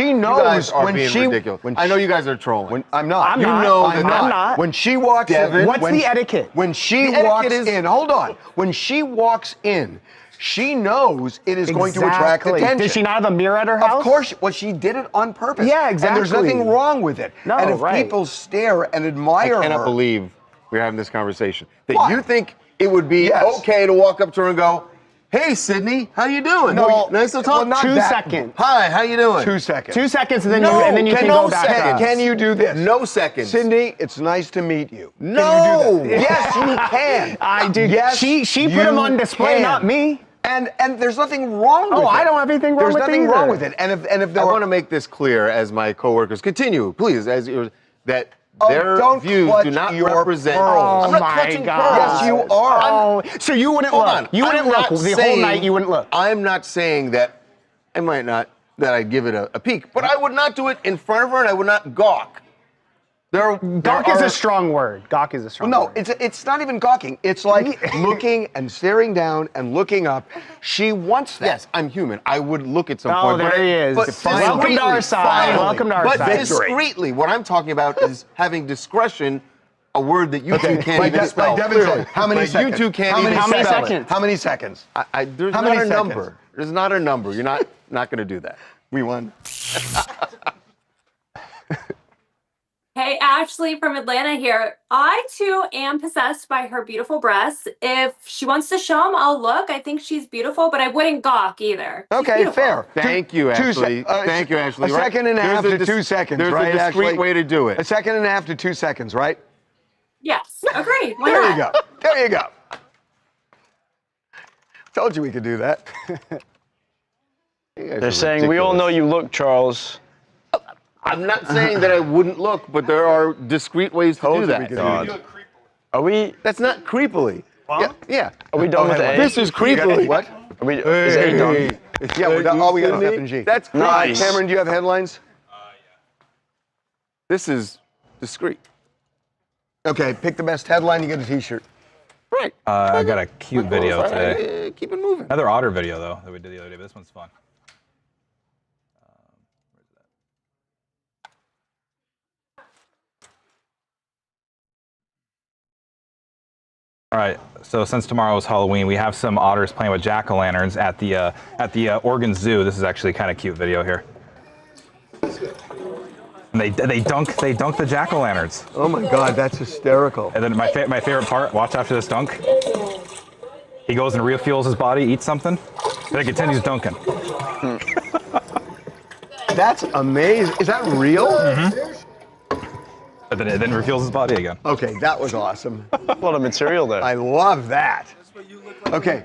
You knows guys are when being she ridiculous. I know you guys are trolling. I'm not. I'm you not. know I'm that not. When she walks Devin, in, what's the etiquette? When she The walks etiquette is- in, hold on. When she walks in, she knows it is going to attract Exactly. attention. Does she not have a mirror at her house? Of course. Well, she did it on purpose. Yeah, And there's exactly. nothing wrong with it. No, and if right. people stare and admire I cannot her, believe we're having this conversation. That Why? you think it would be Yes. okay to walk up to her and go, "Hey, Sydney, how you doing? No, Nice to talk." well, not 2 that. seconds. Hi, how you doing? 2 seconds. 2 seconds, and then No, you can no go back. seconds. Can you do this? No seconds. Cindy, it's nice to meet you. No. Can you do that? Yes, you can. I did. Yes, she put them on display, can. not me. And there's nothing wrong with it. Oh, I don't have anything wrong There's with it nothing either. wrong with it. And if there I were, want to make this clear as my coworkers continue, please, that Oh, their don't views clutch do not your represent. pearls. I'm not my clutching God. pearls. Yes, you are. Oh, so you wouldn't Hold look. on. You wouldn't I'm look not the whole saying- night. You wouldn't look. I'm not saying that I might not, that I'd give it a peek, but I would not do it in front of her, and I would not gawk. Gawk is a strong word. Gawk is a strong No, word. it's not even gawking. It's like looking and staring down and looking up. She wants that. Yes, I'm human. I would look at some Oh, point. there but he is. But Welcome to our side. finally. Welcome to our but side. discreetly, what I'm talking about is having discretion, a word that you two can't even spell. Like Devin clearly. said, how many Like seconds? You two can't How even many How many spell it. seconds? How many seconds? There's How not many a seconds? number. There's not a number. You're not going to do that. We won. Hey, Ashley from Atlanta here. I too am possessed by her beautiful breasts. If she wants to show them, I'll look. I think she's beautiful, but I wouldn't gawk either. She's Okay, beautiful. fair. Thank you, Ashley. Thank you, Ashley. A second and a half to 2 seconds, There's right, a discreet Ashley? way to do it. A second and a half to 2 seconds, right? Yes, agreed. Why There not? you go. There you go. Told you we could do that. They're saying, we all know you look, Charles. I'm not saying that I wouldn't look, but there are discreet ways to do that. God. Are we? That's not creepily. Yeah. Are we done with A? This is creepily. What? Are we? Is A done? Yeah, we're done. Oh, we got F and G. That's creepy. Nice. Cameron, do you have headlines? This is discreet. Okay, pick the best headline, you get a t-shirt. Right. I got a cute video today. Keep it moving. Another otter video, though, that we did the other day, but this one's fun. All right, so since tomorrow is Halloween, we have some otters playing with jack-o'-lanterns at the Oregon Zoo. This is actually kind of cute video here. And they dunk the jack-o'-lanterns. Oh my God, that's hysterical. And then my favorite part, watch after this dunk. He goes and refuels his body, eats something, then he continues dunking. That's amazing. Is that real? Mm-hmm. And then refuels his body again. Okay, that was awesome. A lot of material there. I love that. Okay,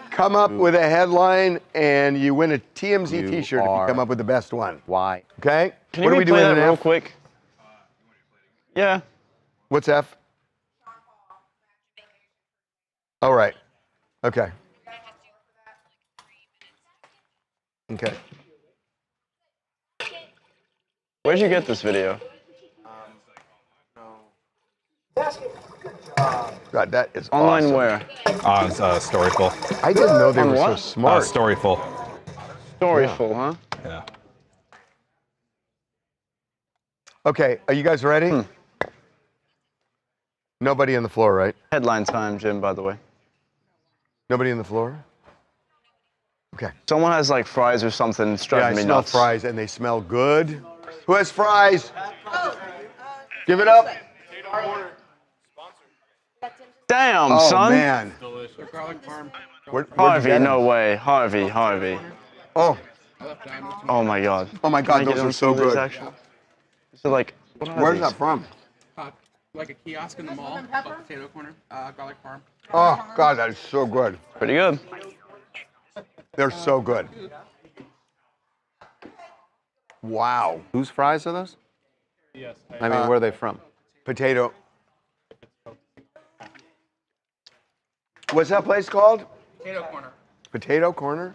come up with a headline and you win a TMZ t-shirt if you come up with the best one. Why? Okay? Can you replay that real quick? Yeah. What's F? All right. Okay. Okay. Where'd you get this video? God, that is online awesome. where? On Storyful. I didn't know they On were so what? smart. Storyful. Storyful, huh? Yeah. Okay, are you guys ready? Nobody on the floor, right? Headline time, Jim, by the way. Nobody on the floor? Okay. Someone has like fries or something. It's Yeah, I driving me smell nuts. fries and they smell good. Who has fries? Give it up. Damn, Oh, son. man. Harvey, no way. Harvey. Oh. Oh my God. Oh my God, Can I those get are on so some of these, good. actually? So like, what are Where's these? that from? Like a kiosk in the mall, a potato corner, garlic parm. Oh, God, that is so good. Pretty good. They're so good. Wow. Whose fries are those? Yes. I mean, where are they from? Potato. What's that place called? Potato corner. Potato Corner?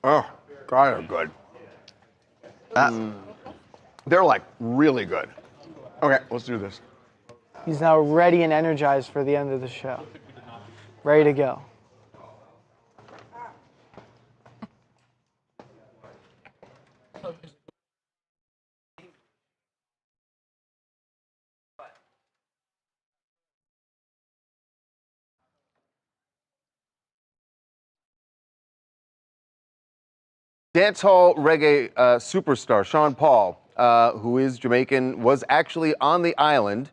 Oh, God, they're good. They're like really good. Okay, let's do this. He's now ready and energized for the end of the show. Ready to go. Dancehall reggae superstar Sean Paul, who is Jamaican, was actually on the island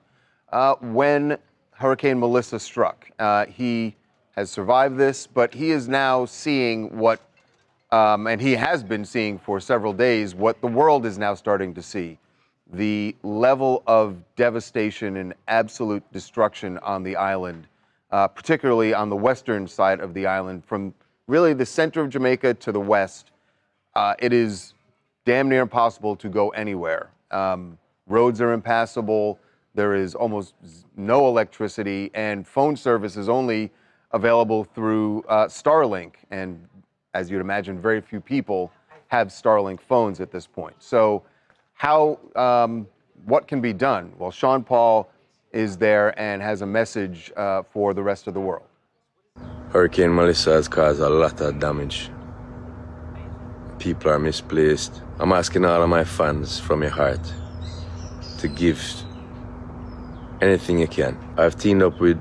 when Hurricane Melissa struck. He has survived this, but he is now seeing what, and he has been seeing for several days, what the world is now starting to see. The level of devastation and absolute destruction on the island, particularly on the western side of the island, from really the center of Jamaica to the west. It is damn near impossible to go anywhere. Roads are impassable. There is almost no electricity, and phone service is only available through Starlink. And as you'd imagine, very few people have Starlink phones at this point. So what can be done? Well, Sean Paul is there and has a message for the rest of the world. Hurricane Melissa has caused a lot of damage. People are misplaced. I'm asking all of my fans from your heart to give anything you can. I've teamed up with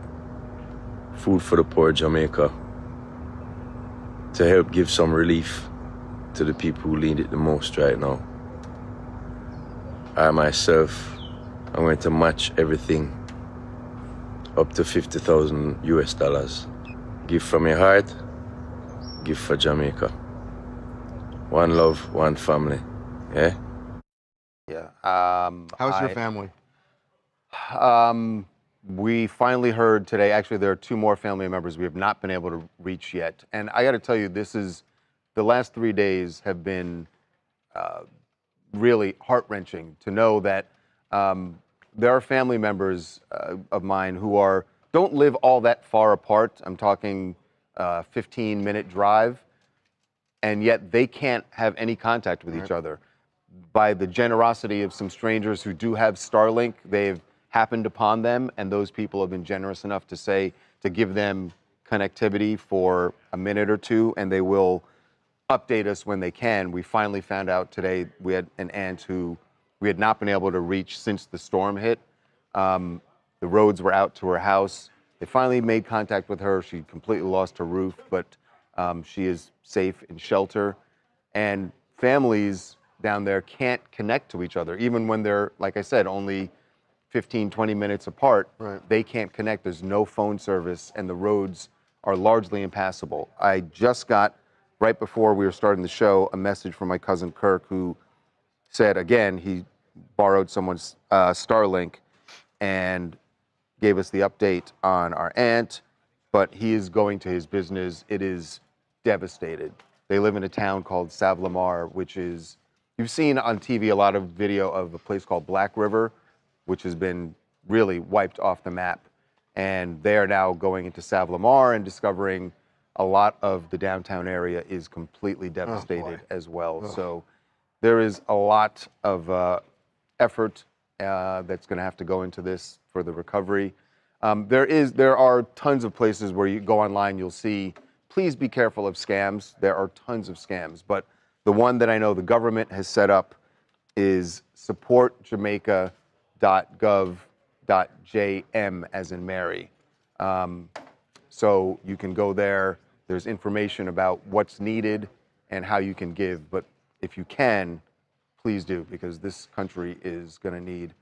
Food for the Poor Jamaica to help give some relief to the people who need it the most right now. I myself, I'm going to match everything up to $50,000 US. Give from your heart, give for Jamaica. One love, one family. Yeah? Yeah. How's your family? We finally heard today, actually there are two more family members we have not been able to reach yet. And I gotta tell you, the last 3 days have been really heart-wrenching to know that there are family members of mine who don't live all that far apart. I'm talking 15-minute drive. And yet they can't have any contact with each other. By the generosity of some strangers who do have Starlink, they've happened upon them, and those people have been generous enough to give them connectivity for a minute or two, and they will update us when they can. We finally found out today we had an aunt who we had not been able to reach since the storm hit. The roads were out to her house. They finally made contact with her. She completely lost her roof, but she is safe in shelter. And families down there can't connect to each other, even when they're, like I said, only 15, 20 minutes apart. Right. They can't connect. There's no phone service, and the roads are largely impassable. I just got, right before we were starting the show, a message from my cousin Kirk, who said, again, he borrowed someone's Starlink and gave us the update on our aunt, but he is going to his business. It is devastated. They live in a town called Savlamar, which is, you've seen on TV a lot of video of a place called Black River, which has been really wiped off the map. And they are now going into Savlamar and discovering a lot of the downtown area is completely devastated as well. So there is a lot of effort that's going to have to go into this for the recovery. There are tons of places where you go online, you'll see, please be careful of scams. There are tons of scams, but the one that I know the government has set up is supportjamaica.gov.jm as in Mary. So you can go there. There's information about what's needed and how you can give. But if you can, please do, because this country is going to need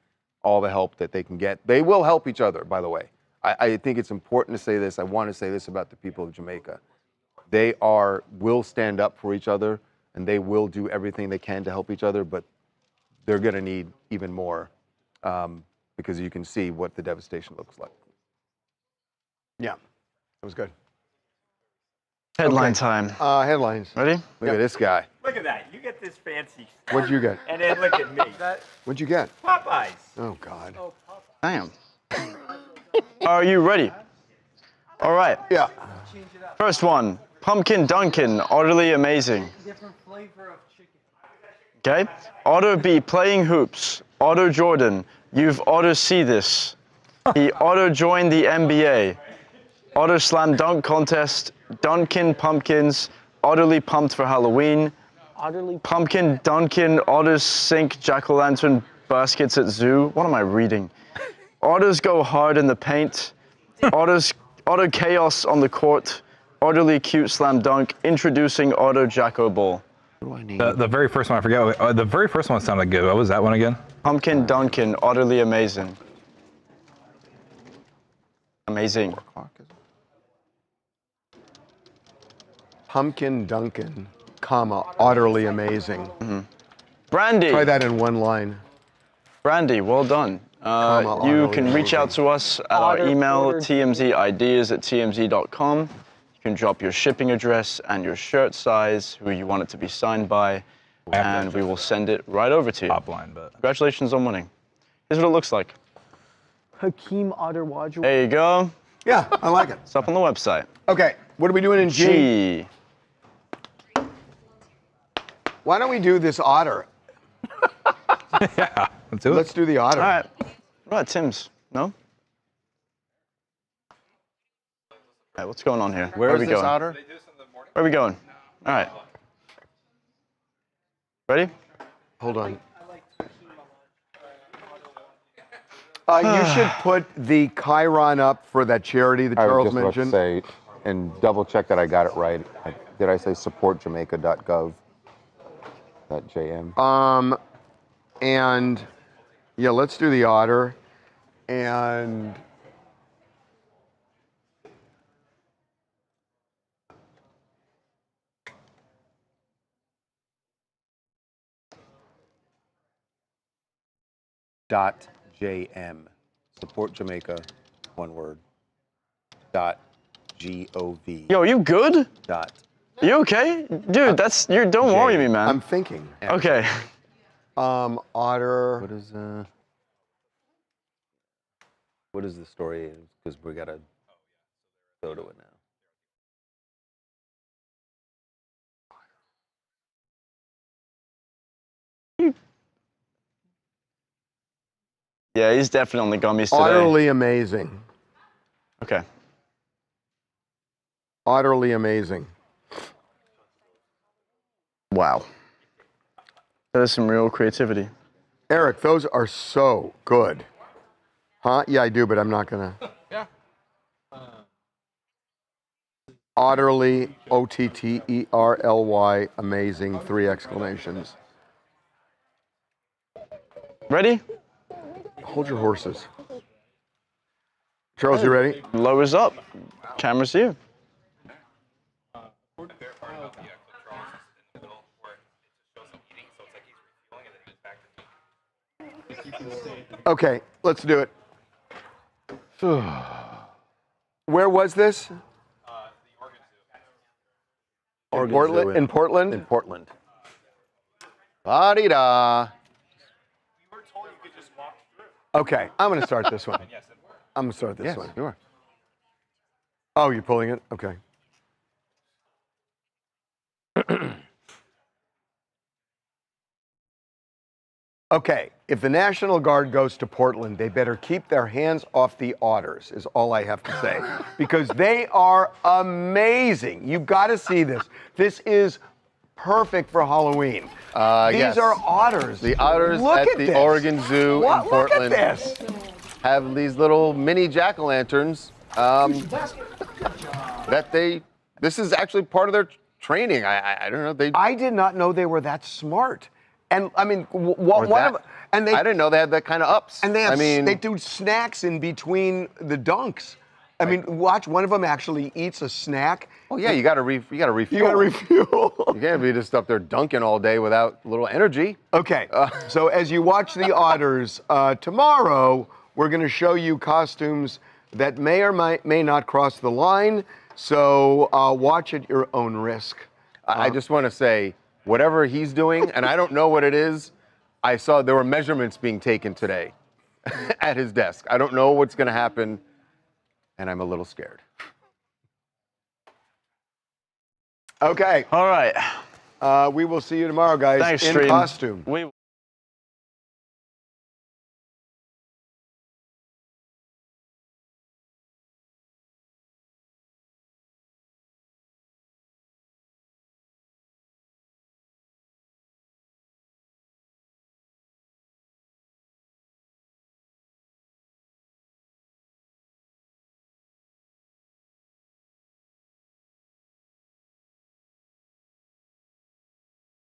all the help that they can get. They will help each other, by the way. I think it's important to say this. I want to say this about the people of Jamaica. They will stand up for each other, and they will do everything they can to help each other, but they're going to need even more because you can see what the devastation looks like. Yeah, that was good. Headline time. Headlines. Ready? Look at this guy. Look at that. You get this fancy stuff. What'd you get? And then look at me. What'd you get? Popeyes. Oh, God. Damn. Are you ready? All right. Yeah. First one, Pumpkin Dunkin', utterly amazing. Different flavor of chicken. Okay. Otto B playing hoops. Otto Jordan, you've oughta see this. He oughta join the NBA. Otto slam dunk contest. Dunkin' pumpkins. Utterly pumped for Halloween. Utterly Pumpkin Dunkin'. Otters sink jack-o'-lantern baskets at zoo. What am I reading? Otters go hard in the paint. Otto chaos on the court. Utterly cute slam dunk. Introducing Otto Jacko Ball. What do I need? The very first one, I forget. The very first one sounded good. What was that one again? Pumpkin Dunkin', utterly amazing. Amazing. Pumpkin Dunkin', comma, utterly amazing. Mm-hmm. Brandy. Try that in one line. Brandy, well done. You can reach out to us at our email, tmzideas@tmz.com. You can drop your shipping address and your shirt size, who you want it to be signed by, and we will send it right over to you. Top line, but congratulations on winning. Here's what it looks like. Hakeem Otterwadger. There you go. Yeah, I like it. It's up on the website. Okay, what are we doing in G? Why don't we do this otter? Yeah, let's do it. Let's do the otter. All right. What about Tim's? No? All right, what's going on here? Where are is we this going? otter? Where are we going? All right. Ready? Hold on. You should put the Chiron up for that charity that Charles mentioned. I was just about to say, and double check that I got it right. Did I say supportjamaica.gov.jm? And yeah, let's do the otter. And .jm. Support Jamaica, one word. .gov. Yo, you good? You okay? Dude, don't worry me, man. I'm thinking. Okay. Otter. What is the story? Because we gotta go to it now. Yeah, he's definitely on the gummies today. Utterly amazing. Okay. Utterly amazing. Wow. That is some real creativity. Eric, those are so good. Huh? Yeah, I do, but I'm not gonna. Yeah. Utterly, OTTERLY, amazing, 3 exclamations. Ready? Hold your horses. Charles, you ready? Lowers up. Camera's here. Okay, let's do it. Where was this? In Portland? In Portland? In Portland. La-di-da. Okay, I'm going to start this one. I'm going to start this one. Sure. Oh, you're pulling it? Okay. Okay, if the National Guard goes to Portland, they better keep their hands off the otters, is all I have to say. Because they are amazing. You've got to see this. This is perfect for Halloween. These are otters. The otters Look at the this. Oregon Zoo in Portland Look at this. have these little mini jack-o'-lanterns that this is actually part of their training. I don't know. I did not know they were that smart. And I mean, I didn't know they had that kind of ups. And they have, I mean, they do snacks in between the dunks. I mean, watch, one of them actually eats a snack. Oh yeah, you got to refuel. You got to refuel. You can't be just up there dunking all day without a little energy. Okay, so as you watch the otters, tomorrow we're going to show you costumes that may or may not cross the line. So watch at your own risk. I just want to say, whatever he's doing, and I don't know what it is, I saw there were measurements being taken today at his desk. I don't know what's going to happen, and I'm a little scared. Okay. All right. We will see you tomorrow, guys. Thanks, in stream. costume.